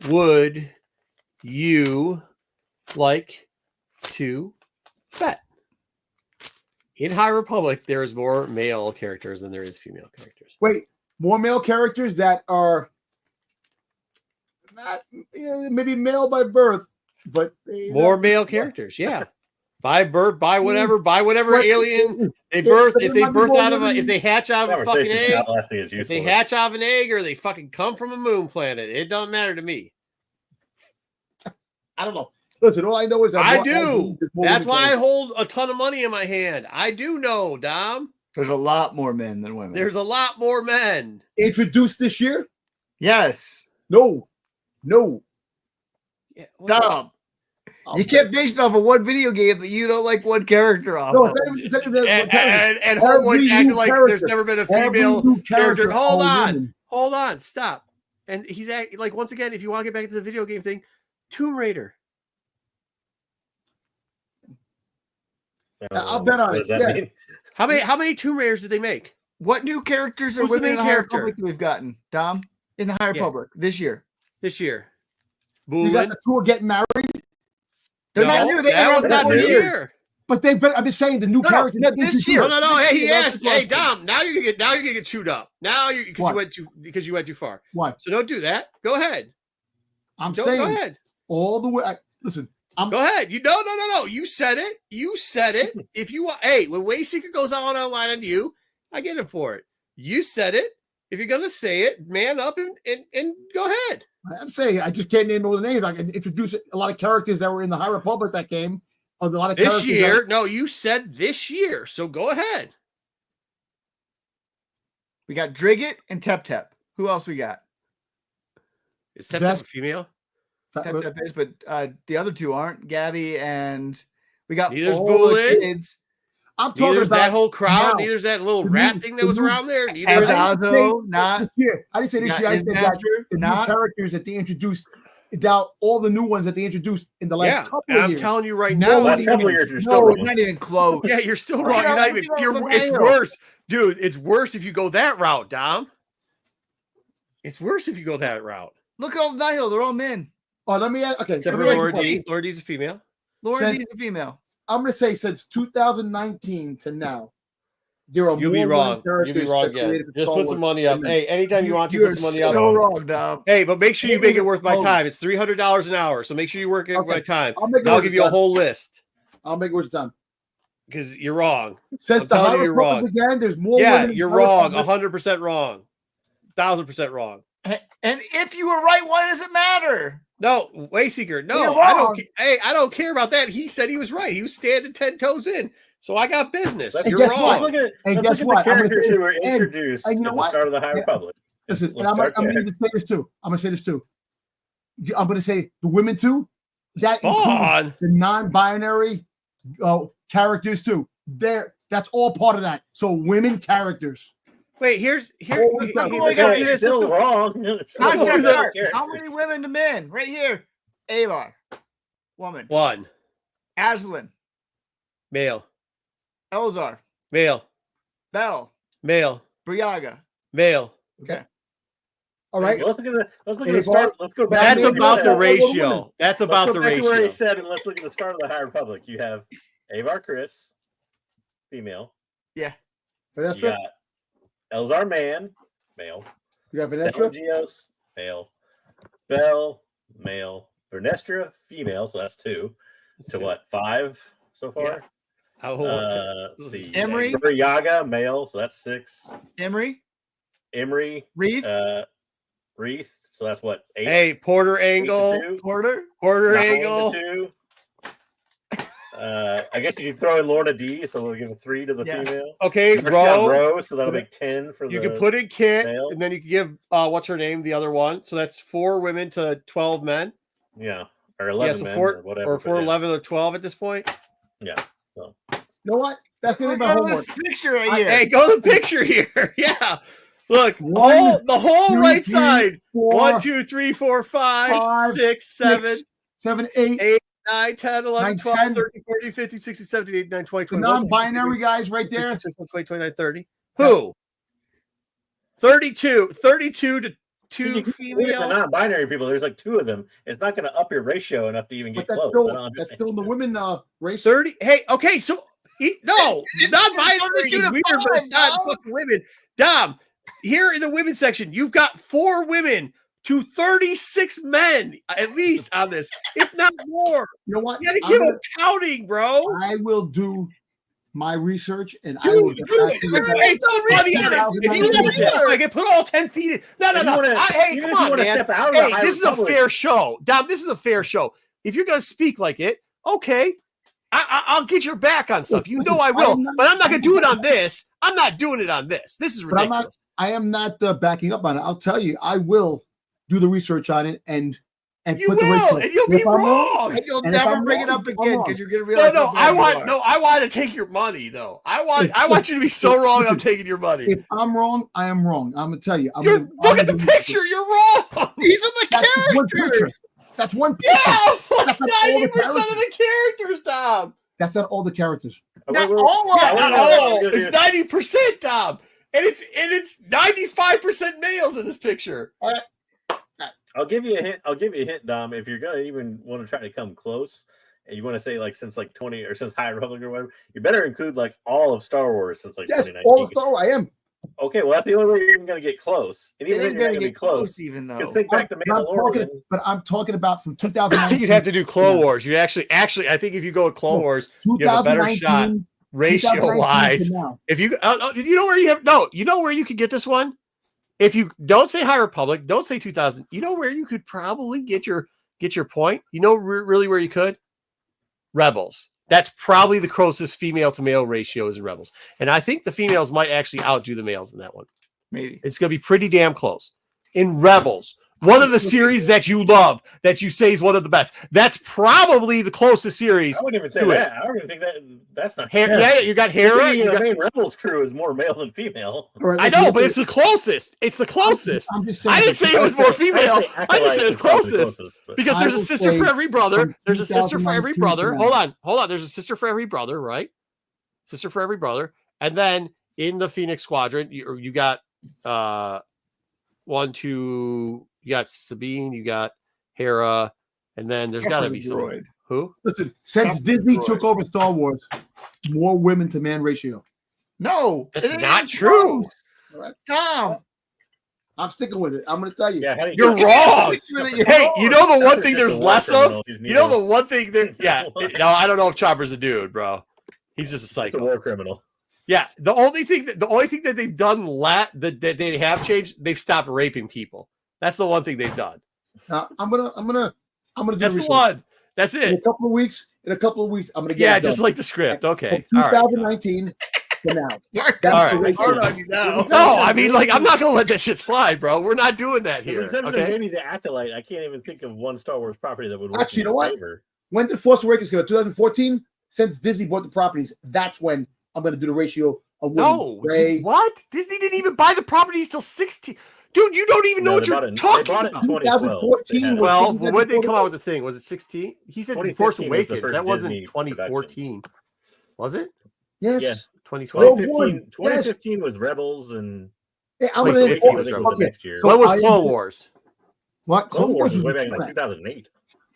would you like to bet? In High Republic, there's more male characters than there is female characters. Wait, more male characters that are not maybe male by birth, but more male characters, yeah. By birth, by whatever alien they birth, if they hatch out of a fucking egg, if they hatch out of an egg or they fucking come from a moon planet, it doesn't matter to me. I don't know. Listen, all I know is I do. That's why I hold a ton of money in my hand. I do know, Dom. There's a lot more men than women. There's a lot more men. Introduced this year? Yes. No. Yeah, Dom. You kept based off of one video game that you don't like one character off. No, and Homeboy's acting like there's never been a female character. Hold on, stop. And he's acting like, once again, if you want to get back to the video game thing, Tomb Raider. I'll bet on it. Yeah. How many Tomb Raiders did they make? What new characters are women in the High Republic that we've gotten, Dom? In the High Republic this year. You got the 2 getting married? They're not new. That was not this year. But I've been saying the new characters this year. No. Hey, he asked. Hey, Dom. Now you're gonna get chewed up. Because you went too far. Why? So don't do that. Go ahead. Go ahead. All the way. Listen. Go ahead. No. You said it. If you want, hey, when Wayseeker goes on online on you, I get it for it. You said it. If you're gonna say it, man up and go ahead. I'm saying I just can't name all the names. I can introduce a lot of characters that were in the High Republic that came. A lot of this year. No, you said this year. So go ahead. We got Drigget and Tep Tep. Who else we got? Is Tep Tep a female? Tep Tep is, but the other 2 aren't. Gabby and we got neither's all the kids. I'm talking about that whole crowd. Neither's that little rat thing that was around there. Neither Azazo, not. I didn't say this year. I said that the new characters that they introduced. About all the new ones that they introduced in the last couple of years. I'm telling you right now. Last couple of years, not even close. Yeah, you're still wrong. It's worse. Dude, it's worse if you go that route, Dom. It's worse if you go that route. Look at all the Nihil. They're all men. Oh, let me ask. Okay. Except for Laura D. Laura D's a female. Laura D's a female. I'm going to say since 2019 to now, there are You'll be wrong. You'll be wrong again. Just put some money up. Hey, anytime you want to put some money up. So wrong, Dom. Hey, but make sure you make it worth my time. It's $300 an hour, so make sure you work it my time. I'll give you a whole list. I'll make it worth the time. because you're wrong. Since the High Republic began, there's more women. You're wrong. 100% wrong. 1,000% wrong. And if you were right, why does it matter? No, Wayseeker. No, I don't. Hey, I don't care about that. He said he was right. He was standing 10 toes in. So I got business. You're wrong. Let's look at the characters who were introduced at the start of the High Republic. Listen, I'm going to say this too. I'm going to say the women too. That includes the non-binary characters too. That's all part of that. So women characters. Wait, here's still wrong. How many women to men? Right here. Avar, woman. 1. Aslan, male. Elzar, male. Bell, male. Briaga, male. Okay. All right. Let's look at the start. Let's go back. That's about the ratio. That's about the ratio. Where he said, and let's look at the start of the High Republic. You have Avar Chris, female. Yeah. Vanessa. You got Elzar Man, male. You got Vanessa. Geos, male. Bell, male. Vernestra, female. So that's 2. To what? 5 so far. Yeah. Let's see. Emery, Yaga, male. So that's 6. Emery, Wreath. Wreath. So that's what? 8. Hey, Porter Angle. Porter Angle. 2. I guess you can throw in Lorna D, so we'll give a 3 to the female. Okay, Rose, so that'll make 10 for the. You can put in Kit, male. and then you can give what's her name, the other one. So that's 4 women to 12 men. Yeah, or 11 men, or whatever. Or 11 or 12 at this point. Yeah. So. You know what? That's gonna be my homework. Picture right here. Hey, go to the picture here. Yeah. Look, the whole right side. 1, 2, 3, 4, 5, 6, 7, 8, 9, 10, 11, 12, 13, 14, 15, 16, 17, 18, 19, 20, 21. The non-binary guys right there. 20, 29, 30. Who? 32 to 2 female. The non-binary people, there's like 2 of them. It's not going to up your ratio enough to even get close. That's still the women race. 30. Hey, okay, so non-binary is weird, but it's not fucking women. Dom, here in the women's section, you've got 4 women to 36 men at least on this, if not more. You know what? You got to give them counting, bro. I will do my research and I will get money on it. If you want to I can put all 10 feet in. No. Hey, come on, man. Hey, this is a fair show. Dom, this is a fair show. If you're going to speak like it, okay. I'll get your back on stuff. You know I will. But I'm not going to do it on this. I'm not doing it on this. This is ridiculous. I am not backing up on it. I'll tell you, I will do the research on it and you put will, and you'll be wrong. And you'll never bring it up again because you're gonna realize. I want to take your money though. I want you to be so wrong. I'm taking your money. If I'm wrong, I am wrong. I'm gonna tell you. Look at the picture. You're wrong. These are the characters. That's one picture. Yeah, 90% of the characters, Dom. That's not all the characters. Not all. It's 90%, Dom. And it's 95% males in this picture. All right. I'll give you a hint, Dom. If you're gonna even want to try to come close, and you want to say like since like 20 or since High Republic or whatever, you better include like all of Star Wars since like 2019. All of Star Wars. I am. Okay, well that's the only way you're even gonna get close. And even then you're gonna be close, even though. Because think back to Mandalorian. But I'm talking about from 2019. You'd have to do Clone Wars. You actually, I think if you go with Clone Wars, you have a better shot ratio wise. If you you know where you have you know where you could get this one. If you don't say High Republic, don't say 2000. You know where you could probably get your point. You know really where you could. Rebels. That's probably the closest female to male ratio is in Rebels, and I think the females might actually outdo the males in that one. Maybe it's going to be pretty damn close in Rebels. One of the series that you love, that you say is one of the best. That's probably the closest series. I wouldn't even say that. I don't even think that's not. Yeah, you got Hera. The main Rebels crew is more male than female. Right, I know, but it's the closest. It's the closest. I'm just saying, I didn't say it was more female. I just said it's closest because there's a sister for every brother. There's a sister for every brother. Hold on. There's a sister for every brother, right? Sister for every brother, and then in the Phoenix Squadron, you got 1, 2. You got Sabine, you got Hera, and then there's got to be someone. Who? Listen, since Disney took over Star Wars, more women to man ratio. No, that's not true. All right, Tom. I'm sticking with it. I'm going to tell you. Yeah, you're wrong. Hey, you know the one thing there's less of? You know the one thing there? Yeah. No, I don't know if Chopper's a dude, bro. He's just a He's psycho. a war criminal. Yeah, the only thing that they've done that they have changed, they've stopped raping people. That's the one thing they've done. I'm gonna do That's the one. That's it. In a couple of weeks, I'm gonna get it just done. like the script. Okay. From All right. 2019 to now. All right. Hard on you now. No, I mean, like, I'm not gonna let that shit slide, bro. We're not doing that here. Except for Okay. maybe the Acolyte, I can't even think of one Star Wars property that would work. Actually, you know what? Favor. When did Force Awakens come out? 2014. Since Disney bought the properties, that's when I'm gonna do the ratio of No, what? Disney didn't even buy the properties till 16. Dude, you don't even know what you're talking about. 2014. Well, when did they come out with the thing? Was it 16? He said Force 2015 was the Awakens. first That wasn't Disney 2014. Was it? Yes. Yeah. 2012. 2015 was Rebels, and Yeah, I'm Wait, gonna so inform- was okay, Rebels next year. so When was I am- Clone Wars? What? Clone Wars was was way back in like before that. 2008.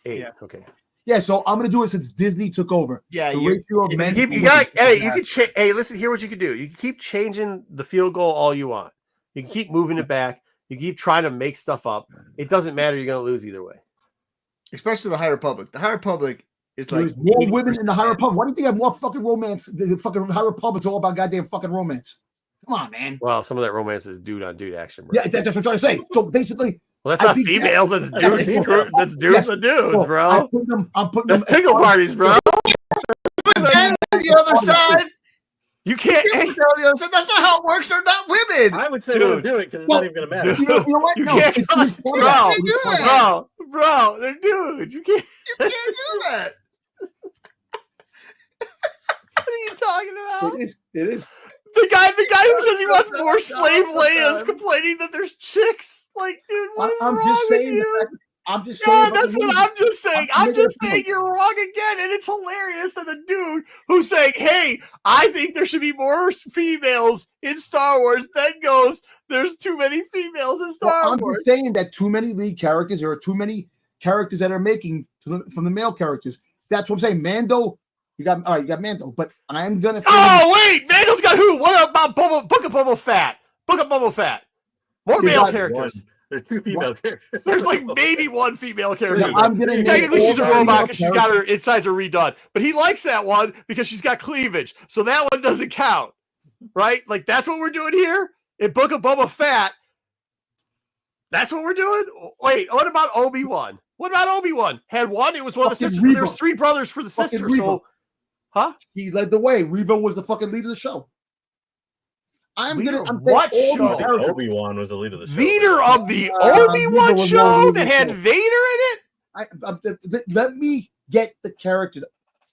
8. Yeah. Okay. Yeah, so I'm gonna do it since Disney took over. Yeah, The you ratio of men. You got. Hey, you can. Hey, listen. Here, what you can do. You can keep changing the field goal all you want. You can keep moving it back. You keep trying to make stuff up. It doesn't matter. You're gonna lose either way. especially the High Republic. The High Republic is like There's more women 80%. in the High Republic. Why do you think I have more fucking romance? The fucking High Republic's all about goddamn fucking romance. Come on, man. Well, some of that romance is dude on dude action, bro. Yeah, that's what I'm trying to say. So basically, Well, that's I not think females. That's dudes. Yes. That's dudes and dudes, so bro. I'm putting That's them pickle parties, bro. And the other side, You can't. Hey, the other side. That's not how it works. They're not women. I would say Dude. don't do it because it's Well, not even going to matter. dude. You know what? You No, can't- it's bro, You do that. bro, they're dudes. You can't. You can't do that. What are you talking about? It is. The guy who says he wants more slave No, Leias complaining that there's chicks. Like, dude, what is I'm wrong just with saying. you? I'm just Yeah, saying. that's what I'm just saying. I'm I'm just making a saying point. you're wrong again, and it's hilarious that the dude who's saying, "Hey, I think there should be more females in Star Wars," then goes, "There's too many females in Star I'm Wars." just saying that too many lead characters. There are too many characters that are making from the male characters. That's what I'm saying. Mando, you got Mando, but I'm gonna. Oh wait, Mando's got who? What about Book of Boba Fett? Book of Boba Fett. More You male got characters. There's two female characters. There's like maybe one female character. I'm gonna Technically, she's a all robot female because she's got her insides are redone. But he likes that one because she's got cleavage. So that one doesn't count. Right? Like, that's what we're doing here in Book of Boba Fett. That's what we're doing? Wait, what about Obi-Wan? What about Obi-Wan? Had one, it was one of the Fucking sisters. Reva. There's 3 brothers for the Fucking sister. Reva. So, huh? He led the way. Reva was the fucking lead of the show. I'm Leader gonna. I'm of what saying all show? these characters. Obi-Wan was the lead of the show. Leader of the Reva Obi-Wan was show one of that the had shows. Vader in it? Let me get the characters.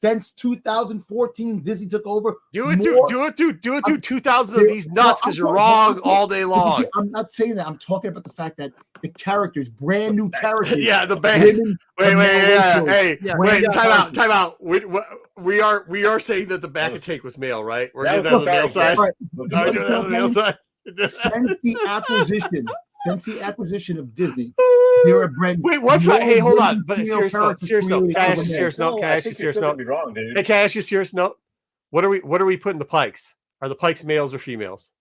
Since 2014, Disney took over. Do it, More- dude. Do 2,000 of Yeah, these nuts no, because you're I'm wrong talking- all day long. I'm not saying that. I'm talking about the fact that the characters, brand new characters. Yeah, the band. women, Wait, the male yeah, ratios. hey, Yeah, wait, yeah, time out. We are saying that the back and take was male, right? We're That doing that on was the male side. Right. Are we doing that on the male side? Since the acquisition of Disney, there are brand. Wait, what's more that? Hey, hold on. women, But female serious note. characters Serious note. created Can I ask over you men. serious note? Can I ask you serious note? Be wrong, dude. Hey, can I ask you a serious note? What are we putting the Pikes? Are the Pikes males or females?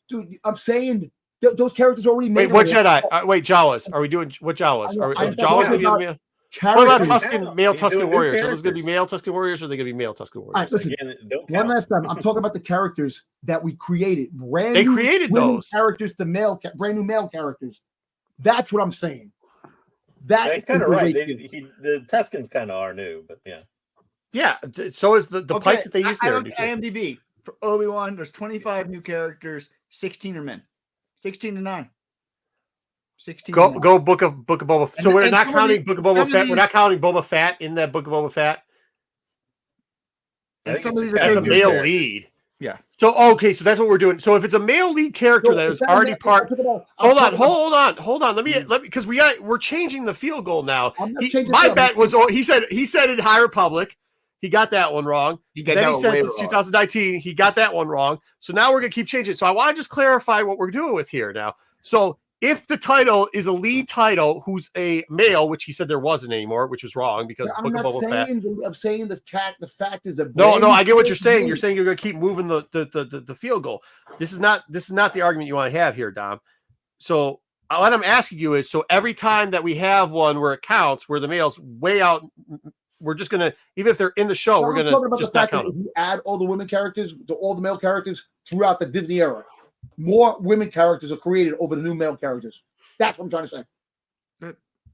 Dude, I'm saying those characters already made. Wait, what already. Jedi? Wait, Jawas. Are we doing what Jawas? Are I'm Jawas talking gonna be about the male? Characters. What about male He's Tusken doing new warriors? Are those going to be characters. male Tusken warriors or are they going to be male Tusken warriors? All right, listen. Again, don't One count. last time, I'm talking about the characters that we created. Brand They new created women those. characters to brand new male characters. That's what I'm saying. Yeah, That he's kind is of the right. ratio. The Tuscans kind of are new, but yeah. Yeah. So is the Okay, Pikes that they use I there. looked at IMDb for Obi-Wan. There's 25 new characters. 16 are men. 16 to 9. 16. to 9. Go Book of Boba Fett. So And- we're and not some of counting the- Book of Boba some of Fett. We're these- not counting Boba Fett in that Book of Boba Fett. I And think some it's of these just are That's a characters male there. lead. Yeah. So okay, so that's what we're doing. So if it's a male lead character that is already part. Hold on. Let me because we're changing the field goal now. I'm not He, changing my the- bet was he said in High Republic. He got that one wrong. Then he said since 2019, he got that one wrong. So now we're going to keep changing it. So I want to just clarify what we're doing with here now. So if the title is a lead title who's a male, which he said there wasn't anymore, which was wrong because I'm Book of not Boba Fett. saying. I'm saying the fact is that. No, I get what you're saying. You're saying you're going to keep moving the field goal. This is not the argument you want to have here, Dom. So what I'm asking you is, so every time that we have one where it counts, where the male's way out we're just gonna, even if they're in the show, we're gonna just not count them. If you add all the women characters to all the male characters throughout the Disney era, more women characters are created over the new male characters. That's what I'm trying to say.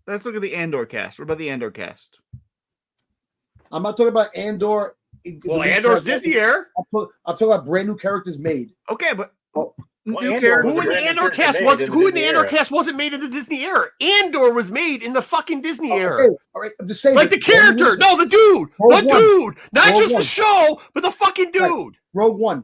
Let's look at the Andor cast. What about the Andor cast? I'm not talking about Andor. Well, Andor's Disney era. I'm talking about brand new characters made. Okay, but who in the Andor cast wasn't made in the Disney era? Andor was made in the fucking Disney era. Okay. All right, I'm just saying. Like the character, no, the dude, not just the show, but the fucking dude. Right. Rogue One.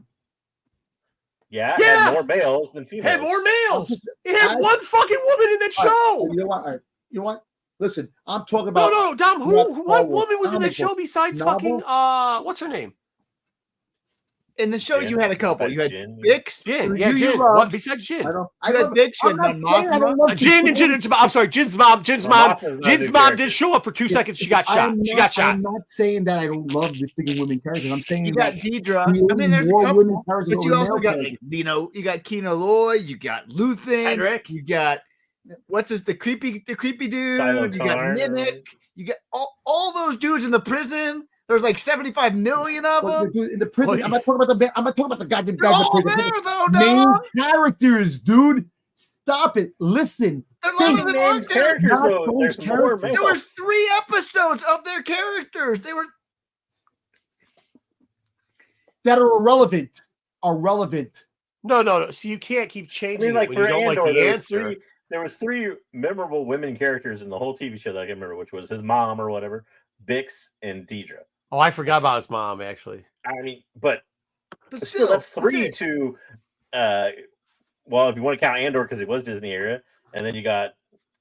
Yeah, it had more males than females. Had more males. It had one fucking woman in that show. You know what? You know what? Listen, I'm talking about. No, Dom. What woman was in that show besides fucking what's her name? In the show, you had a couple. You had Bix, Jin. Yeah, Jin. What besides Jin? I had Bix. You had Mothma. Jin and Jin. I'm sorry, Jin's mom. Jin's mom did show up for 2 seconds. She got shot. I'm not saying that I don't love the freaking women characters. I'm saying you got Deidre. I mean, there's a couple, but you also got you got Kino Loy. You got Luthen. Henrik. You got the creepy dude. Silo you got Mimic. You got all those dudes in the prison. There's like 75 million of them in the prison. I'm not talking about the goddamn guys in the prison. There, though, main characters, dude. Stop it. Listen. Main characters, though. There's more males. There was 3 episodes of their characters. They were that are irrelevant. No. So you can't keep changing. I mean, like when for you don't Andor, like the answer. There was 3 memorable women characters in the whole TV show that I can remember, which was his mom or whatever, Bix and Deidre. Oh, I forgot about his mom, actually. I mean, but still, that's 3 to, well, if you want to count Andor because it was Disney era, and then you got,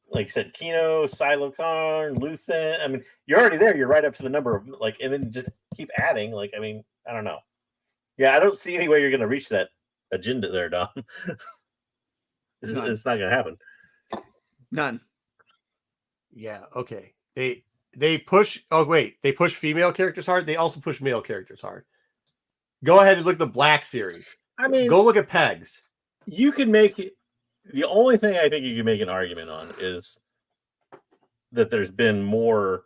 like I said, Kino, Silo Khan, Luthen. I mean, you're already there. You're right up to the number of, like, and then just keep adding. Like, I mean, I don't know. Yeah, I don't see any way you're going to reach that agenda there, Dom. It's not going to happen. None. Yeah, okay. They push female characters hard. They also push male characters hard. Go ahead and look at the Black series. I mean, go look at Pegs. You can make it. The only thing I think you can make an argument on is that there's been more.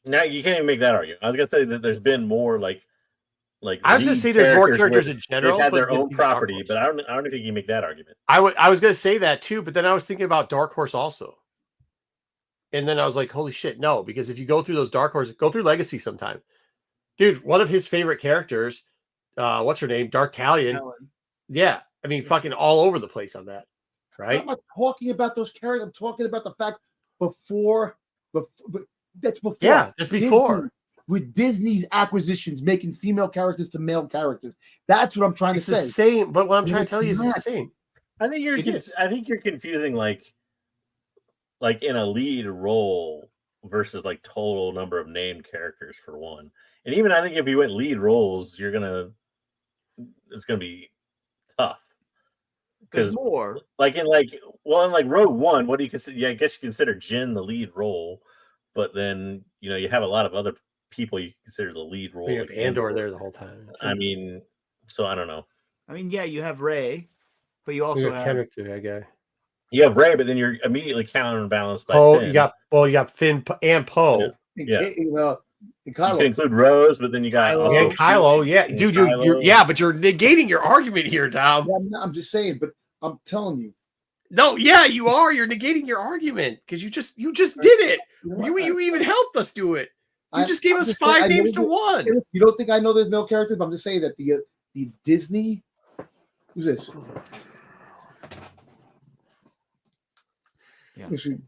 Now you can't even make that argument. I was gonna say that there's been more like. I was gonna say there's more characters in general. They've had their own property, but I don't think you can make that argument. I was gonna say that too, but then I was thinking about Dark Horse also. And then I was like, holy shit, no, because if you go through those Dark Horse, go through Legacy sometime. Dude, one of his favorite characters, what's her name? Dark Talion. Yeah. I mean, fucking all over the place on that. Right? I'm not talking about those characters. I'm talking about the fact before that's before. Yeah, that's before. With Disney's acquisitions, making female characters to male characters. That's what I'm trying to say. It's the same, but what I'm trying to tell you is it's the same. I think you're confusing like in a lead role versus like total number of named characters for one. And even I think if you went lead roles, it's gonna be tough. Because more in Rogue One, what do you consider? Yeah, I guess you consider Jin the lead role, but then you have a lot of other people you consider the lead role. You have Andor there the whole time. I mean, so I don't know. I mean, yeah, you have Rey, but you also have Kendrick too, that guy. You have Rey, but then you're immediately counterbalanced by Finn. You got Finn and Poe. Yeah. You can include Rose, but then you got Kylo. Yeah, dude, but you're negating your argument here, Dom. I'm just saying, but I'm telling you. No, yeah, you are. You're negating your argument because you just did it. You even helped us do it. You just gave us 5 names to 1. You don't think I know there's male characters? But I'm just saying that the Disney. Who's this? Yeah. Pushing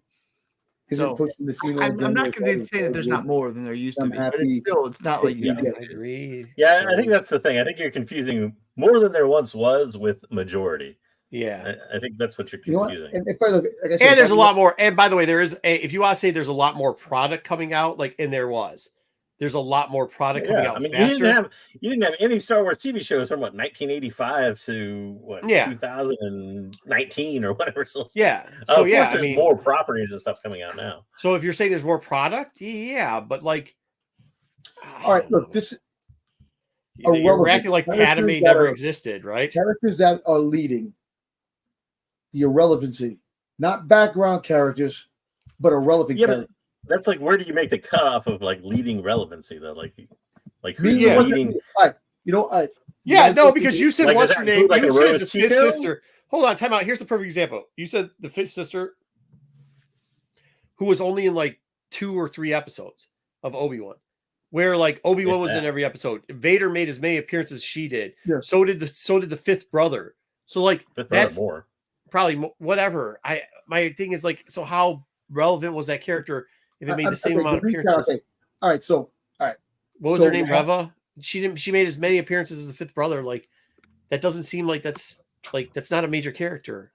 the female. I'm not going to say that there's not more than there used to be, but it's not like I agree. Yeah, I think that's the thing. I think you're confusing more than there once was with majority. Yeah, I think that's what you're confusing. And if I look, there's a lot more. And by the way, if you want to say there's a lot more product coming out, there's a lot more product coming out. I mean, faster. You didn't have any Star Wars TV shows from 1985 to 2019 or whatever. So there's more properties and stuff coming out now. So if you're saying there's more product, but all right, look, this. You're acting like Padme never existed, right? Characters that are leading. The irrelevancy, not background characters, but irrelevant characters. that's like, where do you make the cutoff of like leading relevancy though? Like who's leading? Yeah, no, because you said like, what's her name? Like you said the Tico? fifth sister. Hold on, time out. Here's the perfect example. You said the fifth sister, who was only in like 2 or 3 episodes of Obi-Wan, where like Obi-Wan was in every episode. Vader made as many appearances as she did. Yeah. So did the fifth brother. So like that's more. Probably whatever. My thing is like, so how relevant was that character if it made the same amount of appearances? Okay. All right. What was her name? Reva. She made as many appearances as the fifth brother. Like that doesn't seem like that's not a major character.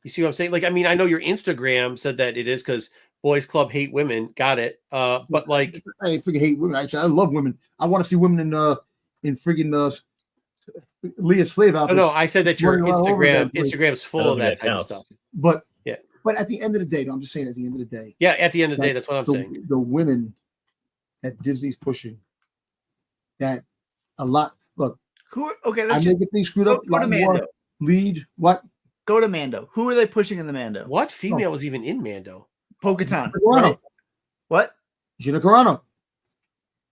You see what I'm saying? Like, I mean, I know your Instagram said that it is because boys club hate women. Got it. But like, I freaking hate women. I love women. I want to see women in freaking Leah Slave outfits. No, I said that your Instagram's full of that type of stuff. But at the end of the day, I'm just saying, at the end of the day. Yeah, at the end of the day, that's what I'm saying. The women that Disney's pushing, that a lot. Look, let's just get things screwed up. Go to Mando. Lead what? Go to Mando. Who are they pushing in the Mando? What female was even in Mando? Bo-Katan. Right? What? Gina Carano.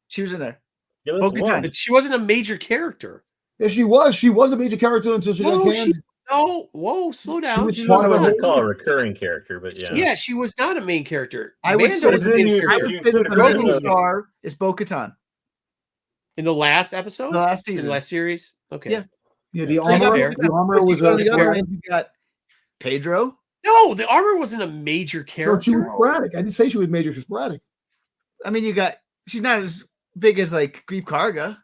She was in there. Yeah, Bo-Katan, but she wasn't a major character. Yeah, she was. She was a major character until she got canned. Whoa, slow down. She was what I call a recurring character, but yeah. Yeah, she was not a main character. I would say the Regal star is Bo-Katan. In the last episode? The last season. In the last series? Okay. Yeah, the armor was you got Pedro. No, the armor wasn't a major character. No, she was sporadic. I didn't say she was major. She was sporadic. I mean, she's not as big as like Grief Karga.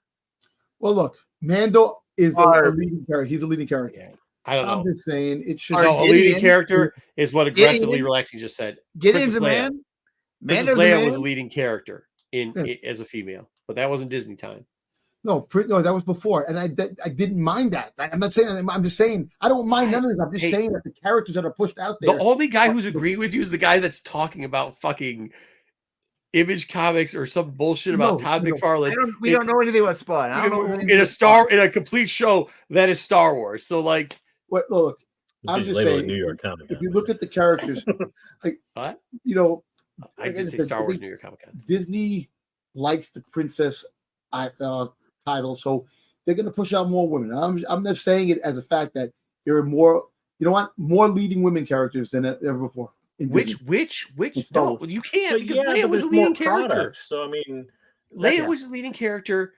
Well, look, Mando is the leading character. He's a leading character. Yeah. I don't know. I'm just saying it should. No, a leading character is what aggressively relaxing just said. Gideon's a man. Princess Leia was a leading character as a female, but that wasn't Disney time. No, that was before, and I didn't mind that. I'm not saying. I'm just saying I don't mind none of this. I'm just saying that the characters that are pushed out there. The only guy who's agreeing with you is the guy that's talking about fucking Image Comics or some bullshit about Todd McFarlane. We don't know anything about Spawn. I don't know in a complete show that is Star Wars. So like, look, I'm just saying. New York Comic Con. If you look at the characters, like what I did say Star Wars New York Comic Con. Disney likes the princess title, so they're going to push out more women. I'm just saying it as a fact that there are more. You know what? More leading women characters than ever before. Which? No, you can't because Leia was a leading character. So I mean, Leia was a leading character.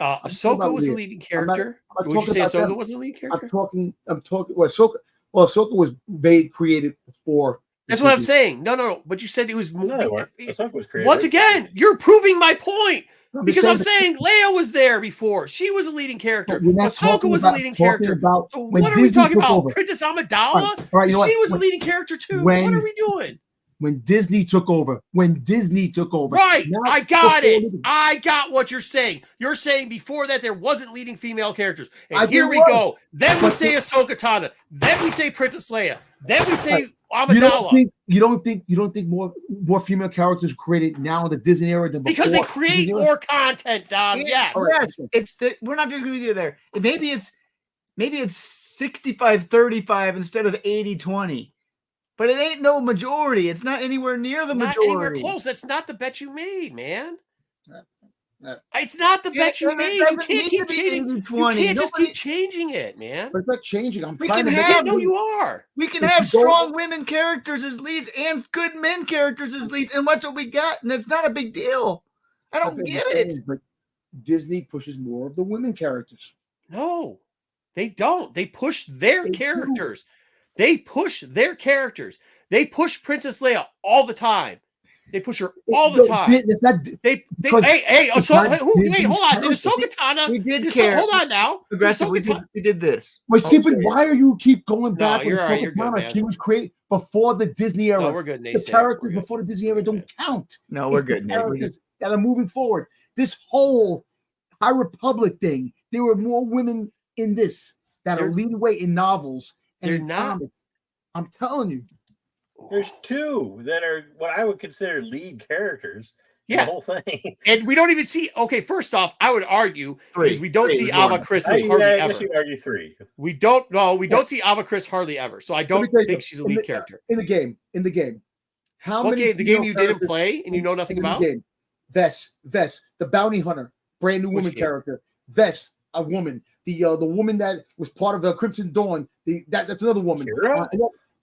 Ahsoka was a leading character. Would you say Ahsoka was a leading character? I'm talking. Well, Ahsoka was created before. That's what I'm saying. No. But you said it was more. Ahsoka was created. Once again, you're proving my point. Because I'm saying Leia was there before. She was a leading character. Ahsoka was a leading character. So what are we talking about? Princess Amidala? She was a leading character too. What are we doing? When Disney took over. Right. I got it. I got what you're saying. You're saying before that there wasn't leading female characters. And here we go. Then we say Ahsoka Tano. Then we say Princess Leia. Then we say Amidala. You don't think more female characters created now in the Disney era than before? Because they create more content, Dom. Yes. We're not just going to be there. Maybe it's 65-35 instead of 80-20. But it ain't no majority. It's not anywhere near the majority. Not anywhere close. That's not the bet you made, man. It's not the bet you made. You can't keep changing. You can't just keep changing it, man. But it's not changing. You are. We can have strong women characters as leads and good men characters as leads, and what's what we got? And it's not a big deal. I don't get it. But Disney pushes more of the women characters. No, they don't. They push their characters. They push their characters. They push Princess Leia all the time. They push her all the time. Wait, hold on. Did Ahsoka Tano? We did care. Hold on now. Aggressive. We did this. But why are you keep going back? You're right. You're good, man. She was created before the Disney era. No, we're good. The characters before the Disney era don't count. No, we're good. That are moving forward. This whole High Republic thing, there were more women in this that are leading way in novels and in comics. I'm telling you. There's two that are what I would consider lead characters. Yeah, the whole thing, and we don't even see. Okay, first off, I would argue is we don't see Ava Chris hardly ever. I guess you argue three. We don't see Ava Chris hardly ever. So I don't think she's a lead character in the game. How what many game? The game you didn't play and you know nothing about? Game. Vess, the bounty hunter, brand new woman character. Vess, a woman. The woman that was part of the Crimson Dawn. That's another woman.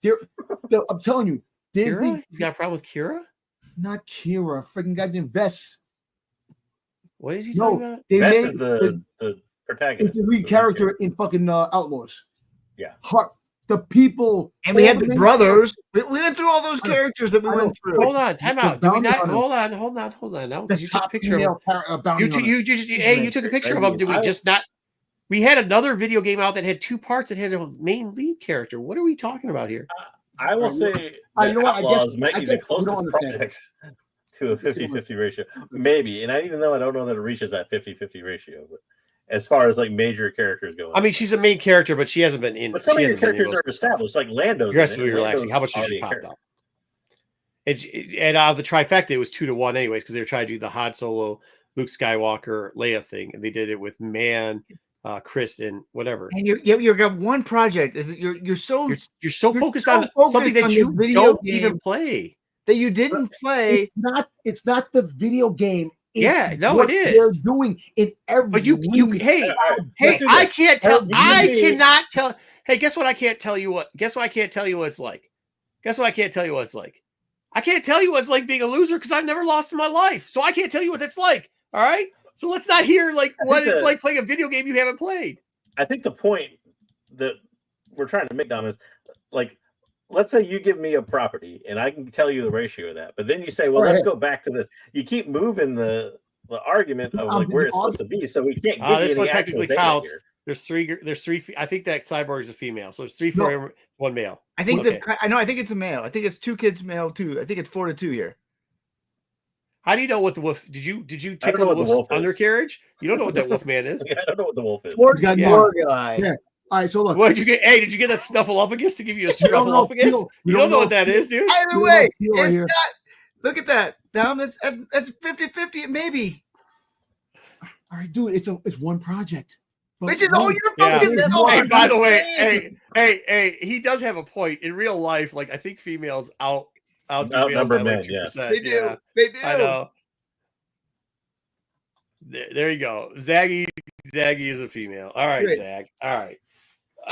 I'm telling you, Disney. Kira? He's got a problem with Kira? Not Kira. Freaking goddamn Vess. What is he talking about? Vess is the protagonist. It's the lead character in fucking Outlaws. Yeah. The people. And we had the brothers. We went through all those characters that we went through. Hold on, time out. Did we not? Hold on. Now, you took a picture of him. You took a picture of him. Did we just not? We had another video game out that had two parts that had a main lead character. What are we talking about here? I will say Outlaws might be the closest projects to a 50-50 ratio. Maybe. And I don't know that it reaches that 50-50 ratio. But as far as like major characters go. I mean, she's a main character, but she hasn't been in. But some of your characters are established, like Lando. You're absolutely relaxing. How much did she pop up? And the trifecta, it was 2-1 anyways, because they were trying to do the Han Solo, Luke Skywalker, Leia thing, and they did it with Chris, and whatever. And you got one project. Is that you're so focused on something that you don't even play. That you didn't play. It's not the video game. It is. They're doing in every. But I can't tell. I cannot tell. Hey, guess what? I can't tell you what. Guess what? I can't tell you what it's like. Guess what? I can't tell you what it's like. I can't tell you what it's like being a loser because I've never lost in my life. So I can't tell you what that's like. All right. So let's not hear like what it's like playing a video game you haven't played. I think the point that we're trying to make, Dom, is like, let's say you give me a property and I can tell you the ratio of that, but then you say, well, let's go back to this. You keep moving the argument of like where it's supposed to be, so we can't give you any actual data here. There's three. I think that cyborg is a female, so there's 3 for one male. I think I think it's a male. I think it's 2 kids male too. I think it's 4-2 here. How do you know what the wolf? Did you tickle the wolf undercarriage? You don't know what that wolf man is. I don't know what the wolf is. More guy. Yeah. All right, so look. What did you get? Hey, did you get that Snuffleupagus to give you a Snuffleupagus? You don't know what that is, dude. Either way, it's not. Look at that. Dom, that's 50-50, maybe. All right, dude, it's one project. Which is all you're focusing on. Hey, by the way, hey, he does have a point. In real life, like I think females outnumber men. Yes, they do. Yeah. They do. I know. There you go. Zaggy is a female. All right, Zag. All right.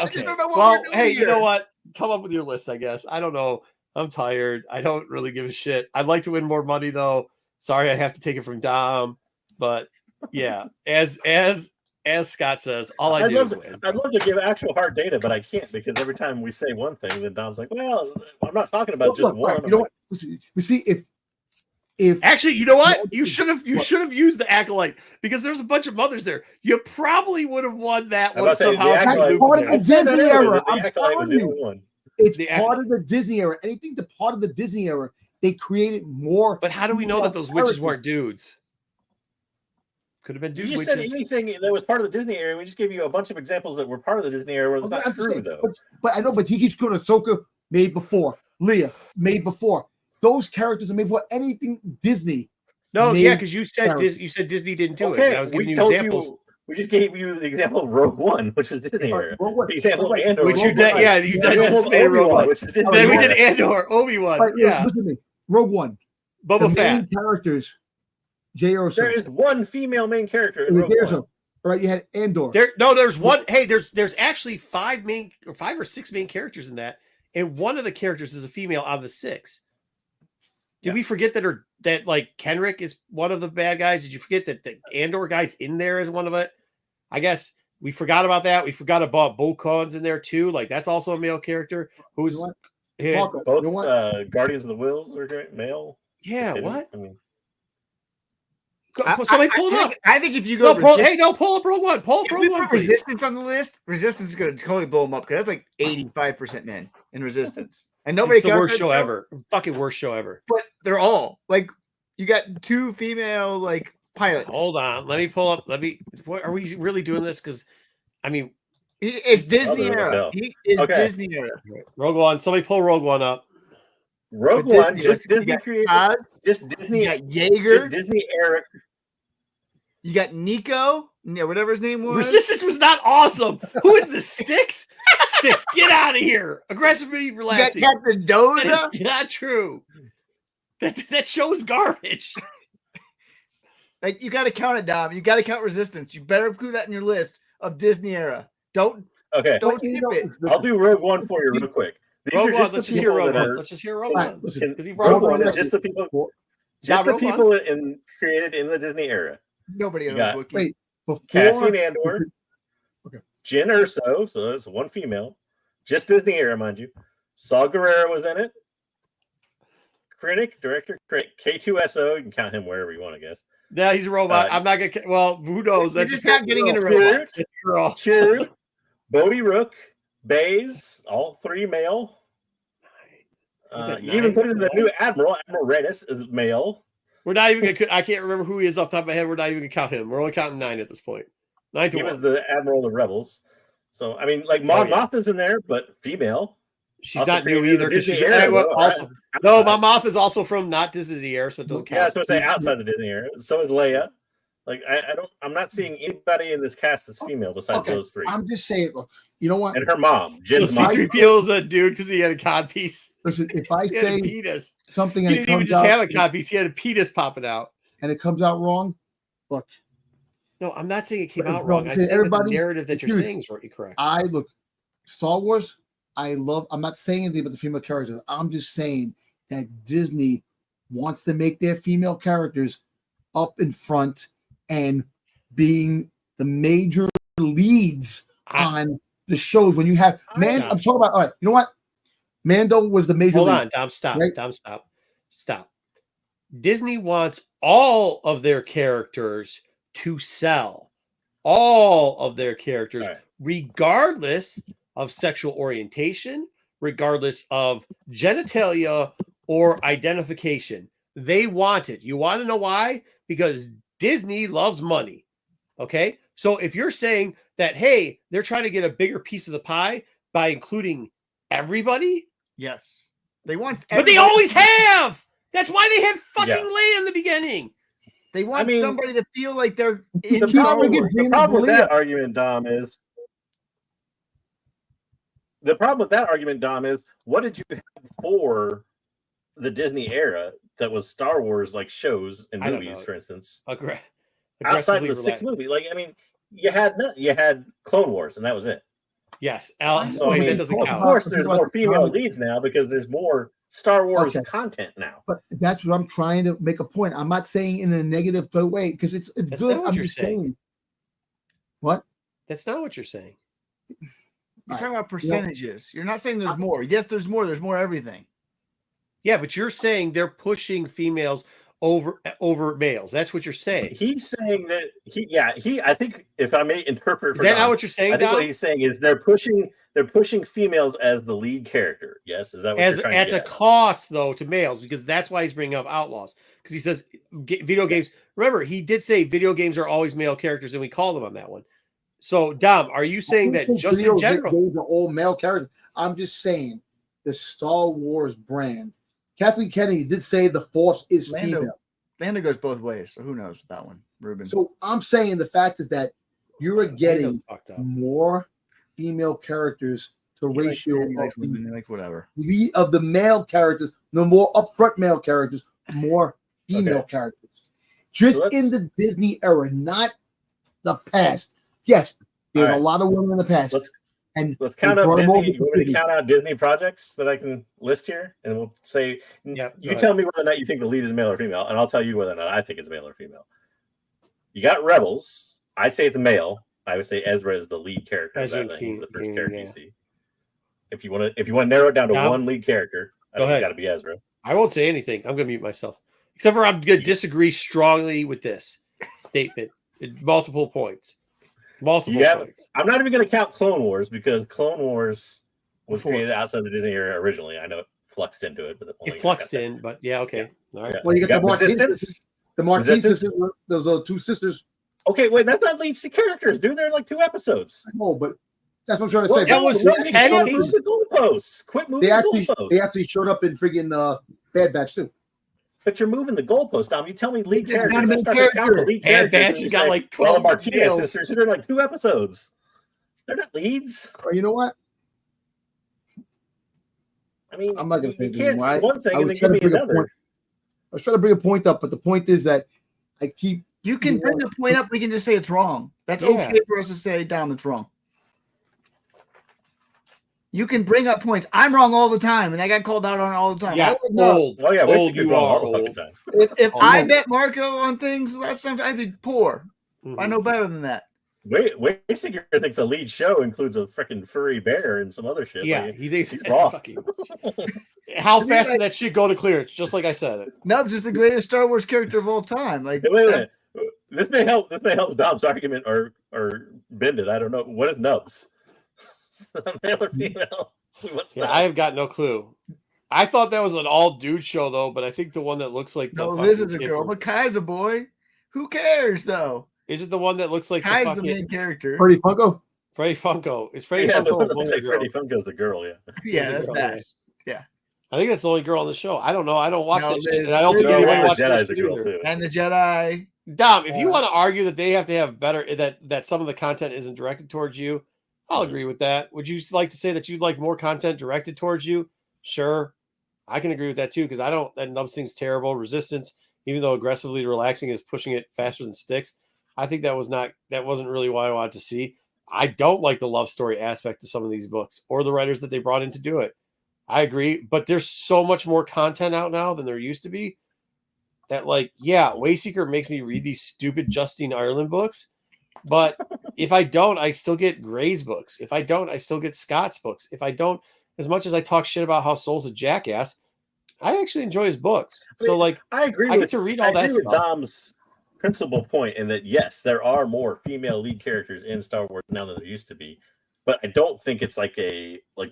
Okay. Well, hey, you know what? Come up with your list, I guess. I don't know. I'm tired. I don't really give a shit. I'd like to win more money, though. Sorry, I have to take it from Dom. But yeah, as Scott says, all I do is win. I'd love to give actual hard data, but I can't because every time we say one thing, then Dom's like, "Well, I'm not talking about just one." Right, you know what? We see if actually, you know what? You should have used the acolyte because there's a bunch of mothers there. You probably would have won that one somehow. Part of the Disney era. It's the part of the Disney era. Anything to part of the Disney era, they created more. But how do we know that those witches weren't dudes? Could have been dudes. You just said anything that was part of the Disney era. We just gave you a bunch of examples that were part of the Disney era where it's not true, though. But I know, but he keeps going Ahsoka made before, Leia made before. Those characters are made before anything Disney. No, yeah, because you said Disney didn't do it. I was giving you examples. We just gave you the example of Rogue One, which is Disney era. The example of Andor, which you did Rogue One. Then we did Andor, Obi-Wan. Yeah, listen to me. Rogue One, Boba Fett characters. There is one female main character in Rogue One. Right, you had Andor. There's one. Hey, there's actually 5 or 6 main characters in that, and one of the characters is a female out of the 6. Did we forget that like Kenrick is one of the bad guys? Did you forget that the Andor guy's in there as one of it? I guess we forgot about that. We forgot about Bo Kaan's in there too. Like that's also a male character who's both Guardians of the Whills are male. Yeah, what? I mean, somebody pull it up. I think if you go, pull up Rogue One. Pull up Rogue One. Resistance on the list. Resistance is going to totally blow them up because that's like 85% men in Resistance, and nobody. It's the worst show ever. Fucking worst show ever. But they're all like, you got 2 female like pilots. Hold on, let me pull up. What are we really doing this? Because, I mean, it's Disney era. Disney era. Rogue One. Somebody pull Rogue One up. Rogue One, just Disney created. Just Disney. You got Jaeger. Just Disney era. You got Nico, whatever his name was. Resistance was not awesome. Who is this? Sticks? Sticks, get out of here. Aggressively relaxing. You got Captain Doza. It's not true. That show's garbage. Like you got to count it, Dom. You got to count Resistance. You better include that in your list of Disney era. Don't skip it. I'll do Rogue One for you real quick. These are just the people that are. Let's just hear Rogue One. Rogue One is just the people. Just the people created in the Disney era. Nobody knows Wookiee. Wait, Cassian Andor, Jyn Erso, so that's one female. Just Disney era, mind you. Saw Gerrera was in it. Krennic, director, K2SO. You can count him wherever you want, I guess. Yeah, he's a robot. I'm not gonna. Well, who knows? That's just not getting into robots. Chew, Bodhi Rook, Baze, all three male. You even put in the new Admiral Redis is male. We're not even gonna. I can't remember who he is off the top of my head. We're not even gonna count him. We're only counting 9 at this point. 9 to 1. He was the Admiral of the Rebels. So I mean, like Mon Mothma's in there, but female. She's also not new either. No, Mon Mothma is also from not Disney era, so it doesn't count. Yeah, I was supposed to say outside the Disney era. So is Leia. Like I'm not seeing anybody in this cast that's female besides those 3. I'm just saying, look, you know what? And her mom, Jim's mom. C-3PO is a dude because he had a codpiece. Listen, if I say penis. Something, he didn't even just have a codpiece; he had a penis popping out, and it comes out wrong. Look, no, I'm not saying it came out wrong. I think the narrative that you're saying is correct. I look, Star Wars. I'm not saying anything about the female characters. I'm just saying that Disney wants to make their female characters up in front and being the major leads on the shows. When you have I'm talking about. All right, you know what? Mando was the major. Hold on, Dom. Stop. Right? Dom, stop. Disney wants all of their characters to sell. All of their characters, regardless of sexual orientation, regardless of genitalia or identification. They want it. You want to know why? Because Disney loves money. Okay? So if you're saying that, hey, they're trying to get a bigger piece of the pie by including everybody. Yes. They want but they always have. That's why they had fucking Leia in the beginning. They want somebody to feel like they're in the problem with that argument, Dom, is what did you have before the Disney era that was Star Wars like shows and movies, for instance? Outside of the 6 movie, like I mean, you had Clone Wars, and that was it. Yes, so I mean, that doesn't count. Of course, there's more female leads now because there's more Star Wars content now. But that's what I'm trying to make a point. I'm not saying in a negative way because it's that's good. Not what I'm you're just saying. What? That's not what you're saying. You're talking about percentages. You're not saying there's more. Yes, there's more. There's more everything. Yeah, but you're saying they're pushing females over males. That's what you're saying. He's saying that I think if I may interpret, is that not what you're saying? I think what he's saying is they're pushing females as the lead character. Yes, is that what you're trying at a cost though to males, because that's why he's bringing up Outlaws, because he says video games. Remember, he did say video games are always male characters, and we called him on that one. So, Dom, are you saying that just in general games are all male characters? I'm just saying the Star Wars brand. Kathleen Kennedy did say the Force is female. Lando goes both ways, so who knows with that one, Ruben. So I'm saying the fact is that you are getting more female characters to ratio of the male characters, the more upfront male characters, more female characters. Just in the Disney era, not the past. Yes, there's a lot of women in the past. Let's count out Disney. You want me to count out Disney projects that I can list here? And we'll say, you tell me whether or not you think the lead is male or female, and I'll tell you whether or not I think it's male or female. You got Rebels. I say it's male. I would say Ezra is the lead character. He's the first character you see. If you want to narrow it down to one lead character, I think it's got to be Ezra. I won't say anything. I'm going to mute myself. Except for I'm going to disagree strongly with this statement. Multiple points. Points. I'm not even going to count Clone Wars because Clone Wars was created outside the Disney era originally. I know it fluxed into it, but it fluxed in. But okay, all right. Yeah. Well, you got the Resistance. The Martine sisters. Those are 2 sisters. Okay, wait, that's not lead characters, dude. They're like 2 episodes. I know, but that's what I'm trying to say. That was move the goalposts. Quit moving the goalposts. They actually showed up in friggin' Bad Batch too. But you're moving the goalpost, Dom. You tell me lead characters. Bad Batch, you got like 12 Martinez sisters. They're like 2 episodes. They're not leads. Well, you know what? I mean, I'm not going to say you can't say one thing and then give me another. was trying to bring a point up, but the point is that I keep. You can bring a point up. We can just say it's wrong. That's okay for us to say, Dom, it's wrong. You can bring up points. I'm wrong all the time, and I got called out on it all the time. Yeah, old. Oh yeah, old. You are old. If I bet Marco on things last time, I'd be poor. I know better than that. Wayseeker thinks a lead show includes a freaking furry bear and some other shit. Yeah, like, he thinks he's wrong. How fast did that shit go to clearance? Just like I said it. Nubs is the greatest Star Wars character of all time. Like, wait a minute. This may help Dom's argument or bend it. I don't know. What is Nubs? Male or female? I have got no clue. I thought that was an all dude show though, but I think the one that looks like Liz is a girl, but Kai's a boy. Who cares though? Is it the one that looks like Kai's the main character? Freddie Funko. Freddie Funko. Is Freddie Funko? Looks like Freddie Funko's the girl. Yeah. Yeah, that's that. Yeah. I think that's the only girl on the show. I don't know. I don't watch that shit. And I don't think anyone watches Jedi's that a girl too. And the Jedi. Dom, if you want to argue that they have to have better that some of the content isn't directed towards you, I'll agree with that. Would you like to say that you'd like more content directed towards you? Sure. I can agree with that too, because I don't that Nubs thing's terrible. Resistance, even though aggressively relaxing is pushing it faster than sticks. I think that wasn't really what I wanted to see. I don't like the love story aspect of some of these books or the writers that they brought in to do it. I agree, but there's so much more content out now than there used to be that, like, yeah, Wayseeker makes me read these stupid Justine Ireland books, but if I don't, I still get Gray's books. If I don't, I still get Scott's books. If I don't, as much as I talk shit about how Soul's a jackass, I actually enjoy his books. So, like, I agree. I get to read all that stuff. Dom's principal point in that, yes, there are more female lead characters in Star Wars now than there used to be, but I don't think it's like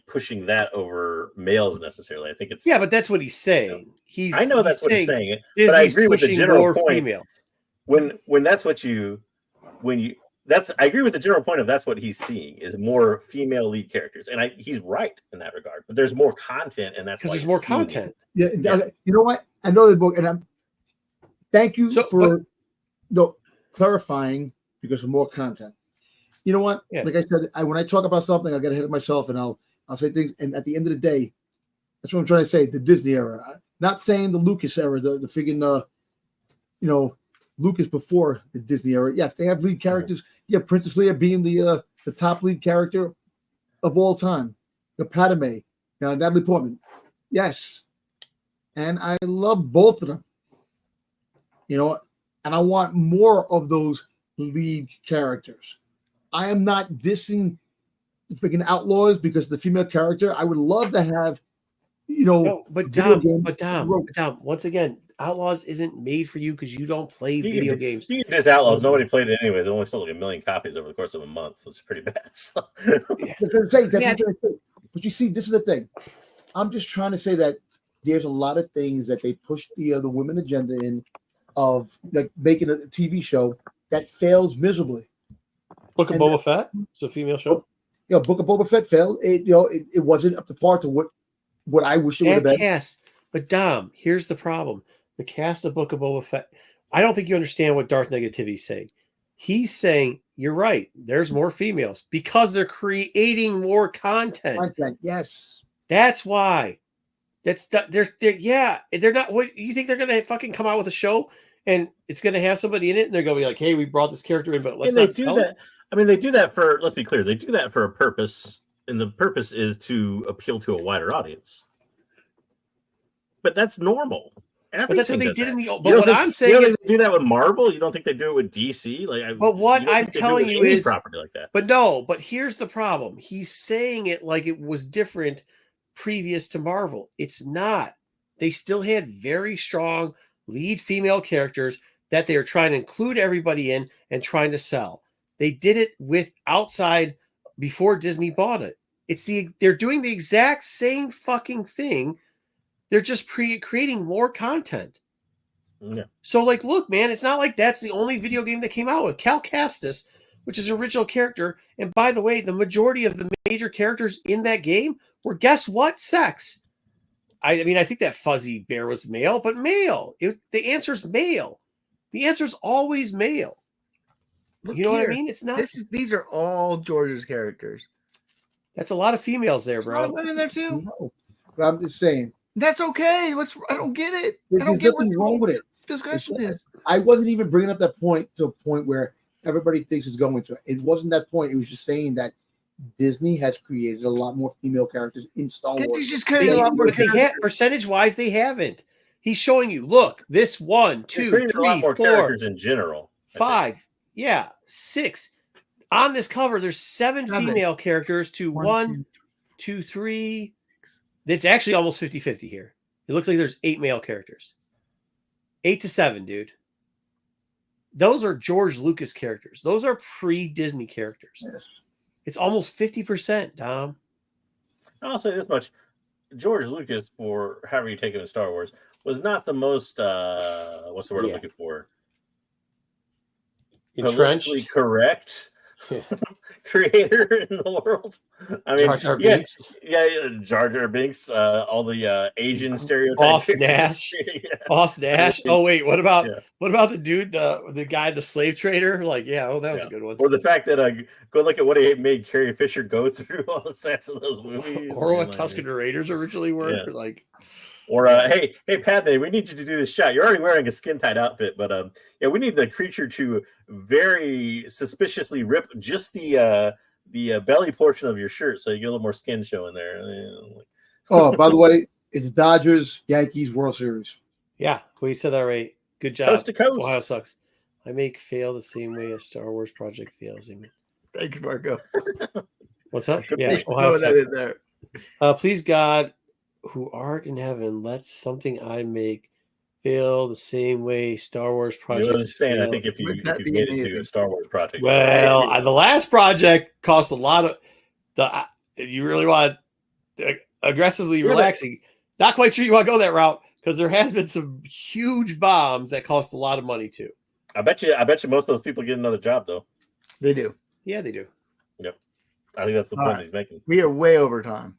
pushing that over males necessarily. I think it's but that's what he's saying. I know that's what he's saying, but I agree with the general point. Female. When that's what I agree with the general point of that's what he's seeing is more female lead characters, and he's right in that regard. But there's more content, and that's because there's more content. Yeah, you know what? I know the book, and thank you for clarifying because of more content. You know what? Yeah. Like I said, when I talk about something, I'll get ahead of myself, and I'll say things. And at the end of the day, that's what I'm trying to say. The Disney era, not saying the Lucas era, the friggin' Lucas before the Disney era. Yes, they have lead characters. Yeah, Princess Leia being the top lead character of all time. The Padme, Natalie Portman. Yes, and I love both of them. And I want more of those lead characters. I am not dissing the freaking Outlaws because the female character. I would love to have, but Dom, once again, Outlaws isn't made for you because you don't play video games. You can diss Outlaws. Nobody played it anyway. They only sold like 1 million copies over the course of a month, so it's pretty bad. So. That's what I'm saying. But you see, this is the thing. I'm just trying to say that there's a lot of things that they push the women agenda in of like making a TV show that fails miserably. Book of Boba Fett? It's a female show. Book of Boba Fett failed. It wasn't up to par to what I wish it would have been. Cast. But Dom, here's the problem. The cast of Book of Boba Fett. I don't think you understand what Darth Negativity is saying. He's saying, you're right, there's more females because they're creating more content. Yes. That's why. They're not. What you think they're gonna fucking come out with a show and it's gonna have somebody in it and they're gonna be like, hey, we brought this character in, but let's not do that. I mean, they do that for, let's be clear, they do that for a purpose, and the purpose is to appeal to a wider audience. But that's normal. But that's what they did in the. But what I'm saying is, they do that with Marvel. You don't think they do it with DC? But what I'm telling you is property like that. But here's the problem. He's saying it like it was different previous to Marvel. It's not. They still had very strong lead female characters that they are trying to include everybody in and trying to sell. They did it with outside before Disney bought it. They're doing the exact same fucking thing. They're just creating more content. Yeah. So, look, man, it's not like that's the only video game that came out with. Cal Kestis, which is an original character, and by the way, the majority of the major characters in that game were, guess what, sex. I mean, I think that fuzzy bear was male, but male. The answer's male. The answer's always male. Look, you know what I mean? It's not. These are all George's characters. That's a lot of females there, bro. A lot of women there too. No. But I'm just saying, That's okay. I don't get it. There's nothing wrong with it. Discussion is. I wasn't even bringing up that point to a point where everybody thinks it's going to. It wasn't that point. It was just saying that Disney has created a lot more female characters in Star Wars. Disney's just creating a lot more characters. Percentage-wise, they haven't. He's showing you, look, this 1, 2, 3, 4 characters in general. 5, 6. On this cover, there's 7 female characters to 1, 2, 3. It's actually almost 50-50 here. It looks like there's 8 male characters. 8 to 7, dude. Those are George Lucas characters. Those are pre-Disney characters. Yes. It's almost 50%, Dom. I'll say this much. George Lucas, for however you take him in Star Wars, was not the most, what's the word I'm looking for? Entrenched. Politically correct creator in the world. I mean, Jar Jar Binks. Jar Jar Binks, all the Asian stereotypes. Boss Nash. Oh wait, what about the dude, the guy, the slave trader? Like, that was a good one. Or the fact that go look at what he made Carrie Fisher go through on the sets of those movies. Or what Tusken Raiders originally were like. Or hey Padme, we need you to do this shot. You're already wearing a skin tight outfit, but we need the creature to very suspiciously rip just the belly portion of your shirt so you get a little more skin showing there. Oh, by the way, it's Dodgers Yankees World Series. Yeah, we said that right. Good job. Coast to coast. Ohio sucks. I make fail the same way a Star Wars project fails. Thank you, Marco. What's up? Yeah, Ohio sucks. Please God, who art in heaven, let something I make fail the same way Star Wars projects. I was saying, I think if you made it to a Star Wars project, well, the last project cost a lot of you really want aggressively relaxing. Not quite sure you want to go that route because there has been some huge bombs that cost a lot of money too. I bet you most of those people get another job though. They do. Yeah, they do. Yep. I think that's the point he's making. We are way over time.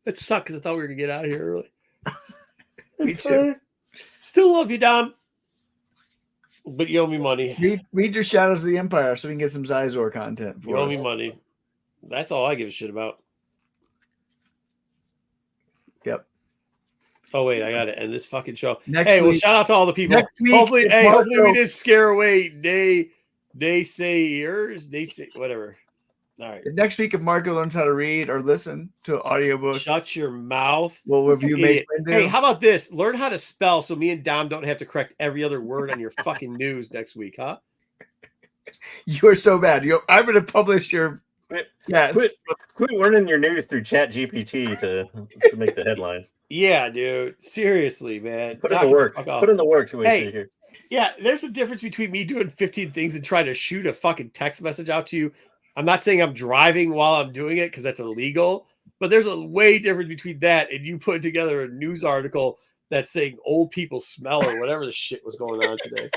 It sucks because I thought we were gonna get out of here early. Me too. Still love you, Dom. But you owe me money. Read your Shadows of the Empire so we can get some Zizor content. You owe me money. That's all I give a shit about. Yep. Oh wait, I gotta end this fucking show. Well, shout out to all the people. Hopefully we did scare away naysayers, whatever. All right. Next week, if Marco learns how to read or listen to an audiobook, shut your mouth. We'll review Mace Windu. Hey, how about this? Learn how to spell so me and Dom don't have to correct every other word on your fucking news next week, huh? You are so bad. I'm going to publish your. Quit learning your news through Chat GPT to make the headlines. Yeah, dude. Seriously, man. Put in the work. Put in the work to wait here. Yeah, there's a difference between me doing 15 things and trying to shoot a fucking text message out to you. I'm not saying I'm driving while I'm doing it because that's illegal, but there's a way difference between that and you put together a news article that's saying old people smell or whatever the shit was going on today.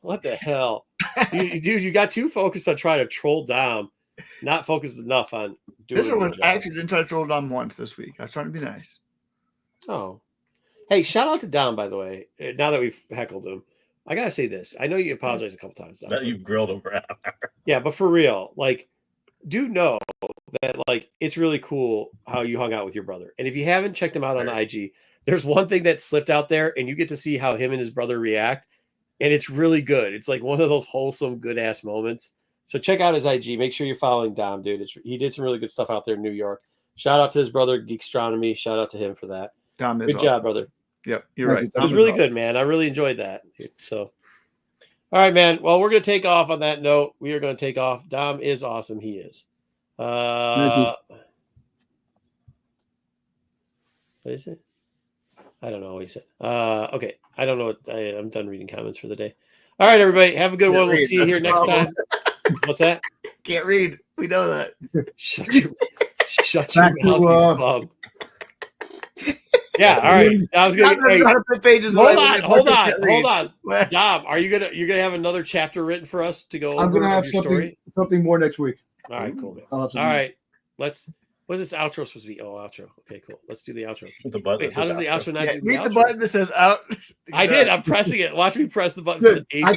What the hell? Dude, you got too focused on trying to troll Dom, not focused enough on doing this one was actually didn't try to troll Dom once this week. I was trying to be nice. Oh. Hey, shout out to Dom, by the way. Now that we've heckled him. I gotta say this. I know you apologized a couple times. That you grilled him for an hour. Yeah, but for real, do know that it's really cool how you hung out with your brother. And if you haven't checked him out on IG, there's one thing that slipped out there, and you get to see how him and his brother react, and it's really good. It's like one of those wholesome, good ass moments. So check out his IG. Make sure you're following Dom, dude. He did some really good stuff out there in New York. Shout out to his brother, Geekstronomy. Shout out to him for that. Dom is good job, brother. Yep, you're right. It was really good, man. I really enjoyed that. So, all right, man. Well, we're going to take off on that note. We are going to take off. Dom is awesome. He is. What is it? I don't know what he said. Okay. I don't know what I'm done reading comments for the day. All right, everybody. Have a good one. We'll see you here next time. What's that? Can't read. We know that. Shut your mouth. Yeah, all right. I was gonna hold on. Dom, you're gonna have another chapter written for us to go over? I'm gonna have something more next week. All right, cool, man. All right. What's this outro supposed to be? Oh, outro. Okay, cool. Let's do the outro. Wait, how does the outro not do the read outro? The button that says out. I did. I'm pressing it. Watch me press the button for the 8th time. I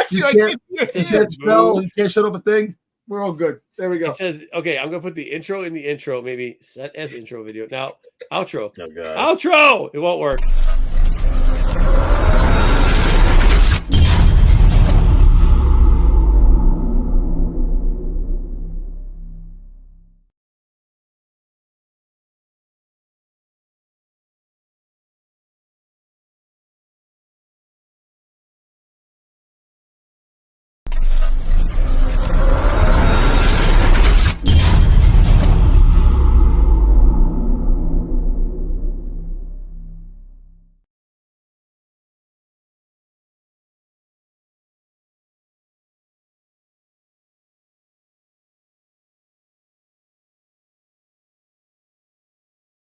can't read. You can't spell. You can't shut up a thing. We're all good. There we go. It says, okay, I'm gonna put the intro in the intro, maybe set as intro video. Now, outro. Oh god. Outro! It won't work.